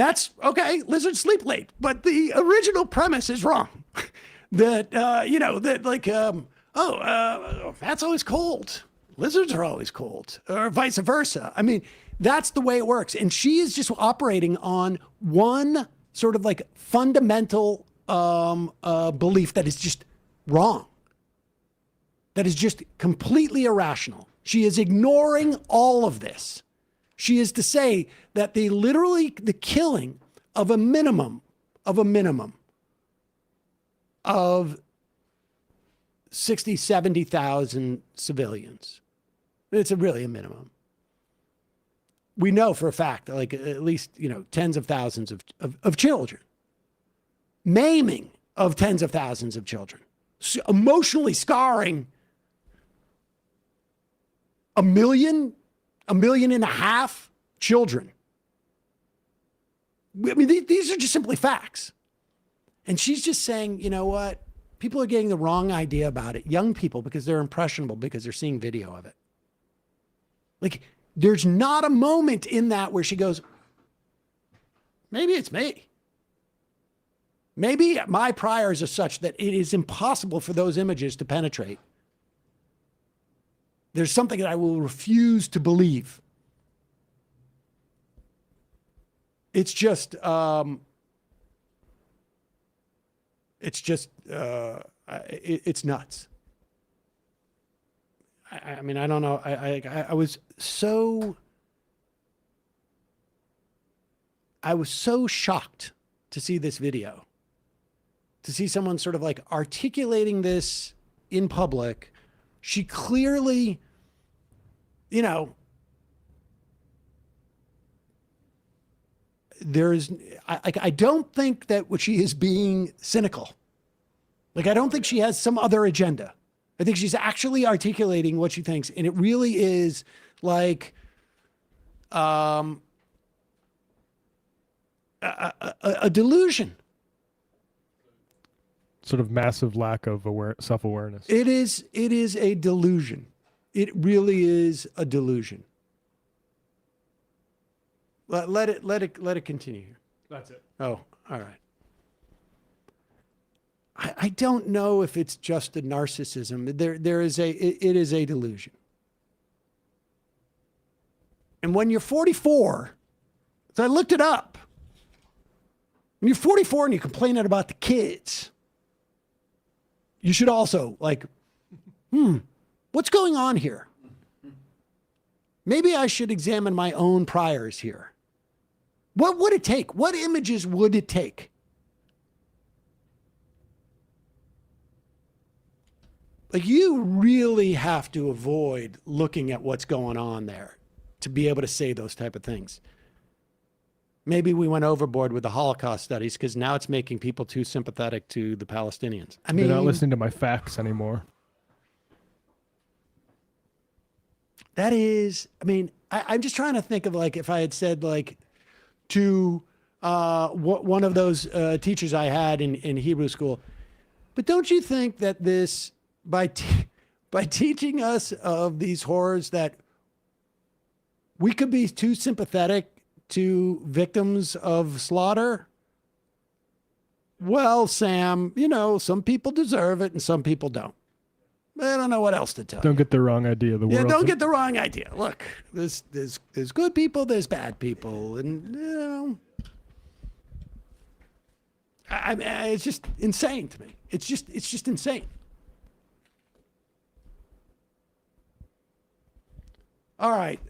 that's okay. Lizards sleep late, but the original premise is wrong. That's always cold. Lizards are always cold, or vice versa. I mean, that's the way it works. And she is just operating on one sort of like fundamental belief that is just wrong. That is just completely irrational. She is ignoring all of this. She is to say that the killing of a minimum of 60, 70,000 civilians. It's really a minimum. We know for a fact, like at least, tens of thousands of children. Maiming of tens of thousands of children. Emotionally scarring 1.5 million children. I mean, these are just simply facts. And she's just saying, you know what? People are getting the wrong idea about it. Young people, because they're impressionable, because they're seeing video of it. Like, there's not a moment in that where she goes, maybe it's me. Maybe my priors are such that it is impossible for those images to penetrate. There's something that I will refuse to believe. It's just, it's nuts. I mean, I don't know. I was so shocked to see this video, to see someone sort of like articulating this in public. She clearly, I don't think that she is being cynical. Like, I don't think she has some other agenda. I think she's actually articulating what she thinks. And it really is like a delusion. Sort of massive lack of self-awareness. It is a delusion. It really is a delusion. Let it continue. That's it. Oh, all right. I don't know if it's just a narcissism. It is a delusion. And when you're 44, so I looked it up. When you're 44 and you're complaining about the kids, you should also what's going on here? Maybe I should examine my own priors here. What would it take? What images would it take? Like, you really have to avoid looking at what's going on there to be able to say those type of things. Maybe we went overboard with the Holocaust studies because now it's making people too sympathetic to the Palestinians. I mean, they're not listening to my facts anymore. That is, I mean, I'm just trying to think of, like, if I had said, like, to one of those teachers I had in Hebrew school, but don't you think that this, by teaching us of these horrors, that we could be too sympathetic to victims of slaughter? Well, Sam, some people deserve it and some people don't. I don't know what else to tell you. Don't get the wrong idea. Don't get the wrong idea. Look, there's good people, there's bad people, and I mean, it's just insane to me. It's just insane. All right.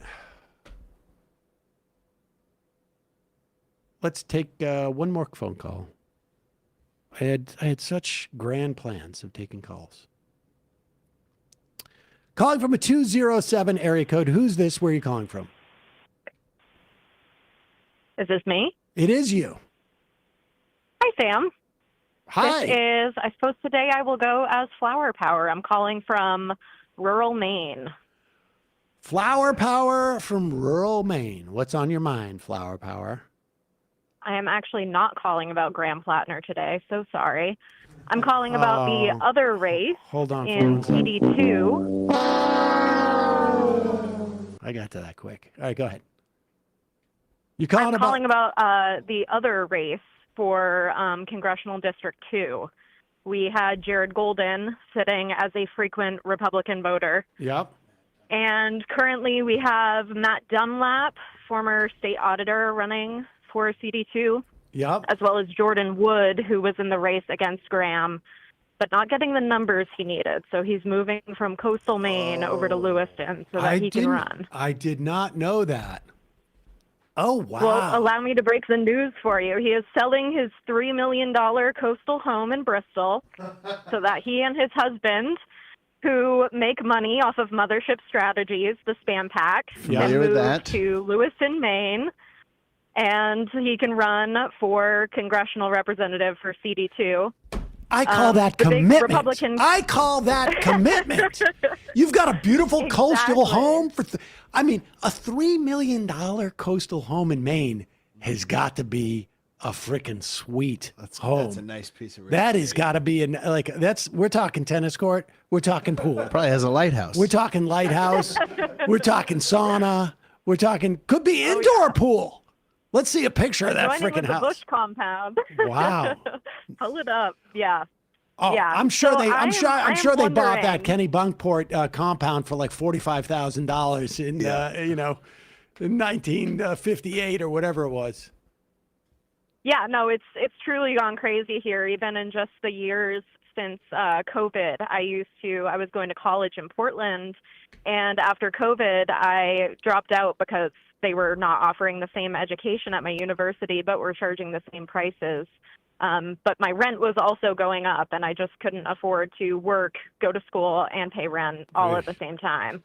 Let's take one more phone call. I had such grand plans of taking calls. Calling from a 207 area code. Who's this? Where are you calling from? Is this me? It is you. Hi, Sam. Hi. This is, I suppose today I will go as Flower Power. I'm calling from rural Maine. Flower Power from rural Maine. What's on your mind, Flower Power? I am actually not calling about Graham Plattner today, so sorry. I'm calling about the other race in CD2. I got to that quick. All right, go ahead. I'm calling about the other race for Congressional District 2. We had Jared Golden sitting as a frequent Republican voter. Yep. And currently we have Matt Dunlap, former state auditor, running for CD2. Yep. As well as Jordan Wood, who was in the race against Graham. but not getting the numbers he needed. So he's moving from coastal Maine over to Lewiston so that he can run. I did not know that. Oh, wow. Well, allow me to break the news for you. He is selling his $3 million coastal home in Bristol so that he and his husband, who make money off of Mothership Strategies, the spam pack, can move to Lewiston, Maine, and he can run for congressional representative for CD2. I call that commitment. I call that commitment. You've got a beautiful coastal home for, a $3 million coastal home in Maine has got to be a freaking sweet home. That's a nice piece of real That estate. has got to be we're talking tennis court. We're talking pool. Probably has a lighthouse. We're talking lighthouse. We're talking sauna. We're talking, could be indoor pool. Let's see a picture of that Joining freaking with the house. Bush compound. Wow. Pull it up. Yeah. Oh, yeah. I'm sure So I'm sure they bought that wondering- Kenny Bunkport compound for like $45,000 in in 1958 or whatever it was. Yeah, no, it's truly gone crazy here. Even in just the years since COVID, I was going to college in Portland, and after COVID, I dropped out because they were not offering the same education at my university, but were charging the same prices. But my rent was also going up, and I just couldn't afford to work, go to school, and pay rent all at the same time.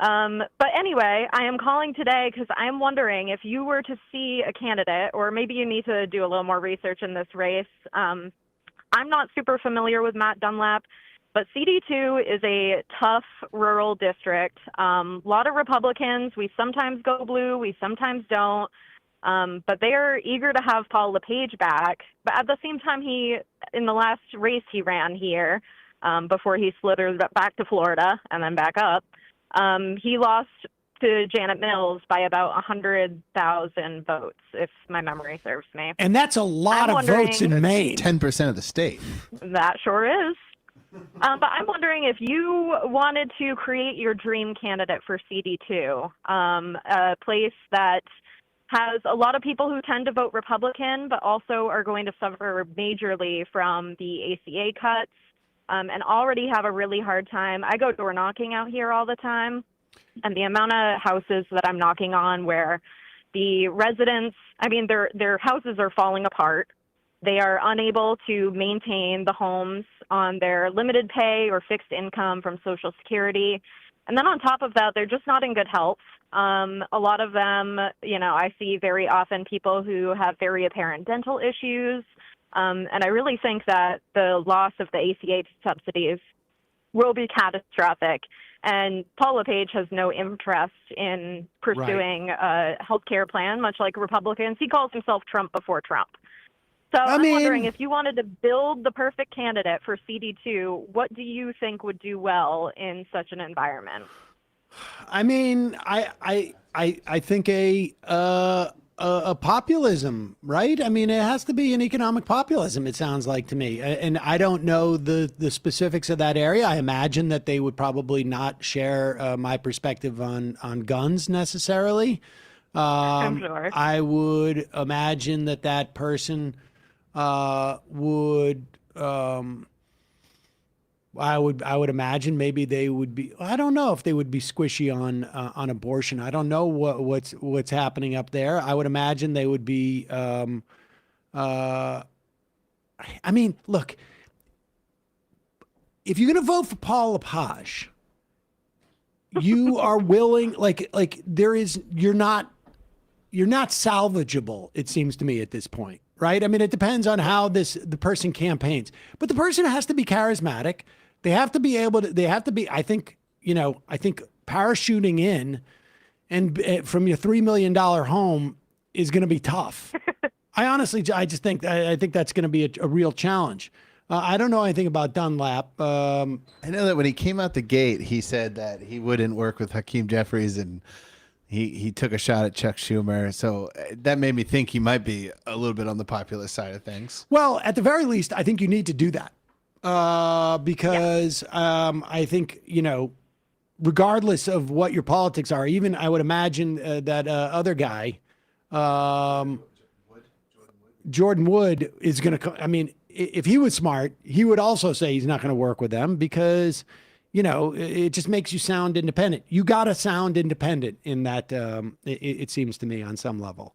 But anyway, I am calling today because I'm wondering if you were to see a candidate, or maybe you need to do a little more research in this race. I'm not super familiar with Matt Dunlap, but CD2 is a tough rural district. A lot of Republicans. We sometimes go blue, we sometimes don't. But they are eager to have Paul LePage back. But at the same time, in the last race he ran here, before he slithered back to Florida and then back up, he lost to Janet Mills by about 100,000 votes, if my memory serves me. And that's a lot of votes in Maine. 10% of the state. That sure is. But I'm wondering if you wanted to create your dream candidate for CD2, a place that has a lot of people who tend to vote Republican, but also are going to suffer majorly from the ACA cuts, and already have a really hard time. I go door knocking out here all the time, and the amount of houses that I'm knocking on where the residents, their houses are falling apart. They are unable to maintain the homes on their limited pay or fixed income from Social Security. And then on top of that, they're just not in good health. A lot of them, I see very often people who have very apparent dental issues. And I really think that the loss of the ACA subsidies will be catastrophic. And Paul LePage has no interest in pursuing a health care plan, much like Republicans. He calls himself Trump before Trump. So I'm wondering, if you wanted to build the perfect candidate for CD2, what do you think would do well in such an environment? I think a populism, right? It has to be an economic populism, it sounds like to me. And I don't know the specifics of that area. I imagine that they would probably not share my perspective on guns necessarily. I'm sure. I would imagine that person would I would imagine maybe they would be. I don't know if they would be squishy on abortion. I don't know what's happening up there. I would imagine they would be. Look, if you're going to vote for Paul LePage, you are willing. You're not salvageable. It seems to me at this point, right? It depends on how the person campaigns, but the person has to be charismatic. They have to be able to, I think parachuting in and from your $3 million home is going to be tough. I just think that's going to be a real challenge. I don't know anything about Dunlap. I know that when he came out the gate, he said that he wouldn't work with Hakeem Jeffries, and he took a shot at Chuck Schumer. So that made me think he might be a little bit on the populist side of things. Well, at the very least, I think you need to do that. Because I think, regardless of what your politics are, even I would imagine that other guy, Jordan Wood is going to, if he was smart, he would also say he's not going to work with them because, it just makes you sound independent. You got to sound independent in that, it seems to me, on some level.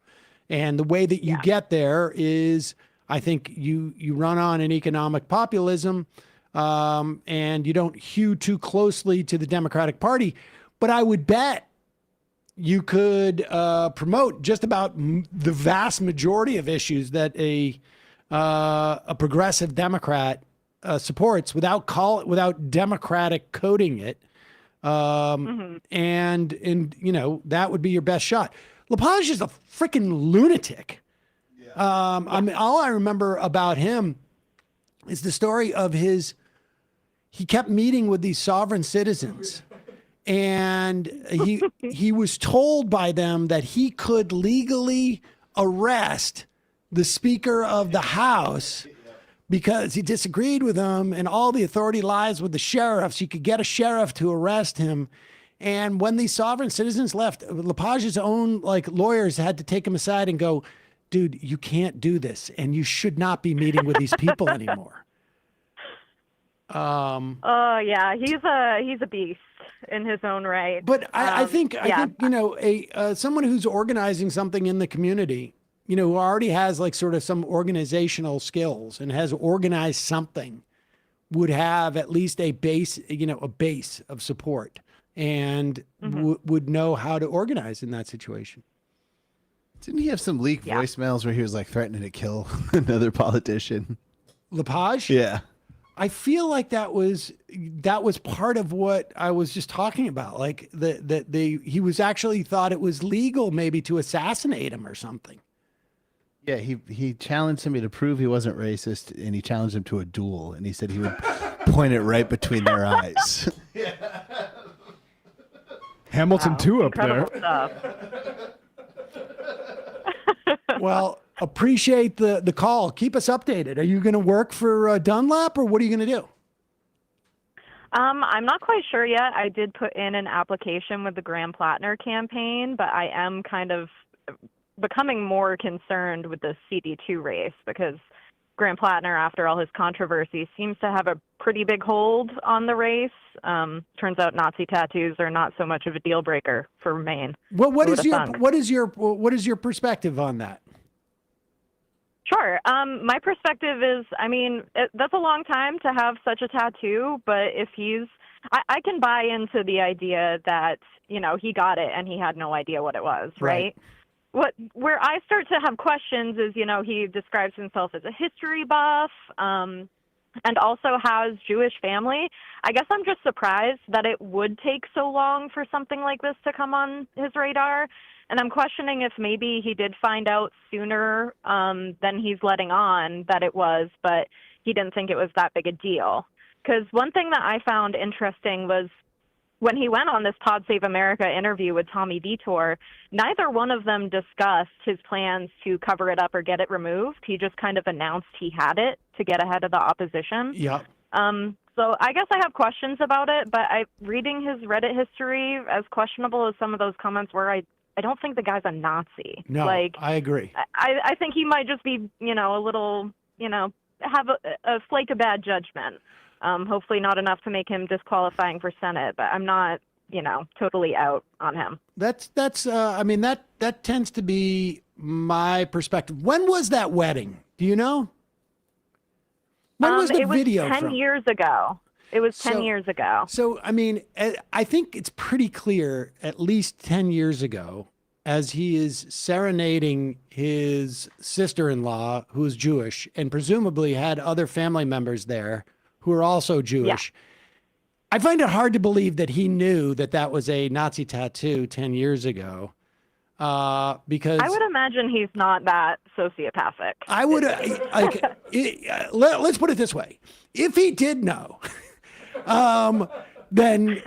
And the way that you get there is, I think you run on an economic populism, and you don't hew too closely to the Democratic Party. But I would bet you could promote just about the vast majority of issues that a progressive Democrat supports without Democratic coding it, and that would be your best shot. Lepage is a freaking lunatic. I mean, all I remember about him is the story of he kept meeting with these sovereign citizens, and he was told by them that he could legally arrest the Speaker of the House because he disagreed with him, and all the authority lies with the sheriffs. You could get a sheriff to arrest him. And when these sovereign citizens left, Lepage's own lawyers had to take him aside and go, dude, you can't do this, and you should not be meeting with these people anymore. Oh yeah, he's a beast in his own right. But I think someone who's organizing something in the community, who already has sort of some organizational skills and has organized something, would have at least a base of support, and would know how to organize in that situation. Didn't he have some leaked voicemails where he was threatening to kill another politician? Lepage? Yeah. I feel like that was part of what I was just talking about. He was actually thought it was legal maybe to assassinate him or something. Yeah, he challenged somebody to prove he wasn't racist, and he challenged him to a duel, and he said he would point it right between their eyes. Hamilton 2 up there. Stuff. Well, appreciate the call. Keep us updated. Are you going to work for Dunlap, or what are you going to do? I'm not quite sure yet. I did put in an application with the Graham Plattner campaign, but I am kind of becoming more concerned with the CD2 race because Graham Plattner, after all his controversy, seems to have a pretty big hold on the race. Turns out Nazi tattoos are not so much of a deal breaker for Maine. Well, what is your perspective on that? Sure. My perspective is, that's a long time to have such a tattoo, but if I can buy into the idea that, he got it and he had no idea what it was, right? Where I start to have questions is, he describes himself as a history buff, and also has Jewish family. I guess I'm just surprised that it would take so long for something like this to come on his radar. And I'm questioning if maybe he did find out sooner than he's letting on that it was, but he didn't think it was that big a deal. Because one thing that I found interesting was when he went on this Pod Save America interview with Tommy Vitor, neither one of them discussed his plans to cover it up or get it removed. He just kind of announced he had it to get ahead of the opposition. Yeah. So I guess I have questions about it, but reading his Reddit history, as questionable as some of those comments were, I don't think the guy's a Nazi. No, I agree. I think he might just be, a little, have a flake of bad judgment. Hopefully not enough to make him disqualifying for Senate, but I'm not, totally out on him. That tends to be my perspective. When was that wedding? Do you know? When was the video from? 10 years ago. It was 10 years ago. So, I think it's pretty clear, at least 10 years ago, as he is serenading his sister-in-law, who is Jewish, and presumably had other family members there who are also Jewish. Yeah. I find it hard to believe that he knew that that was a Nazi tattoo 10 years ago. Because I would imagine he's not that sociopathic. I would let's put it this way. If he did know, then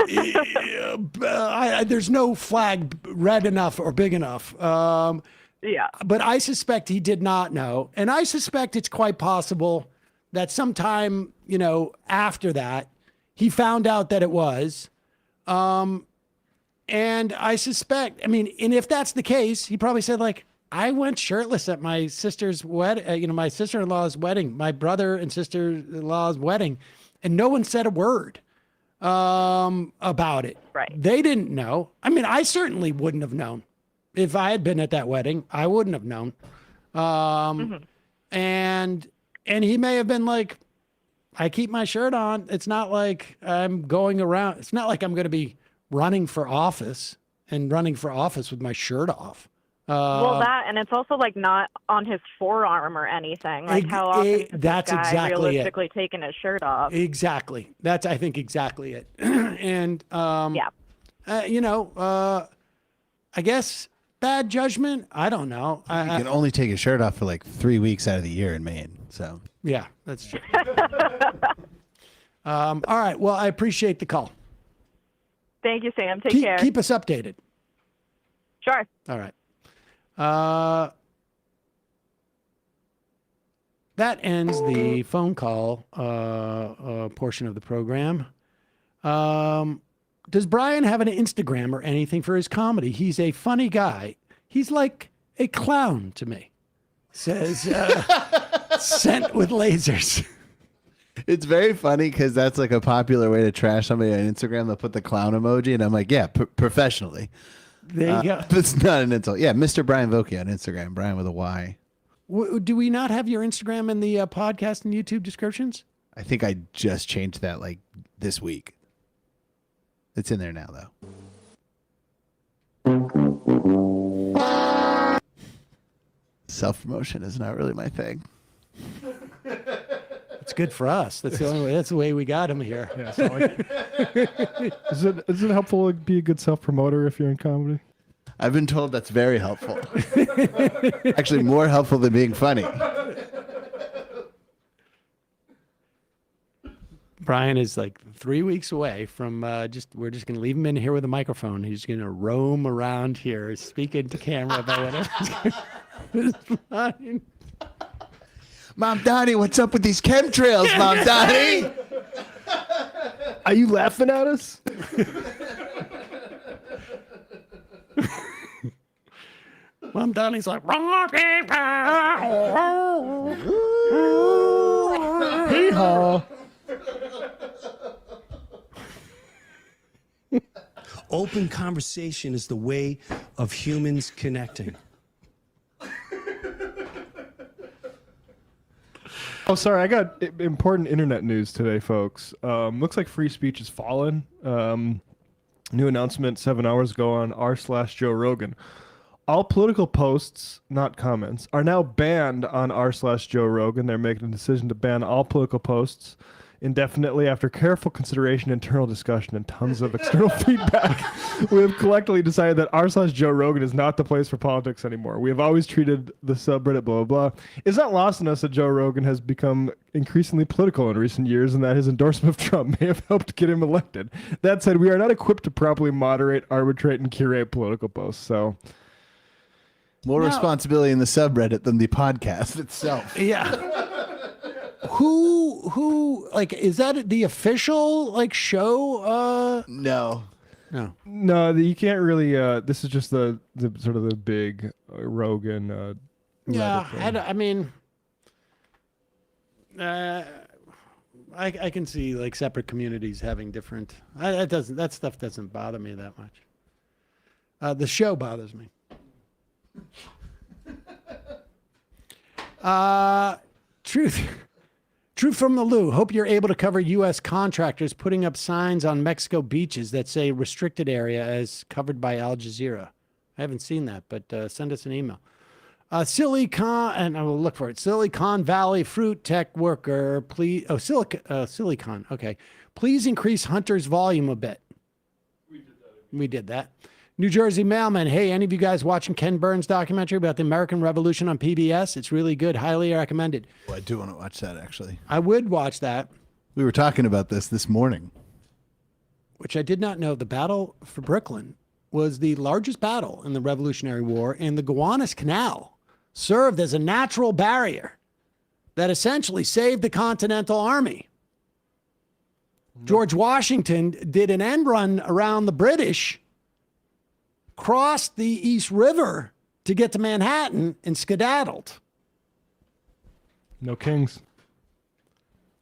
there's no flag red enough or big enough. Yeah. But I suspect he did not know. And I suspect it's quite possible that sometime, after that, he found out that it was. And I suspect, and if that's the case, he probably said I went shirtless at my sister's wedding, my sister-in-law's wedding, my brother and sister-in-law's wedding, and no one said a word about it. Right. They didn't know. I mean, I certainly wouldn't have known if I had been at that wedding. I wouldn't have known. And he may have been like, I keep my shirt on. It's not like I'm going around. It's not like I'm going to be running for office with my shirt off. Well, that, and it's also like not on his forearm or anything. Like how often is this guy realistically taking his shirt off? Exactly. That's, I think, exactly it. And, I guess bad judgment. I don't know. You can only take your shirt off for like 3 weeks out of the year in Maine. So yeah, that's true. All right. Well, I appreciate the call. Thank you, Sam. Take care. Keep us updated. Sure. All right. That ends the phone call portion of the program. Does Brian have an Instagram or anything for his comedy? He's a funny guy. He's like a clown to me. Says sent with lasers. It's very funny because that's like a popular way to trash somebody on Instagram. They'll put the clown emoji, and I'm like, yeah, professionally. There you go. That's not an insult. Yeah, Mr. Brian Vokey on Instagram. Brian with a Y. Do we not have your Instagram in the podcast and YouTube descriptions? I think I just changed that like this week. It's in there now, though. Self-promotion is not really my thing. It's good for us. That's the only way. That's the way we got him here. Yeah, so is it helpful to be a good self-promoter if you're in comedy? I've been told that's very helpful. Actually, more helpful than being funny. Brian is like 3 weeks away from we're just going to leave him in here with a microphone. He's going to roam around here, speaking to camera about whatever. It's fine. Mom, Donnie, what's up with these chemtrails, Mom, Donnie? Are you laughing at us? Mom, Donnie's like, hee-haw. Open conversation is the way of humans connecting. Oh, sorry. I got important internet news today, folks. Looks like free speech has fallen. New announcement 7 hours ago on r/Joe Rogan. All political posts, not comments, are now banned on r/Joe Rogan. They're making a decision to ban all political posts indefinitely after careful consideration, internal discussion, and tons of external feedback. We have collectively decided that r/Joe Rogan is not the place for politics anymore. We have always treated the subreddit blah, blah, blah. It's not lost on us that Joe Rogan has become increasingly political in recent years and that his endorsement of Trump may have helped get him elected. That said, we are not equipped to properly moderate, arbitrate, and curate political posts. So more responsibility in the subreddit than the podcast itself. Yeah. Who like, is that the official like show? No. No, you can't really. This is just the sort of the big Rogan. Yeah, I mean, I can see like separate communities having different. That stuff doesn't bother me that much. The show bothers me. Truth from the Lou. Hope you're able to cover U.S. contractors putting up signs on Mexico beaches that say restricted area as covered by Al Jazeera. I haven't seen that, but send us an email. Silicon, and I will look for it. Silicon Valley fruit tech worker, please. Oh, Silicon. Okay. Please increase Hunter's volume a bit. We did that. New Jersey mailman. Hey, any of you guys watching Ken Burns' documentary about the American Revolution on PBS? It's really good. Highly recommended. Well, I do want to watch that, actually. I would watch that. We were talking about this morning. Which I did not know. The battle for Brooklyn was the largest battle in the Revolutionary War, and the Gowanus Canal served as a natural barrier that essentially saved the Continental Army. George Washington did an end run around the British, crossed the East River, to get to Manhattan and skedaddled. No kings.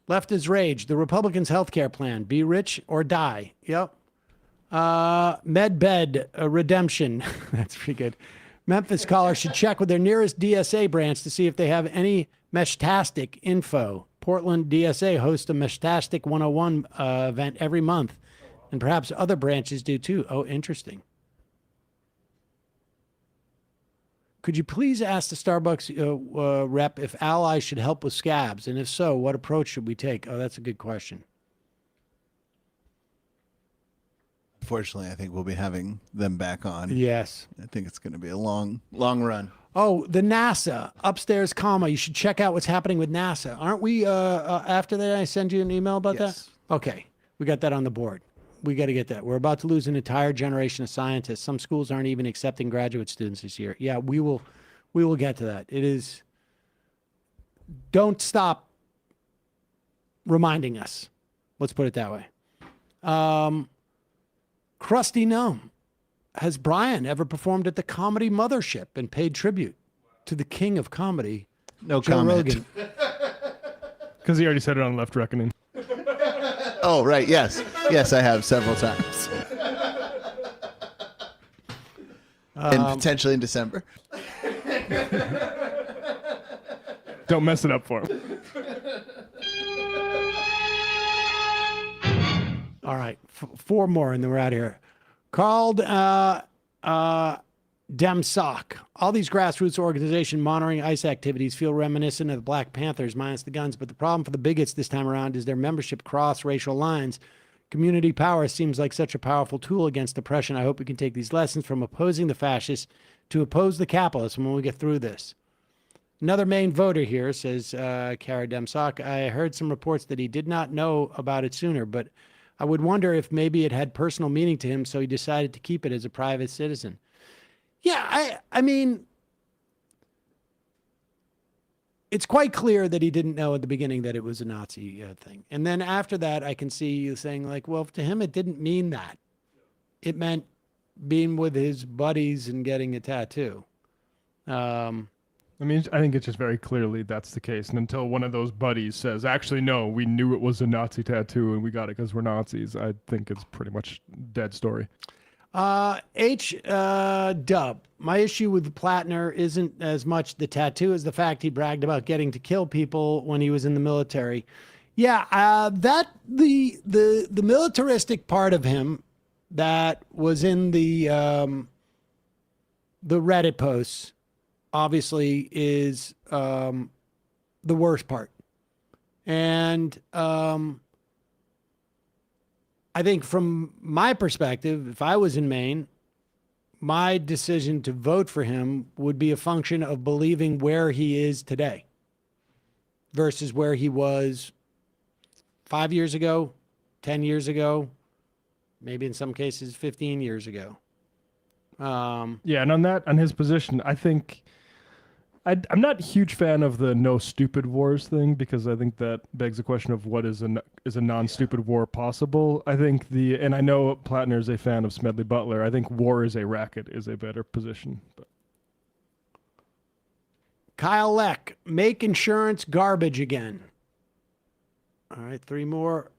Left is rage. The Republicans' health care plan. Be rich or die. Yep. Medbed redemption. That's pretty good. Memphis callers should check with their nearest DSA branch to see if they have any Meshtastic info. Portland DSA hosts a Meshtastic 101 event every month, and perhaps other branches do too. Oh, interesting. Could you please ask the Starbucks rep if allies should help with scabs? And if so, what approach should we take? Oh, that's a good question. Fortunately, I think we'll be having them back on. Yes. I think it's going to be a long run. Oh, the NASA upstairs comma. You should check out what's happening with NASA. Aren't we, after that, I send you an email about that? Okay. We got that on the board. We got to get that. We're about to lose an entire generation of scientists. Some schools aren't even accepting graduate students this year. Yeah, we will get to that. It is, don't stop reminding us. Let's put it that way. Krusty Gnome. Has Brian ever performed at the Comedy Mothership and paid tribute to the king of comedy, No Joe comment. Rogan? Because he already said it on Left Reckoning. Oh, right. Yes. Yes, I have several times. And potentially in December. Don't mess it up for him. All right, four more, and then we're out of here. Called Demsock. All these grassroots organizations monitoring ICE activities feel reminiscent of the Black Panthers, minus the guns. But the problem for the bigots this time around is their membership cross racial lines. Community power seems like such a powerful tool against oppression. I hope we can take these lessons from opposing the fascists to oppose the capitalists when we get through this. Another main voter here, says Kara Demsock. I heard some reports that he did not know about it sooner, but I would wonder if maybe it had personal meaning to him, so he decided to keep it as a private citizen. Yeah, I mean, it's quite clear that he didn't know at the beginning that it was a Nazi thing. And then after that, I can see you saying like, well, to him, it didn't mean that. It meant being with his buddies and getting a tattoo. I mean, I think it's just very clearly that's the case. And until one of those buddies says, actually, no, we knew it was a Nazi tattoo and we got it because we're Nazis, I think it's pretty much dead story. Dub. My issue with Plattner isn't as much the tattoo as the fact he bragged about getting to kill people when he was in the military. Yeah, that the militaristic part of him that was in the Reddit posts obviously is the worst part. And I think from my perspective, if I was in Maine, my decision to vote for him would be a function of believing where he is today versus where he was 5 years ago, 10 years ago, maybe in some cases 15 years ago. Yeah, and on his position, I think I'm not a huge fan of the no stupid wars thing, because I think that begs the question of what is a non-stupid war possible. I think and I know Plattner is a fan of Smedley Butler. I think war is a racket is a better position. But. Kyle Leck, make insurance garbage again. All right, three more.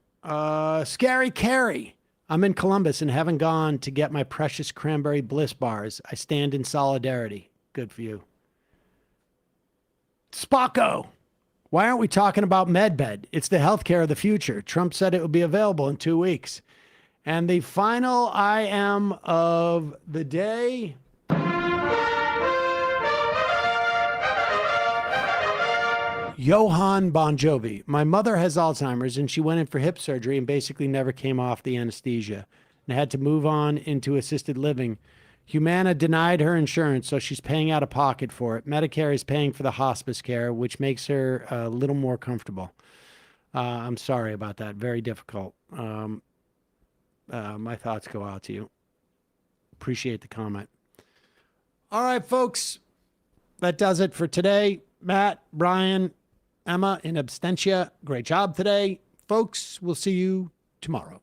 Scary Carrie. I'm in Columbus and haven't gone to get my precious cranberry bliss bars. I stand in solidarity. Good for you. Spocko. Why aren't we talking about MedBed? It's the healthcare of the future. Trump said it would be available in 2 weeks. And the final I am of the day. Johann Bon Jovi. My mother has Alzheimer's and she went in for hip surgery and basically never came off the anesthesia and had to move on into assisted living. Humana denied her insurance, so she's paying out of pocket for it. Medicare is paying for the hospice care, which makes her a little more comfortable. I'm sorry about that. Very difficult. My thoughts go out to you. Appreciate the comment. All right, folks. That does it for today. Matt, Brian, Emma in absentia. Great job today. Folks, we'll see you tomorrow.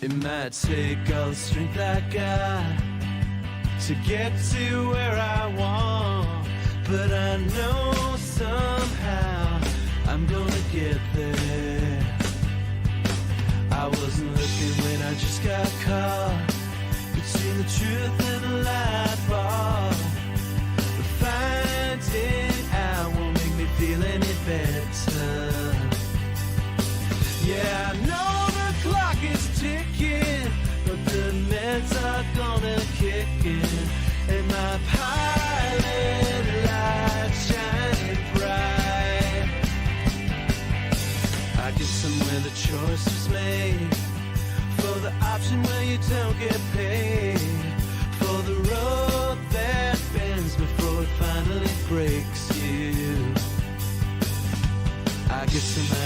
It might take all the strength I got to get to where I want, but I know somehow I'm gonna get there. I wasn't looking when I just got caught between the truth and the light bar. But finding out won't make me feel any better. Yeah, I know the clock is ticking, but the meds are gonna kick in, and my pilot light shining bright. I guess somewhere the choice was made for the option where you don't get paid, for the road that bends before it finally breaks you. I guess somehow